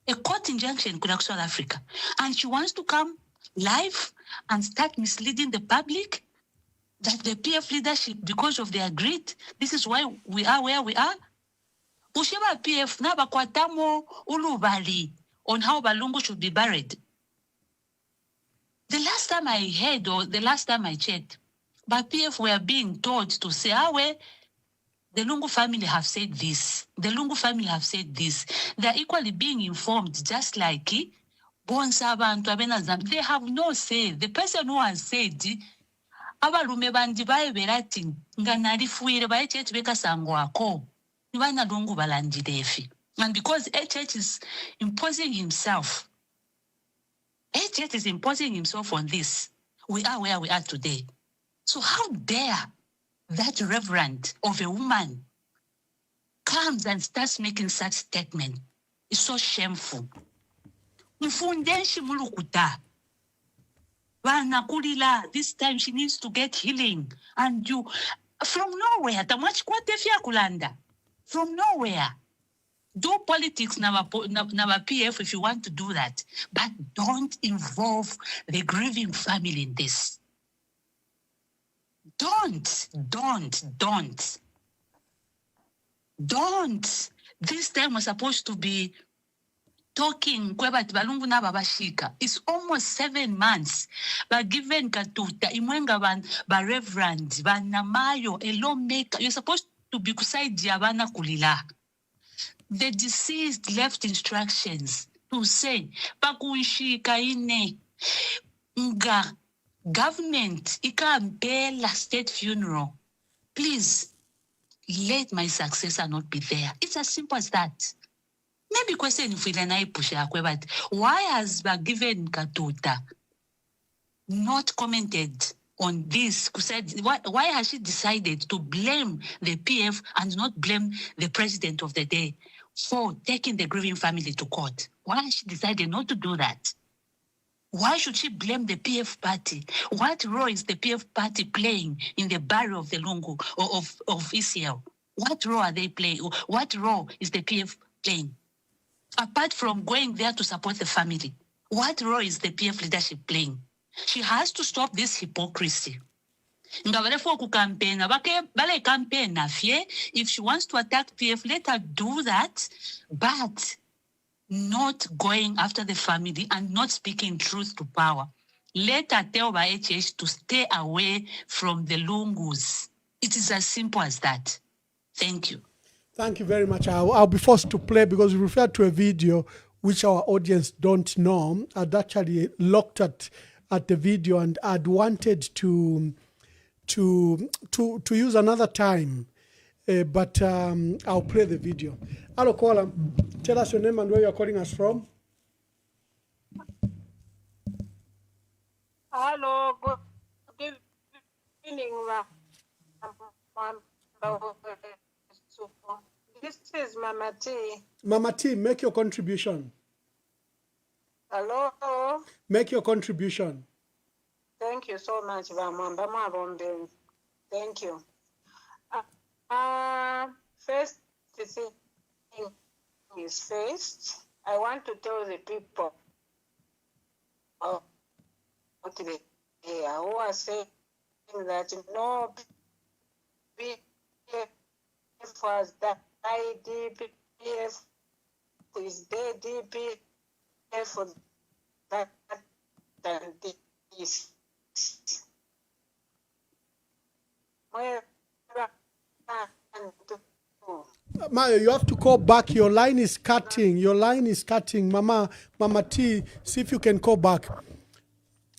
A court injunction could South Africa. And she wants to come live and start misleading the public that the PF leadership, because of their greed, this is why we are where we are. Usheba PF naba kwatamo ulubali on how Balungu should be buried. The last time I heard, or the last time I checked, but PF were being told to say, the Lungu family have said this. The Lungu family have said this. They're equally being informed, just like they have no say. The person who has said, abalume bandi baeberating, nganarifuire baeche beka sangwako. Nibana Lungu balandi defi. And because HH is imposing himself, HH is imposing himself on this. We are where we are today. So how dare that reverend of a woman comes and starts making such statement? It's so shameful. Mfundenshi mulukuta. Wanakulila, this time she needs to get healing. And you, from nowhere, from nowhere. Do politics never PF if you want to do that. But don't involve the grieving family in this. Don't. This time we're supposed to be talking. It's almost 7 months. But given Katuta, Imwenga ba Reverend, ba Namayo, a lawmaker, you're supposed to be kusai diabana kulila. The deceased left instructions to say, Pakuishi kaine. Nga government ikampela state funeral. Please let my successor not be there. It's as simple as that. Maybe question if we push but why has given Katuta not commented on this? Why has she decided to blame the PF and not blame the president of the day for taking the grieving family to court? Why has she decided not to do that? Why should she blame the PF party? What role is the PF party playing in the burial of the Lungu or of ECL? What role are they playing? What role is the PF playing? Apart from going there to support the family, what role is the PF leadership playing? She has to stop this hypocrisy. If she wants to attack PF, let her do that, but not going after the family and not speaking truth to power. Let her tell HH to stay away from the Lungus. It is as simple as that. Thank you. Thank you very much. I'll be forced to play because we referred to a video which our audience don't know. I'd actually looked at the video and I'd wanted to use another time, but I'll play the video. Hello, caller. Tell us your name and where you're calling us from. Hello, good evening. This is Mama T. Mama T, make your contribution. Hello. Make your contribution. Thank you so much, Mama. Thank you. First thing is first, I want to tell the people who are saying that no PF was died, DPF is dead, DPF for that and this. Maya, you have to call back. Your line is cutting. Your line is cutting. Mama T, see if you can call back.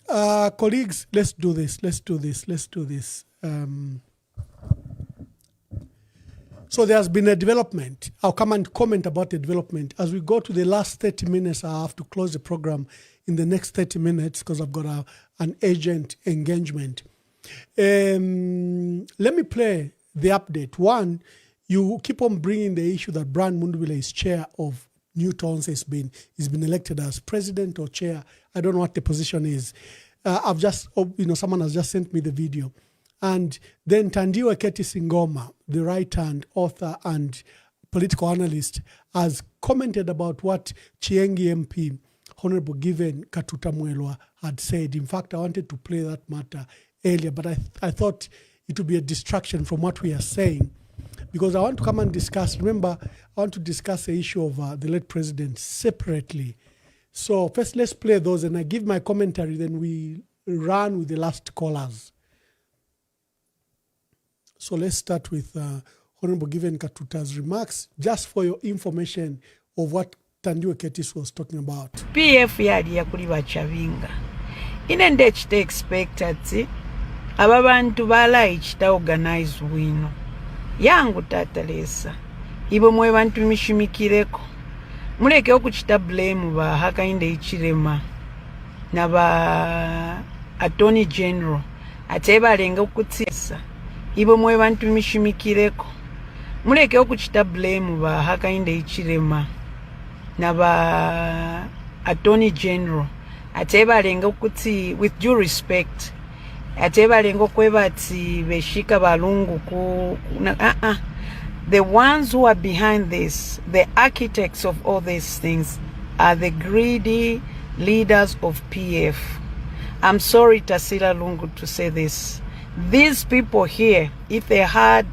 Colleagues, let's do this. So there's been a development. I'll come and comment about the development. As we go to the last 30 minutes, I have to close the program in the next 30 minutes because I've got an agent engagement. Let me play the update. One, you keep on bringing the issue that Brian Mundubile is chair of New Towns. He's been elected as president or chair. I don't know what the position is. Someone has just sent me the video. And then Tandiwe Keti Singoma, the right-hand author and political analyst, has commented about what Chiengi MP, Honorable Given Katuta Mwelwa, had said. In fact, I wanted to play that matter earlier, but I thought it would be a distraction from what we are saying because I want to come and discuss. Remember, I want to discuss the issue of the late president separately. So first, let's play those, and I give my commentary, then we run with the last callers. So let's start with Honorable Given Katuta's remarks, just for your information of what Tandiwe Ketis was talking about. PF yali yakuli bachavinga. Inende chite expectancy. Ababantu bala ichita organize wino. Yangu tatalesa. Ibo mwe bantu mishimikireko. Muleke okuchita blame ba hakainde ichirema. Na ba Attorney General. Ateba lenga okutsisa. Ibo mwe bantu mishimikireko. Muleke okuchita blame ba hakainde ichirema. Na ba Attorney General. Ateba lenga okuti with due respect. Ateba lengo kwebati beshika balungu ku the ones who are behind this, the architects of all these things, are the greedy leaders of PF. I'm sorry, Tasila Lungu, to say this. These people here, if they had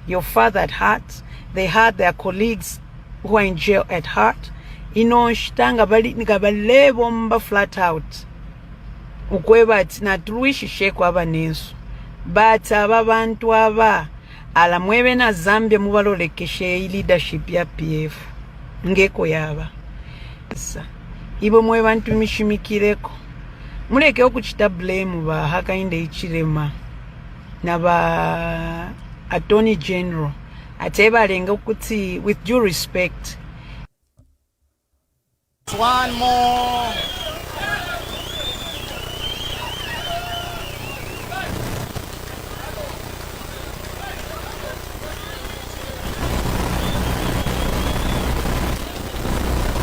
your father at heart, they had their colleagues who are in jail at heart, shtanga bali nikabalebo mba flat out. Ukwebati na truishi shekwa abanesu. But ababantu aba ala mwebe na Zambia mubalolekeshe leadership ya PF. Ngeko yaba. Ibo mwe bantu mishimikireko. muleke okuchita blame ba Hakainde Hichilema na ba Attorney General atebalenga okuti with due respect. One more.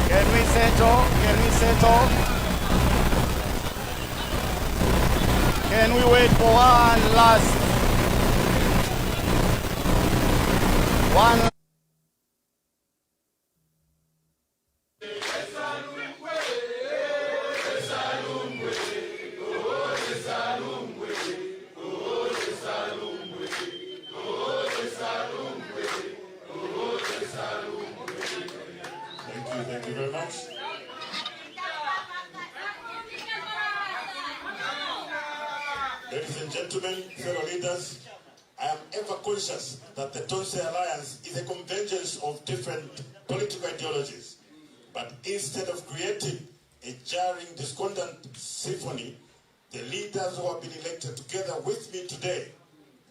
Can we settle? Can we settle? Can we wait for one last? One. Thank you very much. Ladies and gentlemen, fellow leaders, I am ever conscious that the Tonse Alliance is a convergence of different political ideologies. But instead of creating a jarring, discordant symphony, the leaders who have been elected together with me today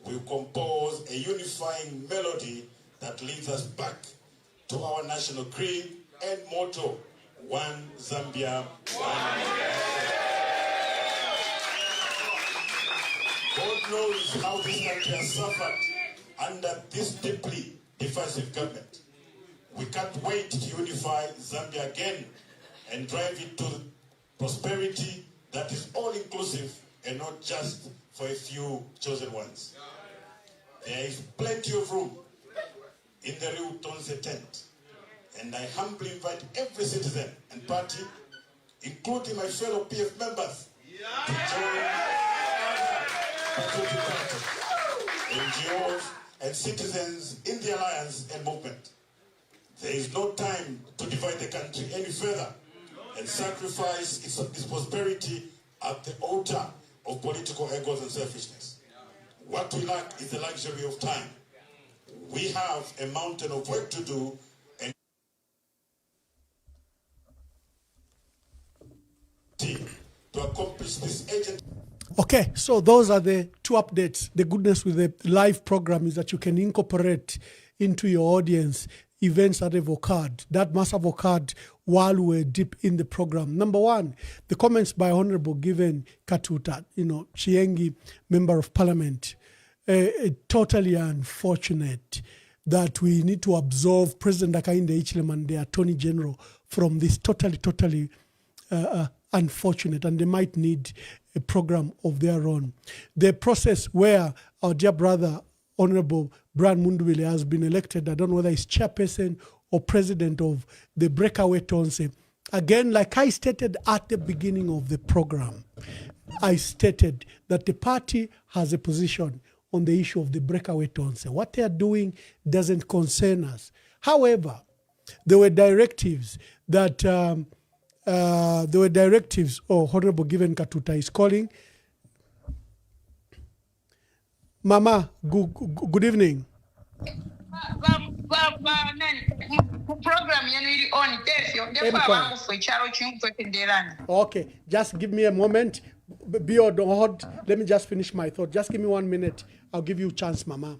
will compose a unifying melody that leads us back to our national creed and motto, One Zambia, One. God knows how this country has suffered under this deeply divisive government. We can't wait to unify Zambia again and drive it to prosperity that is all-inclusive and not just for a few chosen ones. There is plenty of room in the Real Tonse tent, and I humbly invite every citizen and party, including my fellow PF members, to join patriotic parties, NGOs, and citizens in the alliance and movement. There is no time to divide the country any further and sacrifice its prosperity at the altar of political egos and selfishness. What we lack is the luxury of time. We have a mountain of work to do, and to accomplish this urgent. Okay, so those are the two updates. The goodness with the live program is that you can incorporate into your audience events that have occurred, that must have occurred while we're deep in the program. Number one, the comments by Honorable Given Katuta, Chiengi, Member of Parliament, totally unfortunate that we need to absolve President Hakainde Hichilema and the Attorney General from this totally unfortunate, and they might need a program of their own. The process where our dear brother, Honorable Brian Mundubile, has been elected, I don't know whether he's chairperson or president of the Breakaway Tonse. Again, like I stated at the beginning of the program, I stated that the party has a position on the issue of the Breakaway Tonse. What they are doing doesn't concern us. However, there were directives that Honorable Given Katuta is calling. Mama, good evening. Okay, just give me a moment. Be on hold. Let me just finish my thought. Just give me 1 minute. I'll give you a chance, Mama.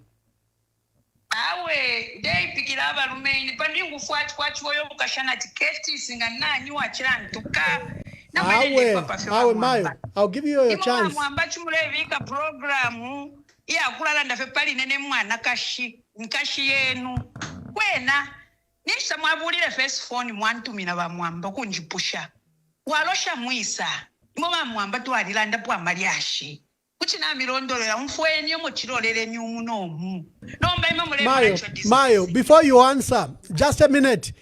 Awe dai pikira barume pandingu fuati woyo mukashana tiketi singana nywa chirani tuka na Awe Mayo, I'll give you a chance. Mwamba chumulevika programu ya kulala ndafe pali nene mwana nkashi yenu kwena nisha mwabulire face phone mwantumina ba mwamba kunjipusha walosha mwisa ngoma mwamba twalilanda pwa maliashi kuchina milondolo ya mfweni omuchilolele nyumu nomu nomba ima mulema Mayo, before you answer, just a minute.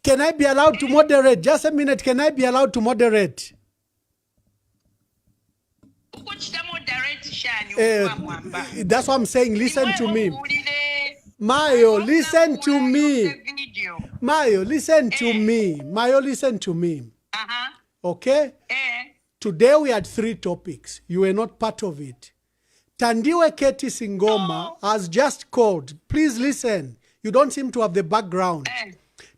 Can I be allowed to moderate? Just a minute. Can I be allowed to moderate? That's what I'm saying. Listen to me. Mayo, listen to me. Mayo, listen to me. Okay? Today we had 3 topics. You were not part of it. Tandiwe Keti Singoma has just called. Please listen. You don't seem to have the background.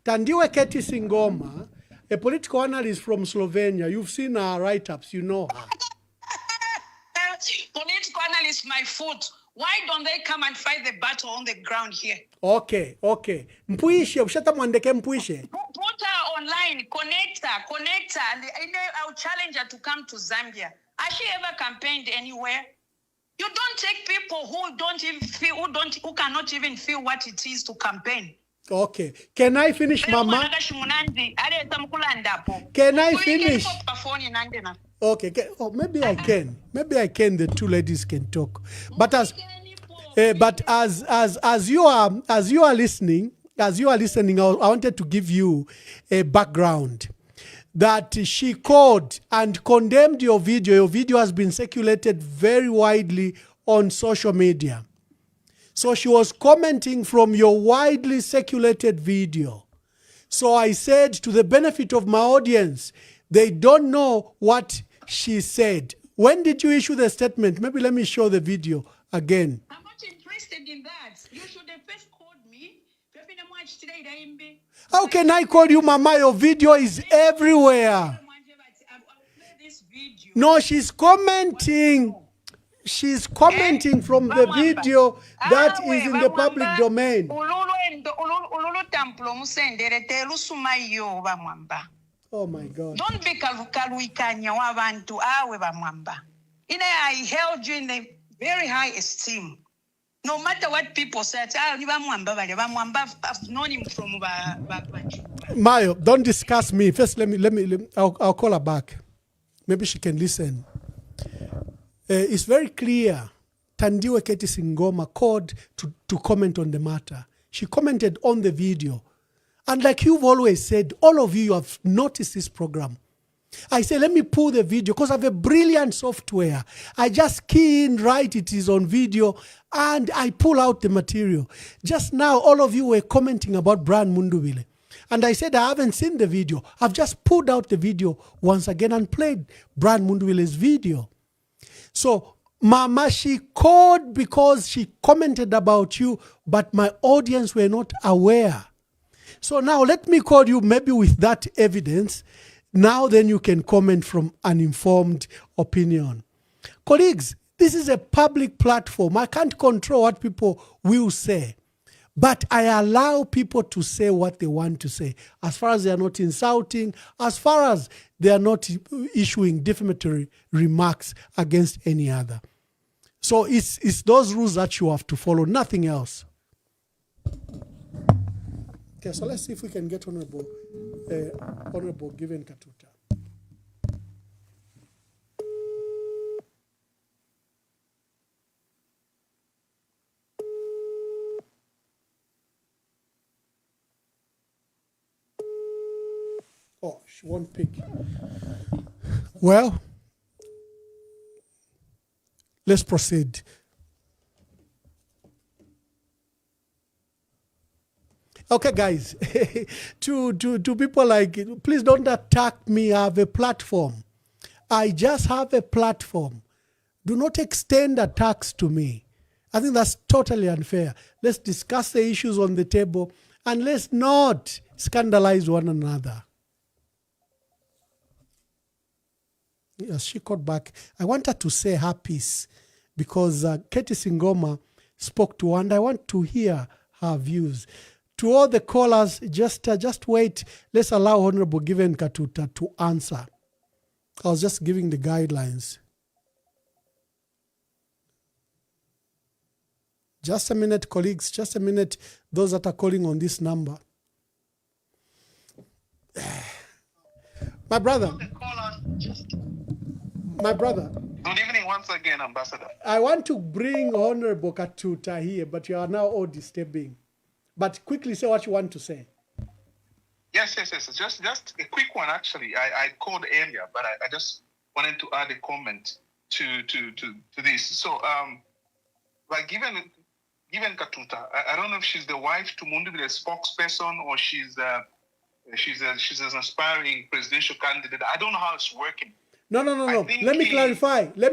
Tandiwe Keti Singoma a political analyst from Slovenia. You've seen her write-ups, you know her. Political analyst, my foot. Why don't they come and fight the battle on the ground here? Okay. Mpuishe, ushata mwandeke mpuishe. Put her online, connect her, and I'll challenge her to come to Zambia. Has she ever campaigned anywhere? You don't take people who cannot even feel what it is to campaign. Okay. Can I finish, Mama? Can I finish? Okay. Maybe I can. Maybe I can. The two ladies can talk. But as you are listening, I wanted to give you a background that she called and condemned your video. Your video has been circulated very widely on social media. So she was commenting from your widely circulated video. So I said, to the benefit of my audience, they don't know what she said. When did you issue the statement? Maybe let me show the video again. I'm not interested in that. You should have first called me. How can I call you, Mama? Your video is everywhere. No, she's commenting. She's commenting from the video that is in the public domain. Oh my God. Don't be kaluikanya wabantu awe bamwamba. I held you in the very high esteem. No matter what people said, I've known him from Mayo, don't discuss me. First, let me I'll call her back. Maybe she can listen. It's very clear. Tandiwe Keti Singoma called to comment on the matter. She commented on the video. And like you've always said, all of you have noticed this program. I say, let me pull the video because I have a brilliant software. I just key in, right, it is on video, and I pull out the material. Just now, all of you were commenting about Brian Mundubile. And I said, I haven't seen the video. I've just pulled out the video once again and played Brian Mundubile's video. So, Mama, she called because she commented about you, but my audience were not aware. So now let me call you maybe with that evidence. Now then you can comment from an informed opinion. Colleagues, this is a public platform. I can't control what people will say. But I allow people to say what they want to say, as far as they are not insulting, as far as they are not issuing defamatory remarks against any other. So it's those rules that you have to follow, nothing else. Okay, so let's see if we can get Honorable Given Katuta. Oh, she won't pick. Well, let's proceed. Okay, guys, to people like, please don't attack me. I have a platform. I just have a platform. Do not extend attacks to me. I think that's totally unfair. Let's discuss the issues on the table and let's not scandalize one another. Yes, she called back. I want her to say her piece because Keti Singoma spoke to her and I want to hear her views. To all the callers, just wait. Let's allow Honorable Given Katuta to answer. I was just giving the guidelines. Just a minute, colleagues. Just a minute. Those that are calling on this number. My brother. Good evening once again, Ambassador. I want to bring Honorable Katuta here, but you are now all disturbing. But quickly say what you want to say. Yes. Just a quick one, actually. I called earlier, but I just wanted to add a comment to this. So, like given Katuta, I don't know if she's the wife to Mundubile spokesperson or she's an aspiring presidential candidate. I don't know how it's working. No. Let me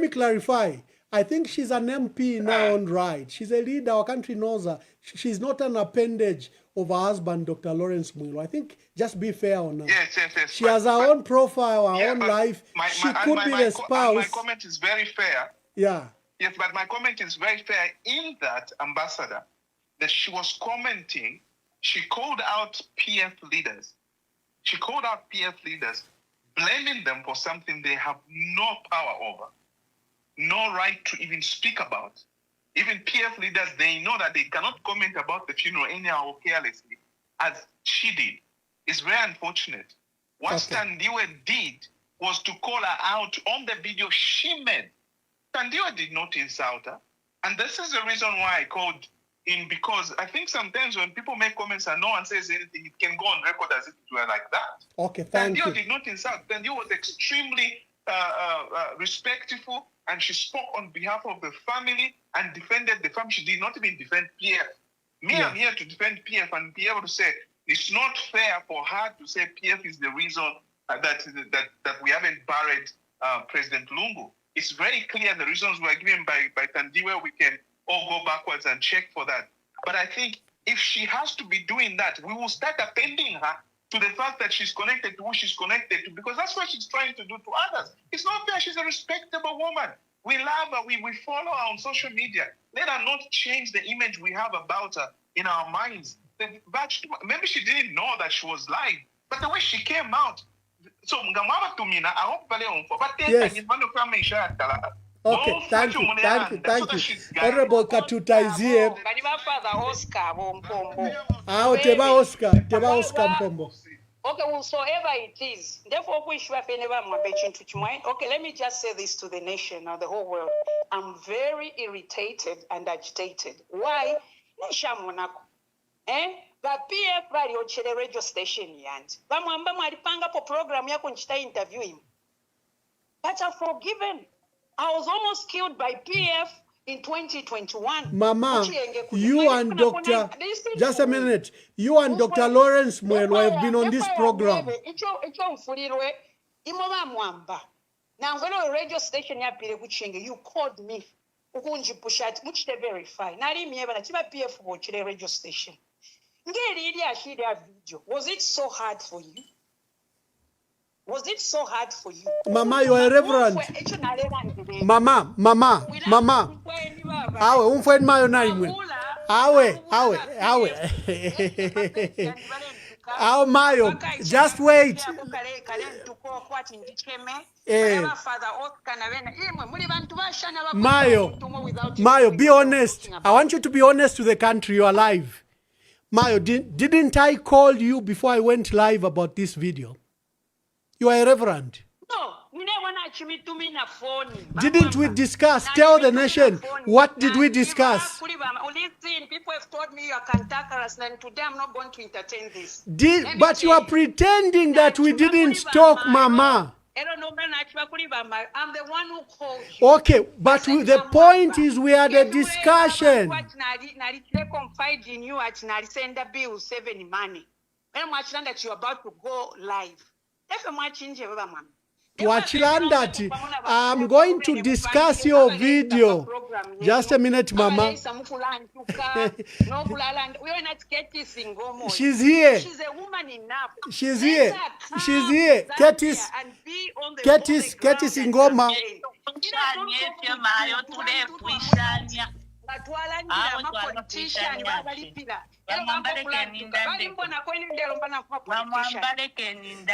clarify. I think she's an MP now on right. She's a leader. Our country knows her. She's not an appendage of her husband, Dr. Lawrence Mwilo. I think just be fair on her. Yes. She has her own profile, her own but life. She could be the spouse. My comment is very fair. Yeah. Yes, but my comment is very fair in that, Ambassador, that she was commenting, she called out PF leaders. She called out PF leaders, blaming them for something they have no power over, no right to even speak about. Even PF leaders, they know that they cannot comment about the funeral anyhow or carelessly, as she did. It's very unfortunate. What Tandiwe did was to call her out on the video she made. Tandiwe did not insult her. And this is the reason why I called in, because I think sometimes when people make comments and no one says anything, it can go on record as if it were like that. Okay, thank you. Tandiwe did not insult. Tandiwe was extremely respectful, and she spoke on behalf of the family and defended the family. She did not even defend PF. I'm here to defend PF and be able to say it's not fair for her to say PF is the reason that we haven't buried President Lungu. It's very clear the reasons were given by Tandiwe. We can all go backwards and check for that. But I think if she has to be doing that, we will start appending her to the fact that she's connected to who she's connected to, because that's what she's trying to do to others. It's not fair. She's a respectable woman. We love her. We follow her on social media. Let her not change the image we have about her in our minds. Maybe she didn't know that she was lying, but the way she came out. So, I hope okay, thank you. Honorable Katuta is here. Teba Oscar Mpombo. Okay, whosoever it is, therefore, okay, let me just say this to the nation or the whole world. I'm very irritated and agitated. Why? The PF valio radio station yandi. Bamwamba mwalipanga po program yako nchita interview him. But I've forgiven. I was almost killed by PF in 2021. Mama, you and Dr. Just a minute. You and Dr. Lawrence Mwilo have been on this program. Now, radio station you called me. Verify. PF radio station. Was it so hard for you? Was it so hard for you? Mama, you are a reverend. Mama. Awe, umfweni mayo na imwe. Awe. Awe mayo, just wait. Mayo, be honest. I want you to be honest to the country. You are live. Mayo, didn't I call you before I went live about this video? You are a reverend. No, didn't we discuss? Tell the nation, what did we discuss? People have told me you are cantankerous, and today I'm not going to entertain this. But you are pretending that we didn't talk, Mama. I'm the one who called you. Okay, but the point is we had a discussion. I confide in you at send a bill 7 money. And much that you're about to go live. I'm going to discuss your video. Just a minute, Mama. She's here. She's a woman enough. She's here. Ketis Ingoma.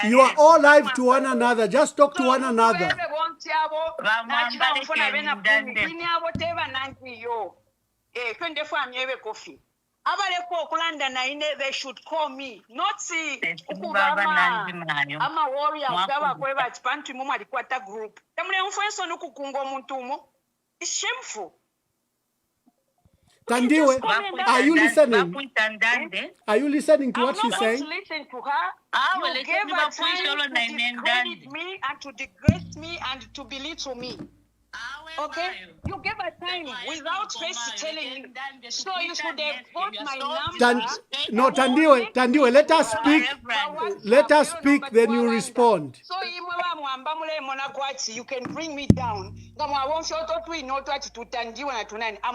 You are all live to one another. Just talk to one another. They should call me. Not see. I'm a warrior. Group. It's shameful. Tandiwe, are you listening? Are you listening to what she's saying? Listen to her. You gave her time to discredit me and to degrade me and to belittle me. Okay? You gave her time without first telling you. So you should have got my number. No, Tandiwe, let us speak. Let us speak, then you respond. So you can bring me down. I'm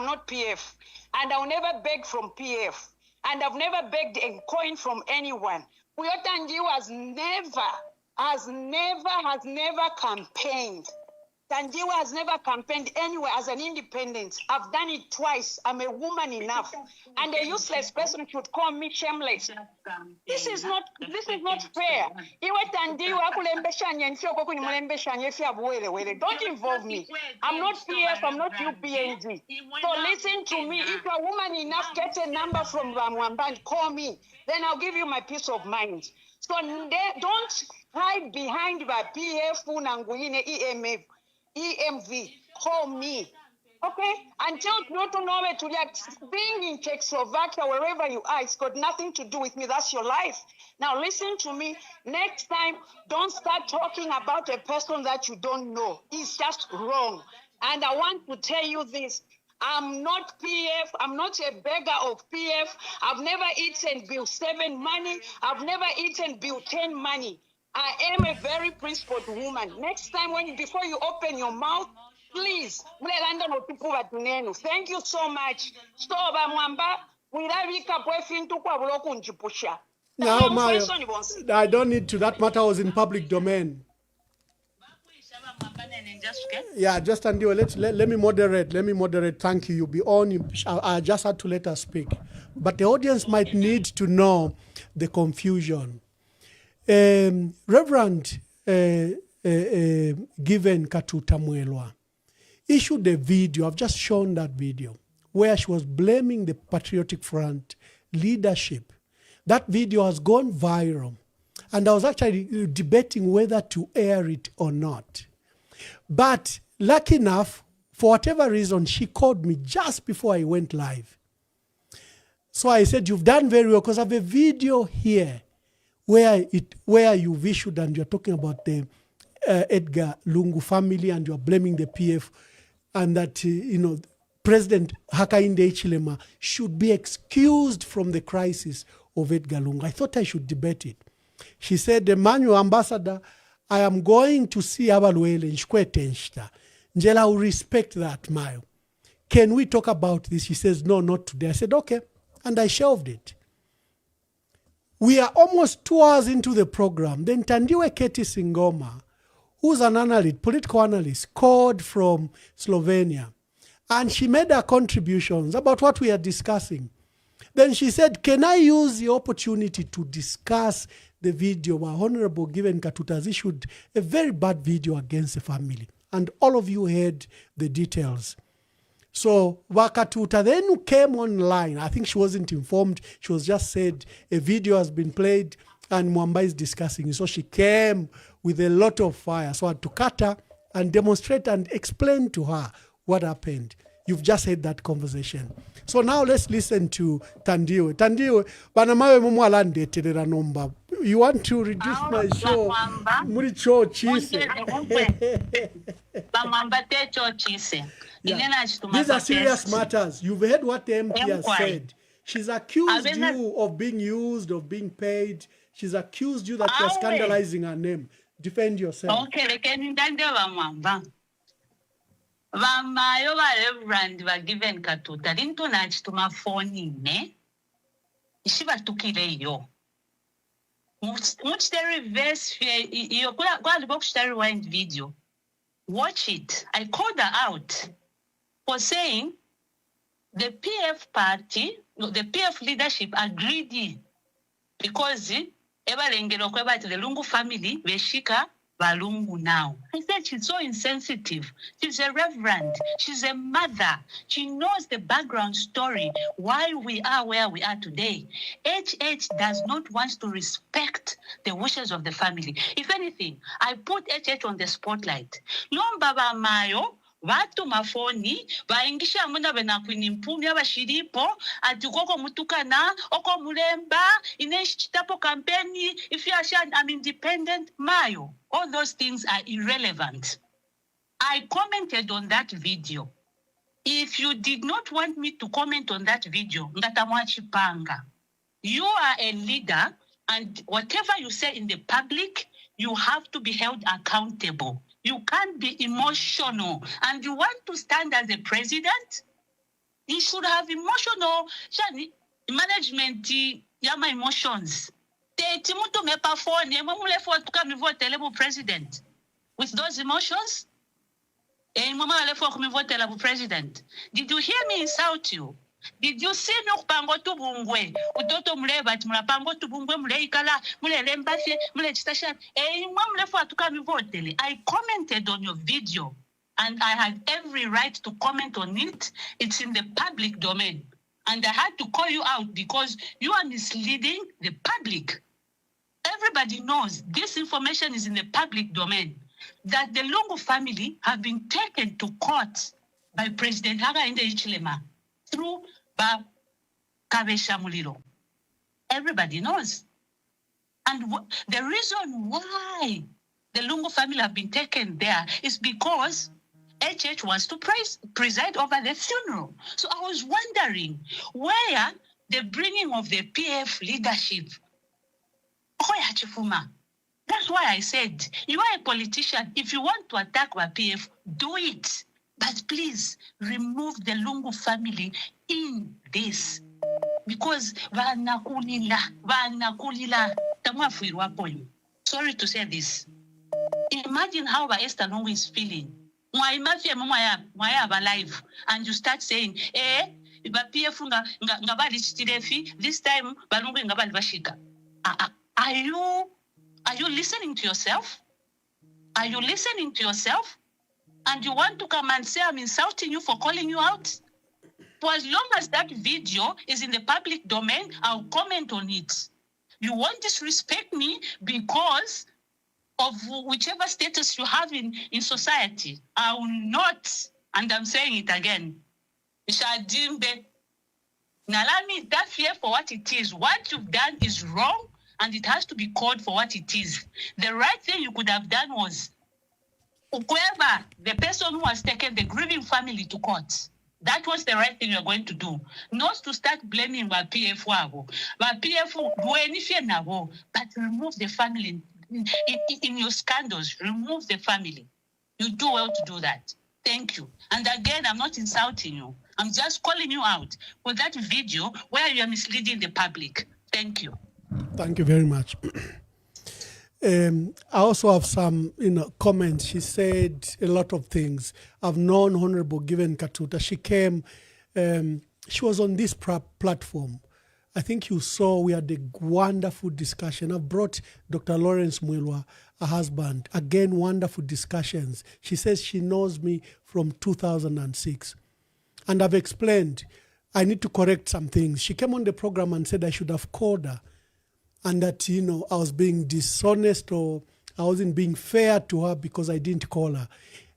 not PF. And I'll never beg from PF. and I've never begged a coin from anyone. Tanjiwa has never campaigned. Tanjiwa has never campaigned anywhere as an independent. I've done it twice. I'm a woman enough. And a useless person should call me shameless. This is not fair. Don't involve me. I'm not PF, I'm not UPNG. So listen to me. If you're a woman enough, get a number from Ramwamba and call me. Then I'll give you my peace of mind. So don't hide behind the PF, EMV. Call me. Okay? Until you to know it, being in Czechoslovakia, wherever you are, it's got nothing to do with me. That's your life. Now listen to me. Next time, don't start talking about a person that you don't know. It's just wrong. And I want to tell you this. I'm not PF. I'm not a beggar of PF. I've never eaten Bill 7 money. I've never eaten Bill 10 money. I am a very principled woman. Next time, before you open your mouth, please, thank you so much. Now, Mayo, I don't need to. That matter was in public domain. Yeah, just Andy, let me moderate. Let me moderate. Thank you. You'll be on. I just had to let her speak. But the audience might need to know the confusion. Reverend Given Katuta Mwelwa issued a video. I've just shown that video where she was blaming the Patriotic Front leadership. That video has gone viral. And I was actually debating whether to air it or not. But lucky enough, for whatever reason, she called me just before I went live. So I said, you've done very well, because I have a video here where you've issued and you're talking about the Edgar Lungu family and you're blaming the PF and that, President Hakainde Hichilema should be excused from the crisis of Edgar Lungu. I thought I should debate it. She said, the manual ambassador, I am going to see Abalwele Nshkwetenshta. Njela will respect that, Mayo. Can we talk about this? She says, no, not today. I said, okay. And I shelved it. We are almost 2 hours into the program. Then Tandiwe Keti Singoma, who's an analyst, political analyst, called from Slovenia. And she made her contributions about what we are discussing. Then she said, can I use the opportunity to discuss the video where Honorable Given Katuta has issued a very bad video against the family? And all of you heard the details. So Wakatuta then came online. I think she wasn't informed. She was just said a video has been played and Mwamba is discussing it. So she came with a lot of fire. So I had to cut her and demonstrate and explain to her what happened. You've just heard that conversation. So now let's listen to Tandiwe. Tandiwe, banamawe mumwalande telera nomba. You want to reduce my show? Muri cho chise. Yeah. These are serious matters. You've heard what the MP has said. She's accused you of being used, of being paid. She's accused you that you're scandalizing her name. Defend yourself. Okay, Vamayo va Reverend va Given Katuta linto na chituma phone ne ishiba tukile yo muchiteri verse yo kwa libokuchiteri wind video. Watch it. I called her out for saying the PF party, the PF leadership are greedy because ebalengelo kweba the Lungu family veshika Balungu now. I said she's so insensitive. She's a reverend. She's a mother. She knows the background story, why we are where we are today. HH does not want to respect the wishes of the family. If anything, I put HH on the spotlight. Lombaba Mayo, watu mafoni baingisha muna bena kwinimpumi abashiripo atukoko mutukana oko mulemba ineshitapo kampeni if you are sure I'm independent Mayo. All those things are irrelevant. I commented on that video. If you did not want me to comment on that video, ngatamwachipanga. You are a leader and whatever you say in the public, you have to be held accountable. You can't be emotional. And you want to stand as a president? You should have emotional. Shani, management ya my emotions. Te mutu me phone mule for to come vote le president with those emotions. Mama le for me vote le president. Did you hear me insult you? Did you see me pango tu bungwe? Utoto mule bat mula pango tu bungwe mule ikala mule lembasi mule chitashan. Mule for to come vote le. I commented on your video and I had every right to comment on it. It's in the public domain. And I had to call you out because you are misleading the public. Everybody knows this information is in the public domain, that the Lungu family have been taken to court by President Hakainde Hichilema through Kabesha Muliro. Everybody knows. And the reason why the Lungu family have been taken there is because HH wants to preside over the funeral. So I was wondering where the bringing of the PF leadership. That's why I said, you are a politician. If you want to attack our PF, do it. But please, remove the Lungu family in this. Because sorry to say this. Imagine how Esther Lungu is feeling. Alive, and you start saying, this time are you listening to yourself? Are you listening to yourself? And you want to come and say I'm insulting you for calling you out? For as long as that video is in the public domain, I'll comment on it. You won't disrespect me because of whichever status you have in society. I will not, and I'm saying it again, Nalami, that fear for what it is. What you've done is wrong, and it has to be called for what it is. The right thing you could have done was, whoever, the person who has taken the grieving family to court, that was the right thing you're going to do. Not to start blaming PF wabo. PF do anything now, but remove the family. In your scandals, remove the family. You do well to do that. Thank you. And again, I'm not insulting you. I'm just calling you out for that video where you are misleading the public. Thank you. Thank you very much. I also have some, comments. She said a lot of things. I've known Honorable Given Katuta. She came, she was on this platform. I think you saw we had a wonderful discussion. I've brought Dr. Lawrence Mwilwa, her husband. Again, wonderful discussions. She says she knows me from 2006. And I've explained, I need to correct some things. She came on the program and said I should have called her and that, I was being dishonest or I wasn't being fair to her because I didn't call her.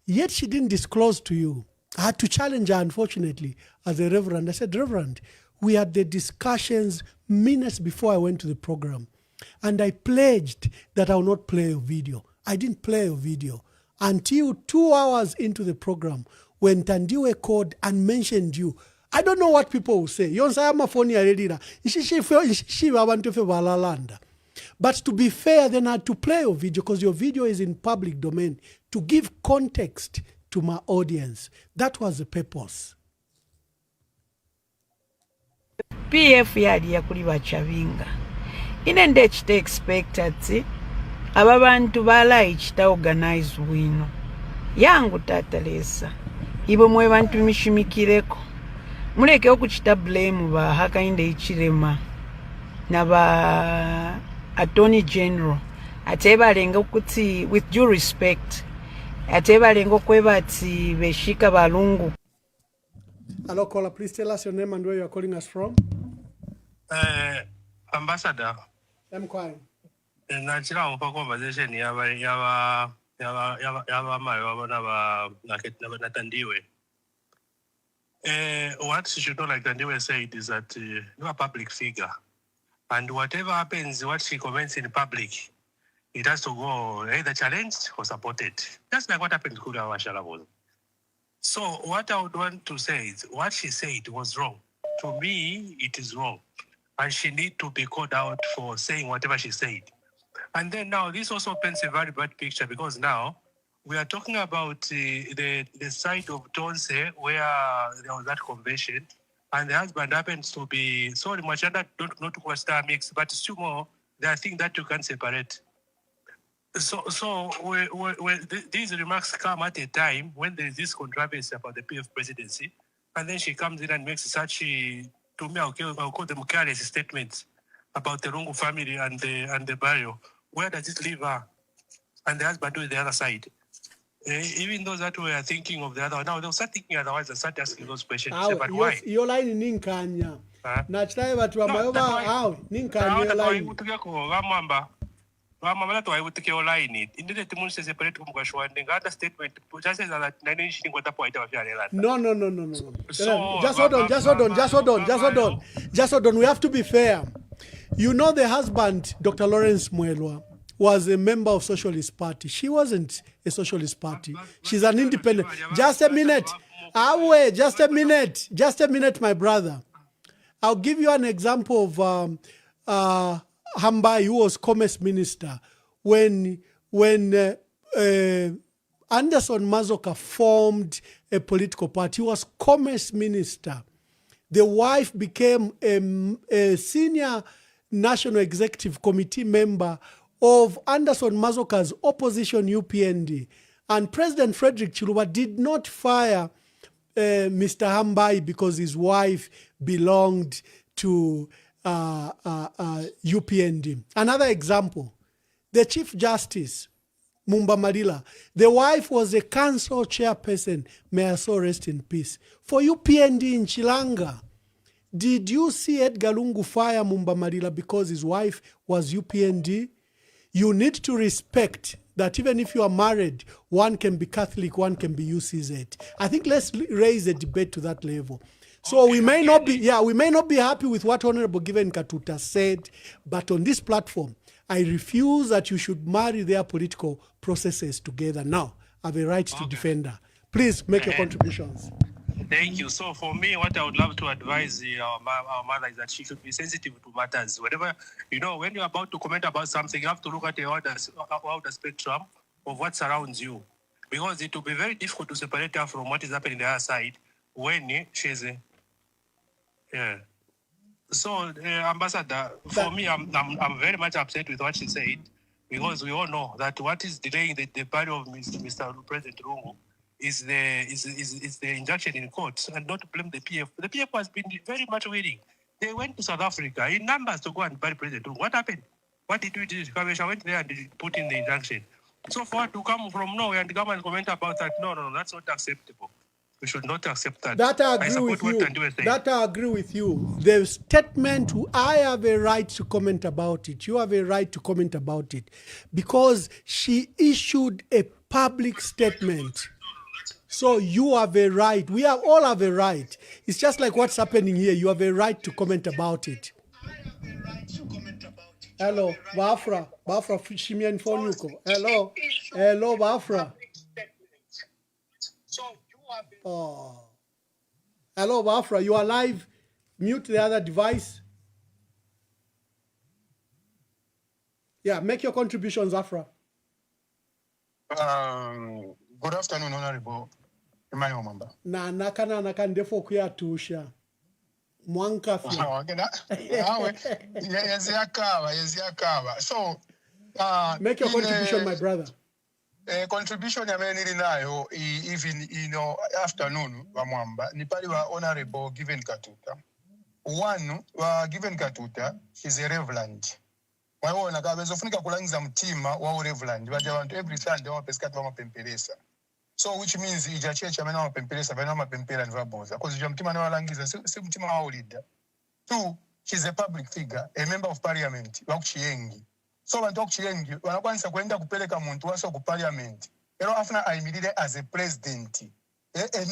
Yet she didn't disclose to you. I had to challenge her, unfortunately, as a reverend. I said, Reverend, we had the discussions minutes before I went to the program. And I pledged that I will not play a video. I didn't play a video until 2 hours into the program when Tandiwe called and mentioned you. I don't know what people will say. But to be fair, then I had to play your video because your video is in public domain to give context to my audience. That was the purpose. PF yali yakuli bachavinga inende ekita expected ababantu bala ekita organize wino yangu tatalesa ibo mwe bantu mishimikireko muleke okukita blame ba Hakainde Hichilema na ba Attorney General atebalenga okuti with due respect atebalenga okwebati beshika balungu. Hello, caller. Please tell us your name and where you are calling us from. Ambassador. I'm quiet. Nachira umpa conversation yaba mayo na Tandiwe. What you should know, like Tandiwe said, is that you're a public figure, and whatever happens, what she comments in public, it has to go either challenged or supported. That's like what happened to Kuda Washala. So what I would want to say is what she said was wrong. To me, it is wrong. And she needs to be called out for saying whatever she said. And then now this also paints a very bad picture because now we are talking about the side of Tonse where there was that convention and the husband happens to be, sorry, Machanda, not to star mix, but still more, there are things that you can separate. So these remarks come at a time when there is this controversy about the PF presidency, and then she comes in and makes such, to me, I'll call them careless statements about the Rungu family and the burial. Where does it leave her? And the husband to the other side. Even those that were thinking of the other, now they'll start thinking otherwise and start asking those questions. Say, but why? Your line in Ninkanya. Nachai but Ramayoba, how Ninkanya line. Mama to I would take your line it. In the Timun says separate from Gashwan, and other statement just as that 9 what the point of No. So, just hold on. We have to be fair. You know, the husband, Dr. Lawrence Mwelwa, was a member of Socialist Party. She wasn't a Socialist Party. She's an independent. Just a minute. Just a minute, my brother. I'll give you an example of Hambai, who was Commerce Minister. When Anderson Mazoka formed a political party, he was Commerce Minister. The wife became a senior National Executive Committee member of Anderson Mazoka's opposition UPND. And President Frederick Chiluba did not fire Mr. Hambai because his wife belonged to UPND. Another example, the Chief Justice, Mumba Malila, the wife was a council chairperson, may her soul rest in peace, for UPND in Chilanga. Did you see Edgar Lungu fire Mumba Malila because his wife was UPND? You need to respect that even if you are married, one can be Catholic, one can be UCZ. I think let's raise a debate to that level. So we may not be happy with what Honorable Given Katuta said, but on this platform, I refuse that you should marry their political processes together. Now, I have a right to defend her. Please make your contributions. Thank you. So for me, what I would love to advise our mother is that she should be sensitive to matters. Whatever, when you're about to comment about something, you have to look at the outer spectrum of what surrounds you. Because it will be very difficult to separate her from what is happening on the other side when she's So, Ambassador, for me, I'm very much upset with what she said, because we all know that what is delaying the burial of Mr. President Rungu is the injunction in court, and not to blame the PF. The PF has been very much willing. They went to South Africa in numbers to go and bury President Rungu. What happened? What did we do? Kawesha went there and put in the injunction. So for her to come from nowhere and come and comment about that, no, that's not acceptable. We should not accept that. That I agree with you. That I agree with you. The statement, I have a right to comment about it. You have a right to comment about it. Because she issued a public statement. So you have a right. We all have a right. It's just like what's happening here. You have a right to comment about it. Hello, Bafra. Bafra, Shimian Fonyuko. Hello, Bafra. Oh. Hello, Bafra. You are live. Mute the other device. Yeah, make your contributions, Afra. Good afternoon, Honorable Emmanuel Mamba. Naka ndefo kuya tusha. Mwankafia. So, make your contribution, my brother. Contribution ya meni nayo even afternoon wa Mwamba ni pali wa Honorable Given Katuta. One wa Given Katuta is a reverend. Waona kabezo funika kulangiza mtima wa reverend. Baje abantu every Sunday wa pesika wa mapempelesa. So which means ija church amena wa mapempelesa bana mapempela ni vaboza. Because ija mtima na walangiza si mtima wa leader. Two, she's a public figure, a member of parliament wa kuchiyengi. So when talk chiyengi wanakwanisa kwenda kupeleka muntu waso ku parliament. Ero afuna aimilile as a president. A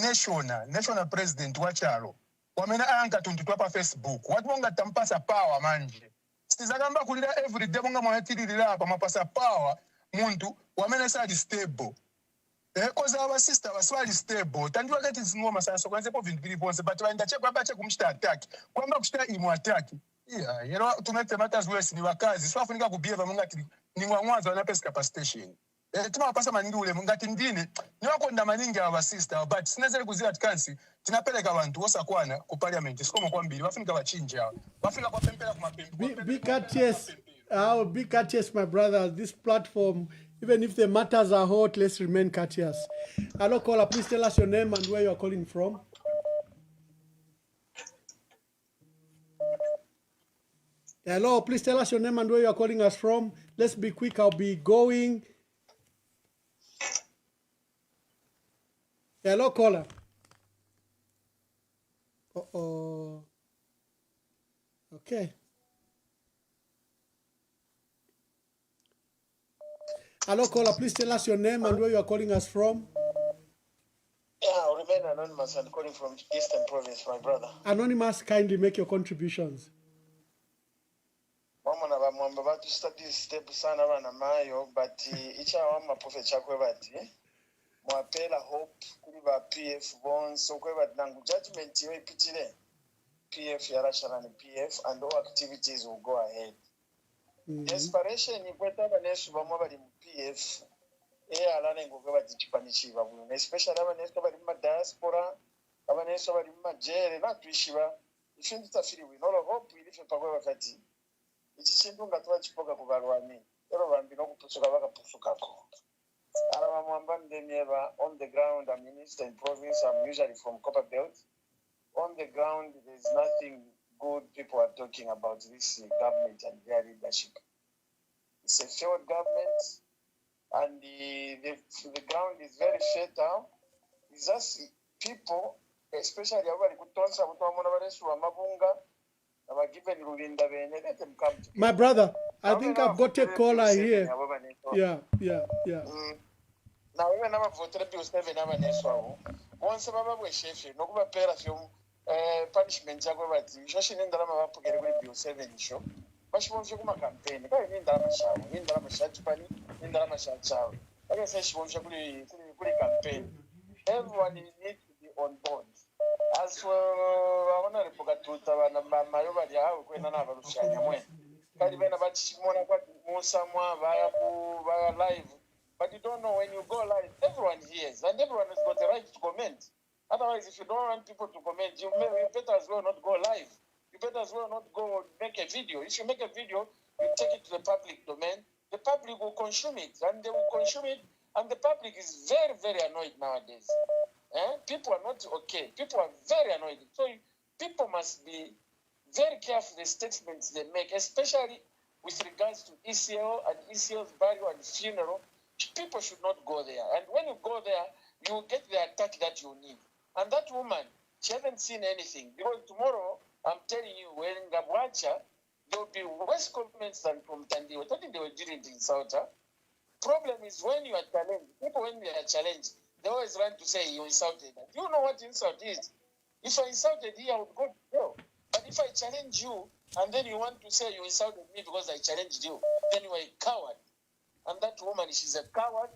national president wa chalo. Wamena anka tuntutwa pa Facebook. Watu wonga tampasa power manje. Stizagamba kulira every day monga mwatilira pa mapasa power muntu wamena sali stable. Cause our sister was very stable. Tandu wakati zingoma sana so kwanza po vindu biliponse but waenda check kwamba check kumshita attack. Kwamba kushita imu attack. Tumete matters wesi ni wakazi. So afunika kubehave munga ni ngwanza wana pesa capacitation. timapasa maningi ulemu ngati ndine niwakonda maningi aba sister but sinezere kuzira tikansi tinapeleka abantu osakwana ku parliament sikomo kwambiri bafunika bachinje awo bafika kwa pempela ku mapempe Big courteous, big courteous, my brother. This platform, even if the matters are hot, let's remain courteous. Hello, caller. Please tell us your name and where you are calling from. Hello, please tell us your name and where you are calling us from. Let's be quick. I'll be going. Hello, caller. Uh-oh. Okay. Hello, caller. Please tell us your name and where you are calling us from. Yeah, I'll remain anonymous and calling from Eastern Province, my brother. Anonymous, kindly make your contributions. Mama na bamwamba batu study step sana bana mayo but icha wama prophet chakwe bati mwapela hope kuri ba PF bonds so kwe bati nangu judgment yo ipitire PF yarashana ni PF and all activities will go ahead. Desperation ni kweta banesu bamwa bali mu PF alane ngokwe bati chipanichiba bunu especially abanesu bali mu diaspora abanesu bali mu jere na twishiba ifindi tafiri we no hope ilife pakwe bakati ichintu ngatwa chipoka kubalwani ero bambi no kupusuka bakapusukako ara bamwamba ndemyeba on the ground. I'm in Eastern Province. I'm usually from Copper Belt. On the ground there's nothing good people are talking about this government and their leadership. It's a failed government and the ground is very fertile. It's just people, especially abali kutonsa kutomona baresu amabunga. My brother, I think I've got a caller here. Yeah. Now we never voted Bill 7 once about we chef, no go pair of punishment. Shoshin in the Rama Bill 7 show. But she wants you come campaign. In the Ramasha, in the Ramasha, in the Ramasha. I guess she wants you to campaign. Everyone needs to be on board. As for honorable Gatuta and Mayoba, when another Shania went. But even about Shimona, someone via live. But you don't know when you go live, everyone hears and everyone has got the right to comment. Otherwise, if you don't want people to comment, you better as well not go live. You better as well not go make a video. If you make a video, you take it to the public domain, the public will consume it and they will consume it. And the public is very, very annoyed nowadays. People are not okay. People are very annoyed. So people must be very careful the statements they make, especially with regards to ECL and ECL's burial and funeral. People should not go there. And when you go there, you will get the attack that you need. And that woman, she hasn't seen anything. Because tomorrow, I'm telling you, when Gabwacha, there will be worse comments than from Tandi. I think they were doing it in South. Problem is when you are challenged, people when they are challenged, they always run to say you insulted. Do you know what insult is? If I insulted you, I would go to jail. But if I challenge you, and then you want to say you insulted me because I challenged you, then you are a coward. And that woman, she's a coward.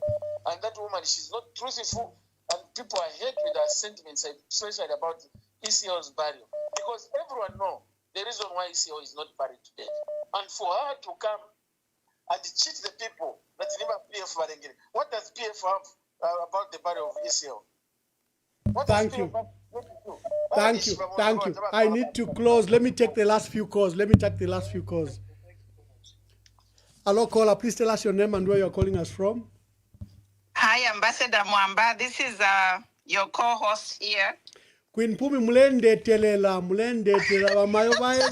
And that woman, she's not truthful. And people are hate with her sentiments, especially about ECO's burial. Because everyone knows the reason why ECO is not buried today. And for her to come and cheat the people, that never PF Barengere. What does PF have about the burial of ECO? Thank you. I need to close. Let me take the last few calls. Hello, caller. Please tell us your name and where you're calling us from. Hi, Ambassador Mwamba. This is your co-host here. Queen Pumi mulendetelela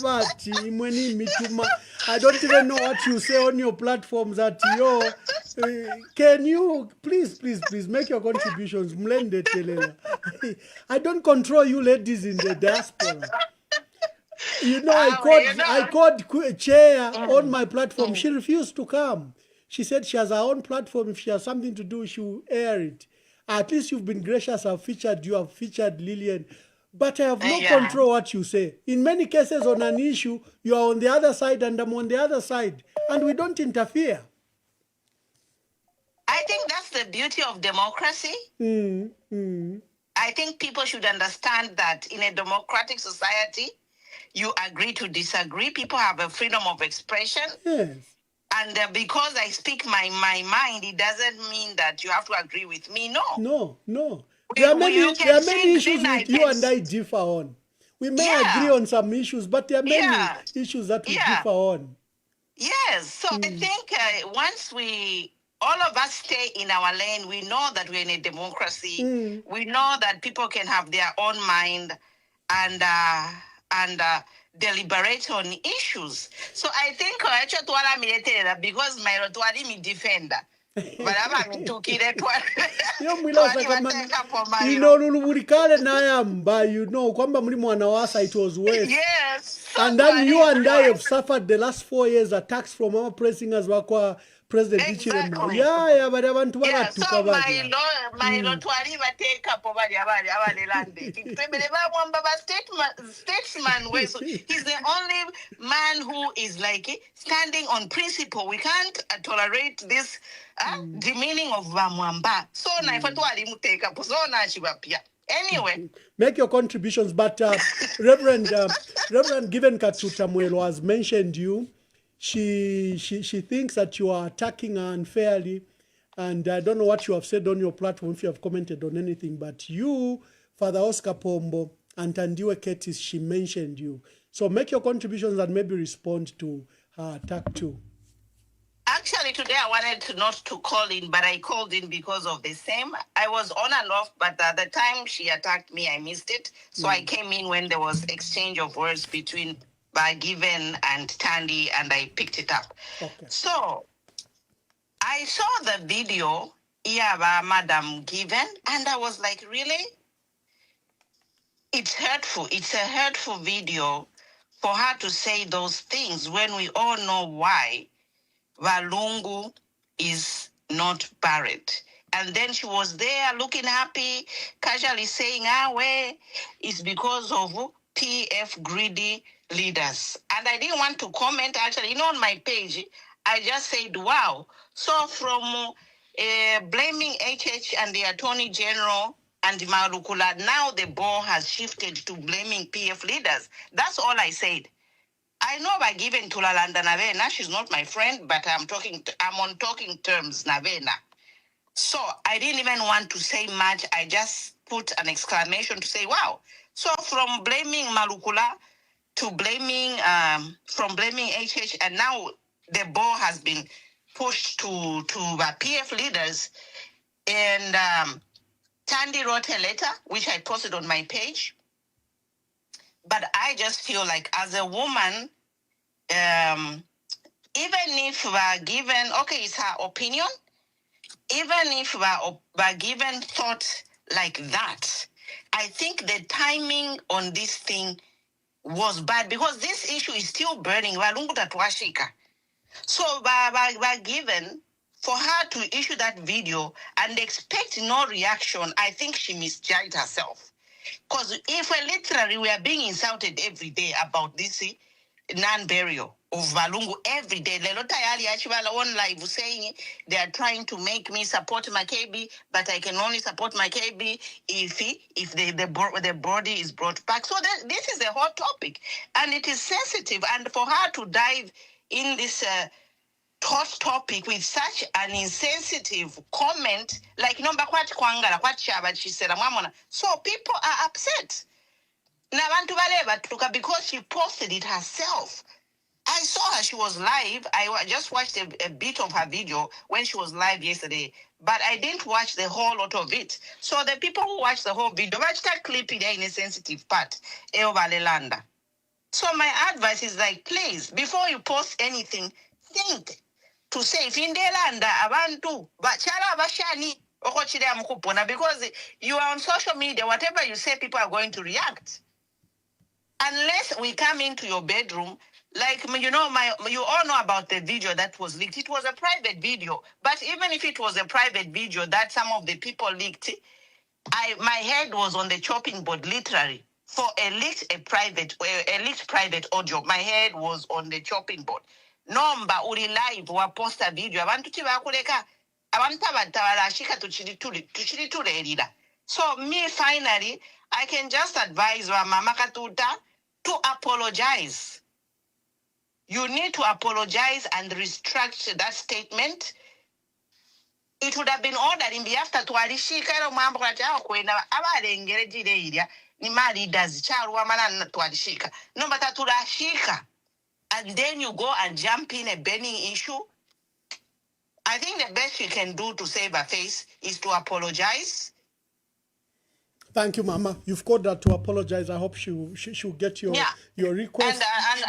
bati imweni mituma. I don't even know what you say on your platforms at yo. Can you please make your contributions? Mulendetelela. I don't control you ladies in the diaspora. You know, I called Chair on my platform. She refused to come. She said she has her own platform. If she has something to do, she will air it. At least you've been gracious. I've featured you. I've featured Lillian. But I have no control what you say. In many cases on an issue, you are on the other side and I'm on the other side. And we don't interfere. I think that's the beauty of democracy. I think people should understand that in a democratic society, you agree to disagree. People have a freedom of expression. Yes. And because I speak my mind, it doesn't mean that you have to agree with me. No. No. There are many issues with you and I differ on. We may agree on some issues, but there are many issues that we differ on. Yes. So I think once all of us stay in our lane, we know that we're in a democracy. We know that people can have their own mind and deliberate on issues. So I think because my me defender. Lulubulikale nayamba, kwamba muli mwana wasa, it was worse. Yes. And then you and I have suffered the last 4 years attacks from our pressing as wakwa President Ichirema. Yeah, but abantu so my lotwali bateka po bali lande. Statesman, he's the only man who is like standing on principle. We can't tolerate this demeaning of Bamwamba. So na ifatwali muteka po so na chibapia. Anyway, make your contributions, but Reverend Given Katuta Mwelo has mentioned you. She thinks that you are attacking her unfairly, and I don't know what you have said on your platform, if you have commented on anything, but you, Father Oscar Pombo, and Tandiwe Ketis, she mentioned you. So make your contributions and maybe respond to her attack too. Actually, today I wanted not to call in, but I called in because of the same. I was on and off, but the time she attacked me, I missed it. So I came in when there was exchange of words between Given and Tandy, and I picked it up. Okay. So I saw the video, Madam Given, and I was like, really? It's hurtful. It's a hurtful video for her to say those things when we all know why Walungu is not buried. And then she was there looking happy, casually saying, it's because of PF greedy leaders. And I didn't want to comment, actually. On my page, I just said, wow. So from blaming HH and the Attorney General and Marukula, now the ball has shifted to blaming PF leaders. That's all I said. I know by giving Tulalanda Navena, she's not my friend, but I'm on talking terms, Navena. So I didn't even want to say much. I just put an exclamation to say, wow. So from blaming Marukula to from blaming HH, and now the ball has been pushed to PF leaders. And Tandy wrote a letter, which I posted on my page. But I just feel like as a woman, even if we're given, it's her opinion, even if we're given thought like that, I think the timing on this thing was bad because this issue is still burning. So we're given for her to issue that video and expect no reaction, I think she misjudged herself. Because if we are being insulted every day about this non-burial of Valungu every day. On live saying they are trying to make me support Makebi, but I can only support Makebi if the body is brought back. So this is a hot topic, and it is sensitive. And for her to dive in this hot topic with such an insensitive comment, like she said, so people are upset. Because she posted it herself. I saw her, she was live. I just watched a bit of her video when she was live yesterday, but I didn't watch the whole lot of it. So the people who watched the whole video, watch that clip there in a sensitive part. So my advice is like, please, before you post anything, think to say, if in Delanda, abantu, bachala bashani, because you are on social media, whatever you say, people are going to react. Unless we come into your bedroom, like, you all know about the video that was leaked. It was a private video. But even if it was a private video that some of the people leaked, my head was on the chopping board, literally. For a leaked private audio, my head was on the chopping board. Nomba uri live wa posta video. Abantu tibakuleka. Abantu tabalashika tuchiriturerira. So me finally, I can just advise wa Mama Katuta to apologize. You need to apologize and retract that statement. It would have been ordered in the after to alishika ero mambo kati yao kwenda abalengere jire iria ni ma leaders charwa mana to alishika. No but turashika. And then you go and jump in a burning issue. I think the best you can do to save her face is to apologize. Thank you, Mama. You've called her to apologize. I hope she'll get your request.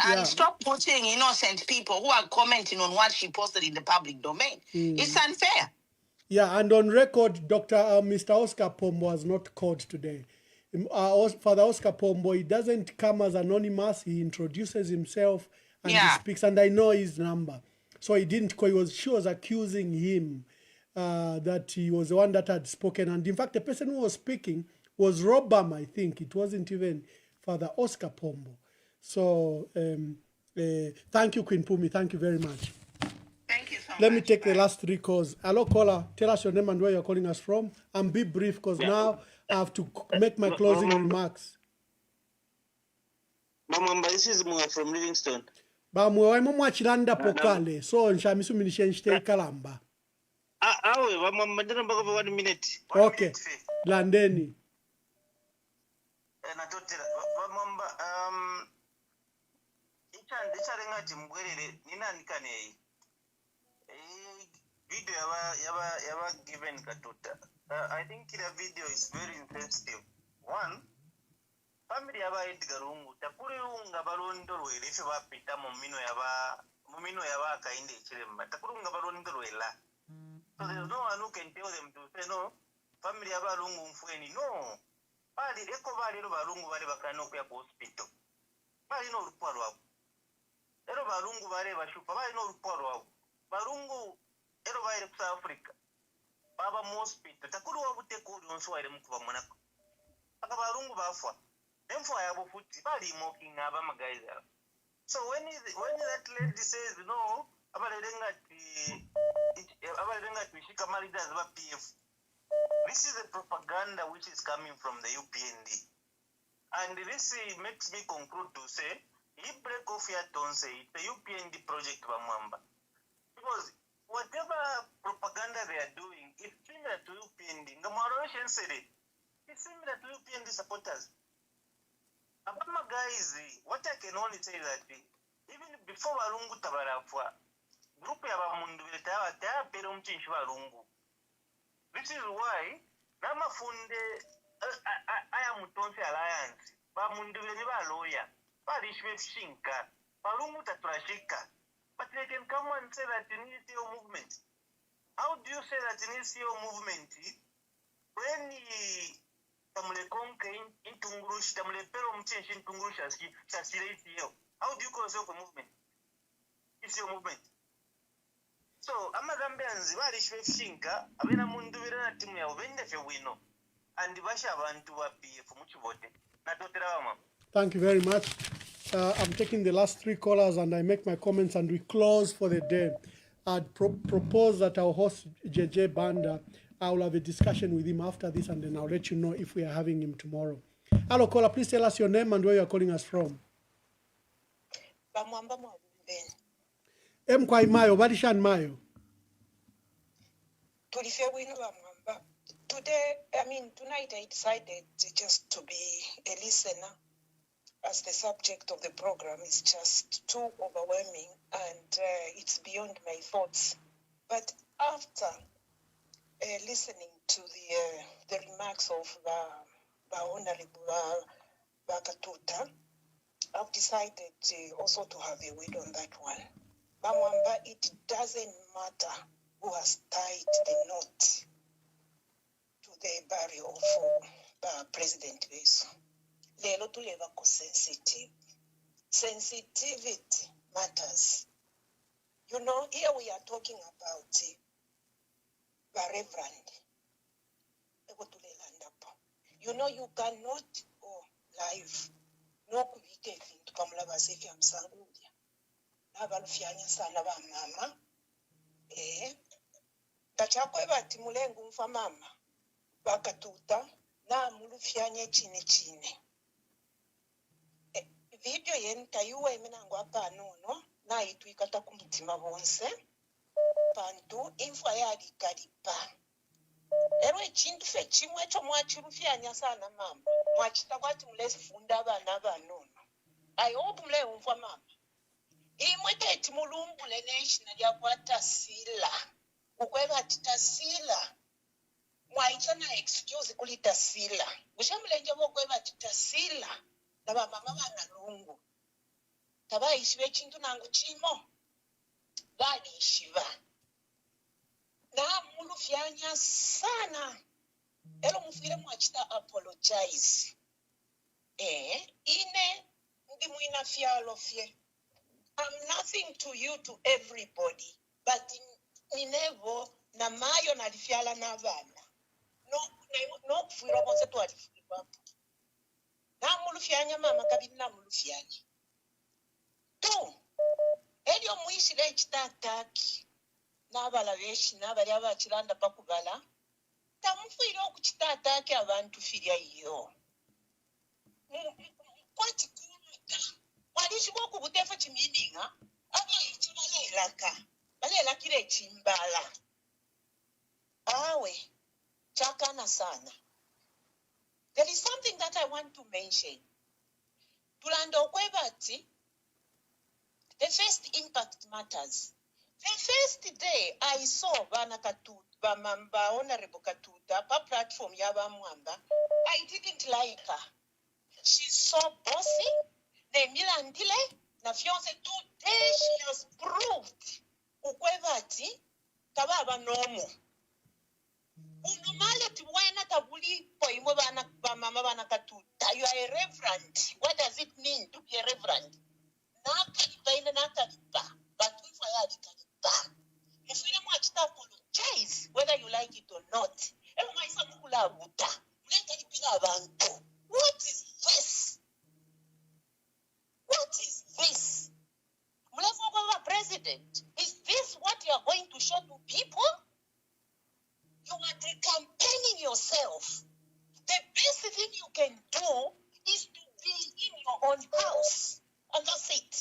And stop putting innocent people who are commenting on what she posted in the public domain. It's unfair. Yeah, and on record, Mr. Oscar Pombo was not called today. Father Oscar Pombo, he doesn't come as anonymous. He introduces himself and he speaks, and I know his number. So he didn't call. She was accusing him that he was the one that had spoken. And in fact, the person who was speaking was Robam, I think. It wasn't even Father Oscar Pombo. So thank you, Queen Pumi. Thank you very much. Thank you so much. Let me take the last 3 calls. Hello, caller. Tell us your name and where you're calling us from. And be brief, because now I have to make my closing remarks. Mama, this is Mua from Livingstone. Bamwe mwachilanda pokale. So nshamisu minishenshite kalamba. Awe, mama, ndina mpaka for 1 minute. Okay. Landeni. Natotela, mama, ichale ngati mbwerere nina nikane video yaba given katuta. I think the video is very insensitive. One, family yaba Edgarungu takuri unga barondo rwelefe bapita mumino yaba kainde chiremba takuri unga barondo rwela. So there's no one who can tell them to say no. Family yaba lungu mfueni no. Bali eko bali lo balungu bali bakano kuya ku hospital. Bali no rupwa rwabo. Ero balungu bali bashupa bali no rupwa rwabo. Balungu ero bali ku South Africa. Baba mu hospital takuri wabute ko onso wale mukuba monako. Aka balungu bafwa. Emfwa yabo futi bali mocking aba magaiza. So when that lady says no, abalenga shika leaders ba PF. This is a propaganda which is coming from the UPND. And this makes me conclude to say, he break off your tongue, say, it's a UPND project Bamwamba. Because whatever propaganda they are doing is similar to UPND. Ngamaroshen said it. It's similar to UPND supporters. Abama guys, what I can only say that even before Walungu Tabarafwa, group ya Mundubile Tawa pero mchinshi Walungu. This is why Namafunde Ayamutonse Alliance, Bamundubile ni ba lawyer, Barishwe Shinka, Balungu Taturashika. But they can come and say that you need your movement. How do you say that you need your movement when Tamule Konke in Tungurush, Tamule Pero Mchinshi in Tungurush how do you call yourself a movement? It's your movement. So, Zambians, Barishwe Shinka, Abena Mundubile na timu ya Uvende fe wino. And Basha Bantu wa PF Muchibote. Natotera. Thank you very much. I'm taking the last 3 callers and I make my comments and we close for the day. I'd propose that our host, JJ Banda, I will have a discussion with him after this and then I'll let you know if we are having him tomorrow. Hello, caller, please tell us your name and where you are calling us from. Mkwai Mayo, Badishan Mayo. Today, tonight I decided just to be a listener, as the subject of the program is just too overwhelming and it's beyond my thoughts. But after listening to the remarks of the Honorable Bakatuta, I've decided also to have a word on that one. Bamwamba, it doesn't matter who has tied the knot to the burial of President Beso. Lelo tuleva ko sensitive. Sensitivity matters. You know, here we are talking about the reverend. You know, you cannot go live. No kubite vintu kamula basefi amsangulia. Nabalufyanya sana ba mama. Tachakwe bati mulengu mfa mama. Bakatuta na mulufyanya chine. Video yen tayuwa imenangwa pa nono naitwikata kumutima bonse bantu imfa yali kalipa ero ekintu fe kimwe ekyo mwakirufyanya sana mama mwakita kwati mulesifunda abana banono I hope mulewumva mama imwe teti mulumbule nation lyakwata sila ukweba titasila mwaichana excuse kulita sila bushamulenje bokweba titasila naba mama banalungu tabaishibe ekintu nangu kimo balishiba na mulufyanya sana elo mufire mwachita apologize ine ndi mwina fyalo fye I'm nothing to you to everybody but ninevo na mayo nalifyala n'abana no kufira bonse twalifira na mulufyanya mama kabiri na mulufyanya tu elio muishile ekitataki n'abala beshi n'abali abakiranda pakubala tamufire okukitataki abantu firya iyo kwati kumuta walishibo okubutefa kimininga abayichi balelakire ekimbala awe chakana sana. There is something that I want to mention. Tulando kwebati, the first impact matters. The first day I saw Bana Katuta, Mamba, Honorable Katuta, pa platform Yaba Mwamba, I didn't like her. She's so bossy. Nemila Ndile, na fiance today she has proved. Ukwebati, tababa normal. Unomale tiwena tabuli po imwe bana mama bana Katuta. You are a reverend. What does it mean to be a reverend? But if I had if you don't want to apologize, whether you like it or not, what is this? What is this? President, is this what you are going to show to people? You are campaigning yourself. The best thing you can do is to be in your own house. And that's it.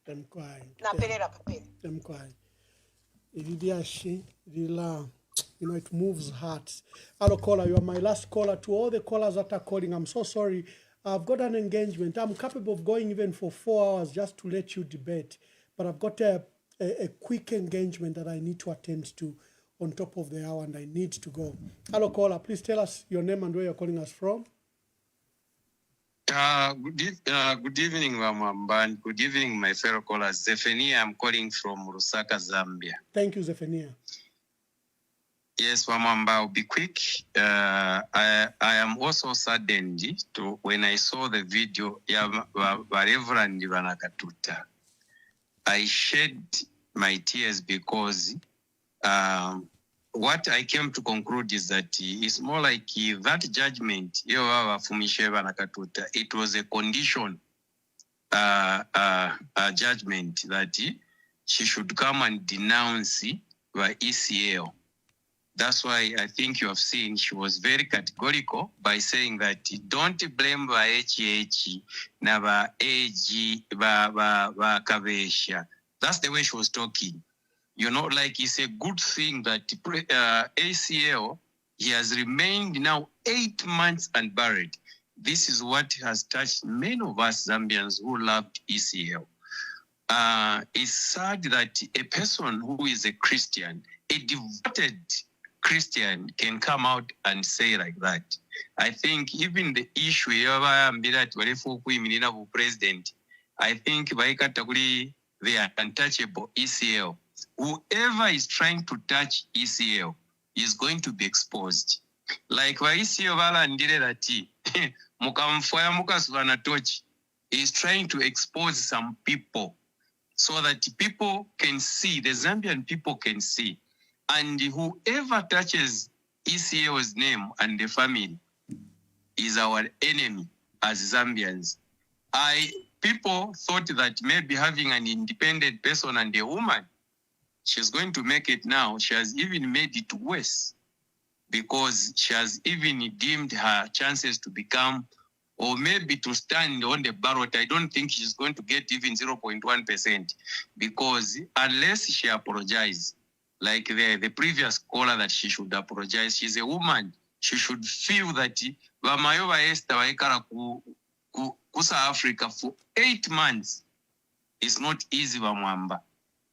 Them quiet. You know, it moves hearts. Hello, caller. You are my last caller. To all the callers that are calling, I'm so sorry. I've got an engagement. I'm capable of going even for 4 hours just to let you debate. But I've got a quick engagement that I need to attend to on top of the hour, and I need to go. Hello, caller. Please tell us your name and where you're calling us from. Good evening, Mama, and good evening, my fellow callers. Zephania, I'm calling from Lusaka, Zambia. Thank you, Zephania. Yes, Mama, I'll be quick. I am also saddened when I saw the video of Reverend Vanakatuta. I shed my tears because what I came to conclude is that it's more like that judgment, it was a condition judgment that she should come and denounce the ECL. That's why I think you have seen she was very categorical by saying that don't blame the HH, never AG, Kavesha. That's the way she was talking. You know, like it's a good thing that ACL, he has remained now 8 months unburied. This is what has touched many of us Zambians who loved ECL. It's sad that a person who is a Christian, a devoted Christian, can come out and say like that. I think even the issue of president, I think they are untouchable ECL. Whoever is trying to touch ECL is going to be exposed. Like ECL is trying to expose some people so that people can see, the Zambian people can see. And whoever touches ECL's name and the family is our enemy as Zambians. People thought that maybe having an independent person and a woman, she's going to make it now. She has even made it worse because she has even deemed her chances to become or maybe to stand on the ballot, I don't think she's going to get even 0.1%, because unless she apologizes, like the previous caller, that she should apologize. She's a woman. She should feel that Vamayova Esther Waikara Kusa Africa for 8 months. It's not easy, Vamwamba.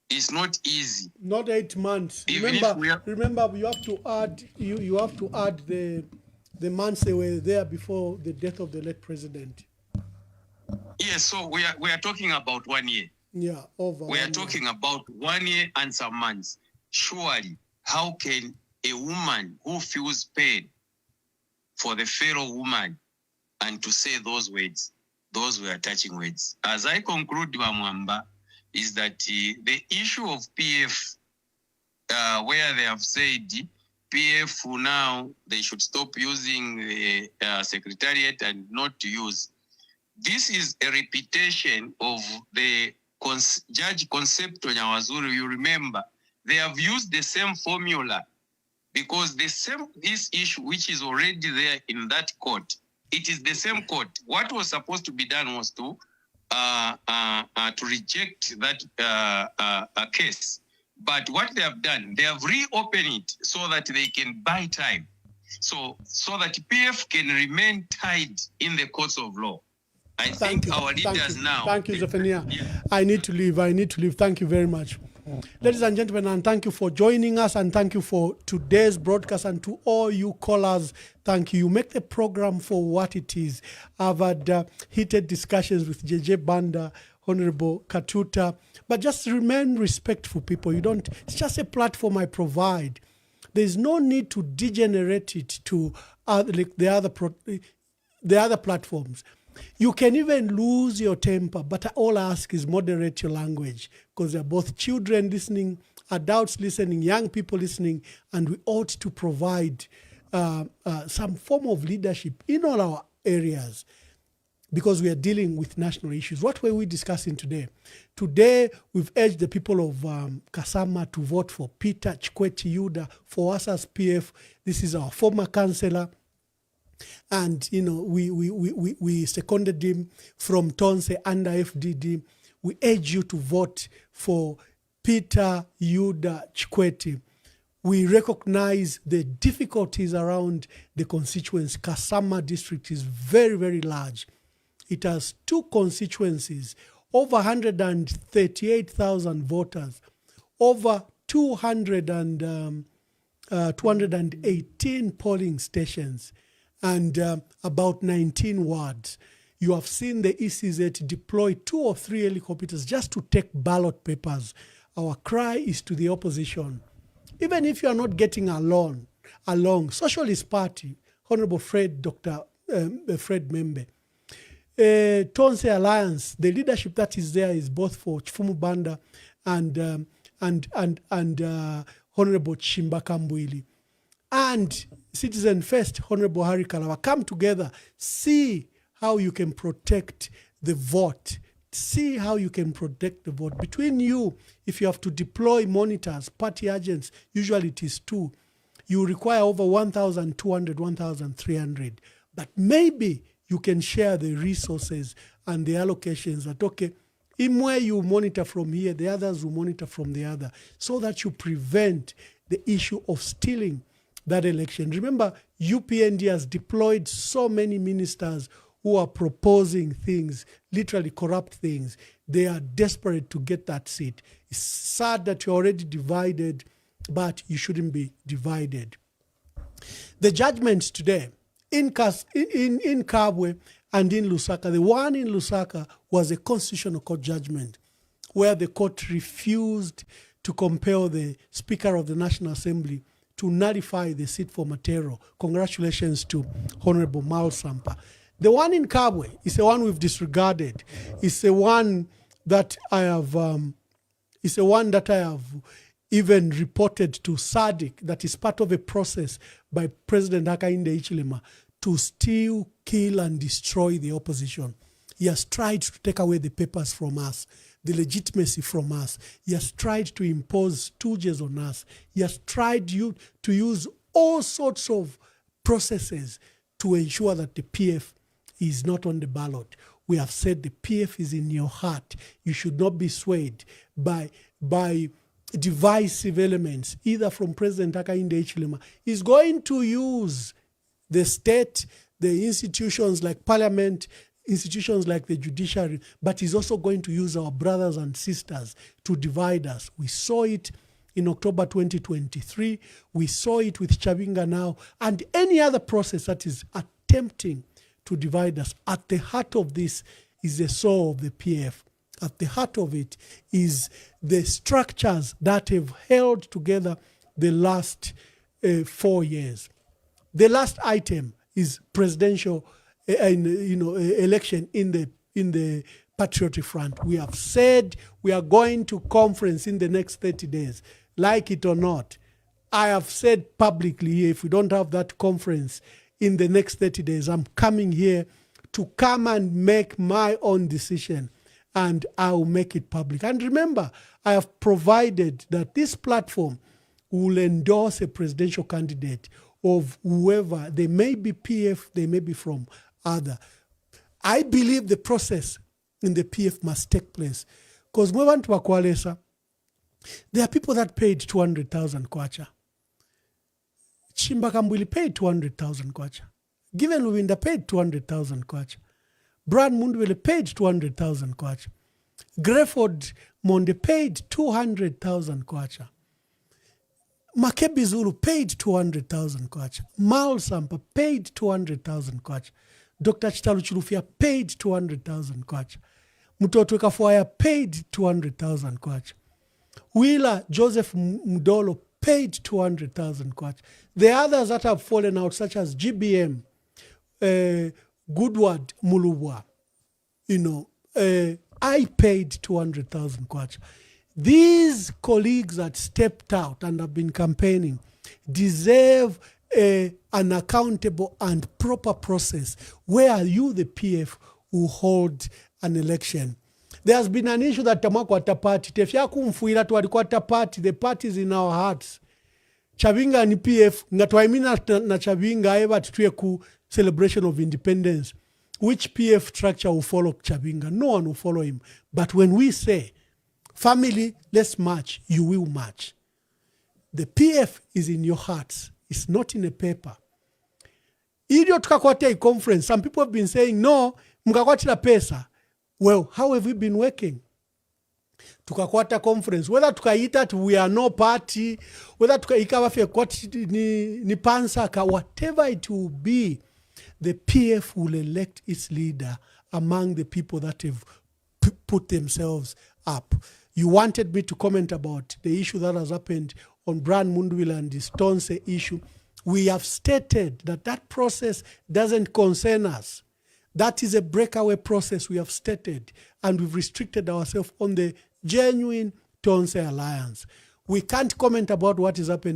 It's not easy. Not 8 months. Remember, you have to add you have to add the months they were there before the death of the late president. Yes, so we are talking about 1 year. Yeah, over. We are talking about 1 year and some months. Surely, how can a woman who feels pain for the fellow woman and to say those words, those were touching words? As I conclude, Mwamba, is that the issue of PF, where they have said PF now, they should stop using the secretariat and not to use. This is a repetition of the Judge Concepto Nyawazuru. You remember, they have used the same formula, because this issue, which is already there in that court, it is the same court. What was supposed to be done was to reject that case. But what they have done, they have reopened it so that they can buy time, so that PF can remain tied in the courts of law. I think our leaders now. Thank you, Zephania. Yeah. I need to leave. Thank you very much. Ladies and gentlemen, and thank you for joining us, and thank you for today's broadcast, and to all you callers, thank you. You make the program for what it is. I've had heated discussions with JJ Banda, Honorable Katuta, but just remain respectful, people. It's just a platform I provide. There's no need to degenerate it to the other platforms. You can even lose your temper, but all I ask is moderate your language, because there are both children listening, adults listening, young people listening, and we ought to provide some form of leadership in all our areas, because we are dealing with national issues. What were we discussing today? Today, we've urged the people of Kasama to vote for Peter Chikwete Yuda for us as PF. This is our former councillor. And, we seconded him from Tonse under FDD. We urge you to vote for Peter Yuda Chikwete. We recognize the difficulties around the constituency. Kasama district is very, very large. It has 2 constituencies, over 138,000 voters, over 218 polling stations, and about 19 wards. You have seen the ECZ deploy 2 or 3 helicopters just to take ballot papers. Our cry is to the opposition. Even if you are not getting along, Socialist Party, Honorable Dr. Fred Membe, Tonse Alliance, the leadership that is there is both for Chifumu Banda and Honorable Chimba Kambwili. And Citizen First, Honorable Harry Kalawa, come together, see how you can protect the vote. See how you can protect the vote. Between you, if you have to deploy monitors, party agents, usually it is 2, you require over 1,200, 1,300. But maybe you can share the resources and the allocations that, okay, in where you monitor from here, the others will monitor from the other, so that you prevent the issue of stealing that election. Remember, UPND has deployed so many ministers who are proposing things, literally corrupt things. They are desperate to get that seat. It's sad that you're already divided, but you shouldn't be divided. The judgments today in Kabwe and in Lusaka, the one in Lusaka was a constitutional court judgment where the court refused to compel the Speaker of the National Assembly to nullify the seat for Matero. Congratulations to Honorable Mal Sampa. The one in Kabwe is the one we've disregarded. It's the one that I have. Even reported to SADC that is part of a process by President Hakainde Hichilema to steal, kill, and destroy the opposition. He has tried to take away the papers from us, the legitimacy from us. He has tried to impose stooges on us. He has tried to use all sorts of processes to ensure that the PF is not on the ballot. We have said the PF is in your heart. You should not be swayed by divisive elements, either from President Hakainde Hichilema. He's going to use the state, the institutions like parliament, institutions like the judiciary, but he's also going to use our brothers and sisters to divide us. We saw it in October 2023. We saw it with Chavinga now, and any other process that is attempting to divide us. At the heart of this is the soul of the PF. At the heart of it is the structures that have held together the last 4 years. The last item is presidential election in the Patriotic Front. We have said we are going to conference in the next 30 days, like it or not. I have said publicly, if we don't have that conference in the next 30 days, I'm coming here to come and make my own decision, and I will make it public. And remember, I have provided that this platform will endorse a presidential candidate of whoever. They may be PF, they may be from other. I believe the process in the PF must take place. Because there are people that paid 200,000 kwacha. Chimbakambwili paid 200,000 kwacha. Given Luwinda paid 200,000 kwacha. Brad Mundubile paid 200,000 kwacha. Grefford Monde paid 200,000 kwacha. Makebi Zulu paid 200,000 kwacha. Mal Sampa paid 200,000 kwacha. Dr. Chitalu Chilufia paid 200,000 kwacha. Mutoto Kafuaya paid 200,000 kwacha. Wheeler Joseph Mdolo paid 200,000 kwacha. The others that have fallen out, such as GBM, Goodward Mulubwa, I paid 200,000 kwacha. These colleagues that stepped out and have been campaigning deserve an accountable and proper process where you, the PF, will hold an election. There has been an issue that Tamakwata party, Tefyakumfuila Twadikwata party, the party is in our hearts. Chavinga ni PF, ngatwaimina na Chavinga eva tutue ku celebration of independence. Which PF structure will follow Chavinga? No one will follow him. But when we say, family, let's march, you will march. The PF is in your hearts. It's not in a paper. Idio tukakwata a conference. Some people have been saying, no, mkakwatila pesa. Well, how have we been working? Tukakwata conference. Whether tukaita we are no party, whether tukaikawa fe kwati ni pansaka, whatever it will be, the PF will elect its leader among the people that have put themselves up. You wanted me to comment about the issue that has happened on Brand Mundubile and the Stonse issue. We have stated that that process doesn't concern us. That is a breakaway process we have stated, and we've restricted ourselves on the genuine Tonse alliance. We can't comment about what is happening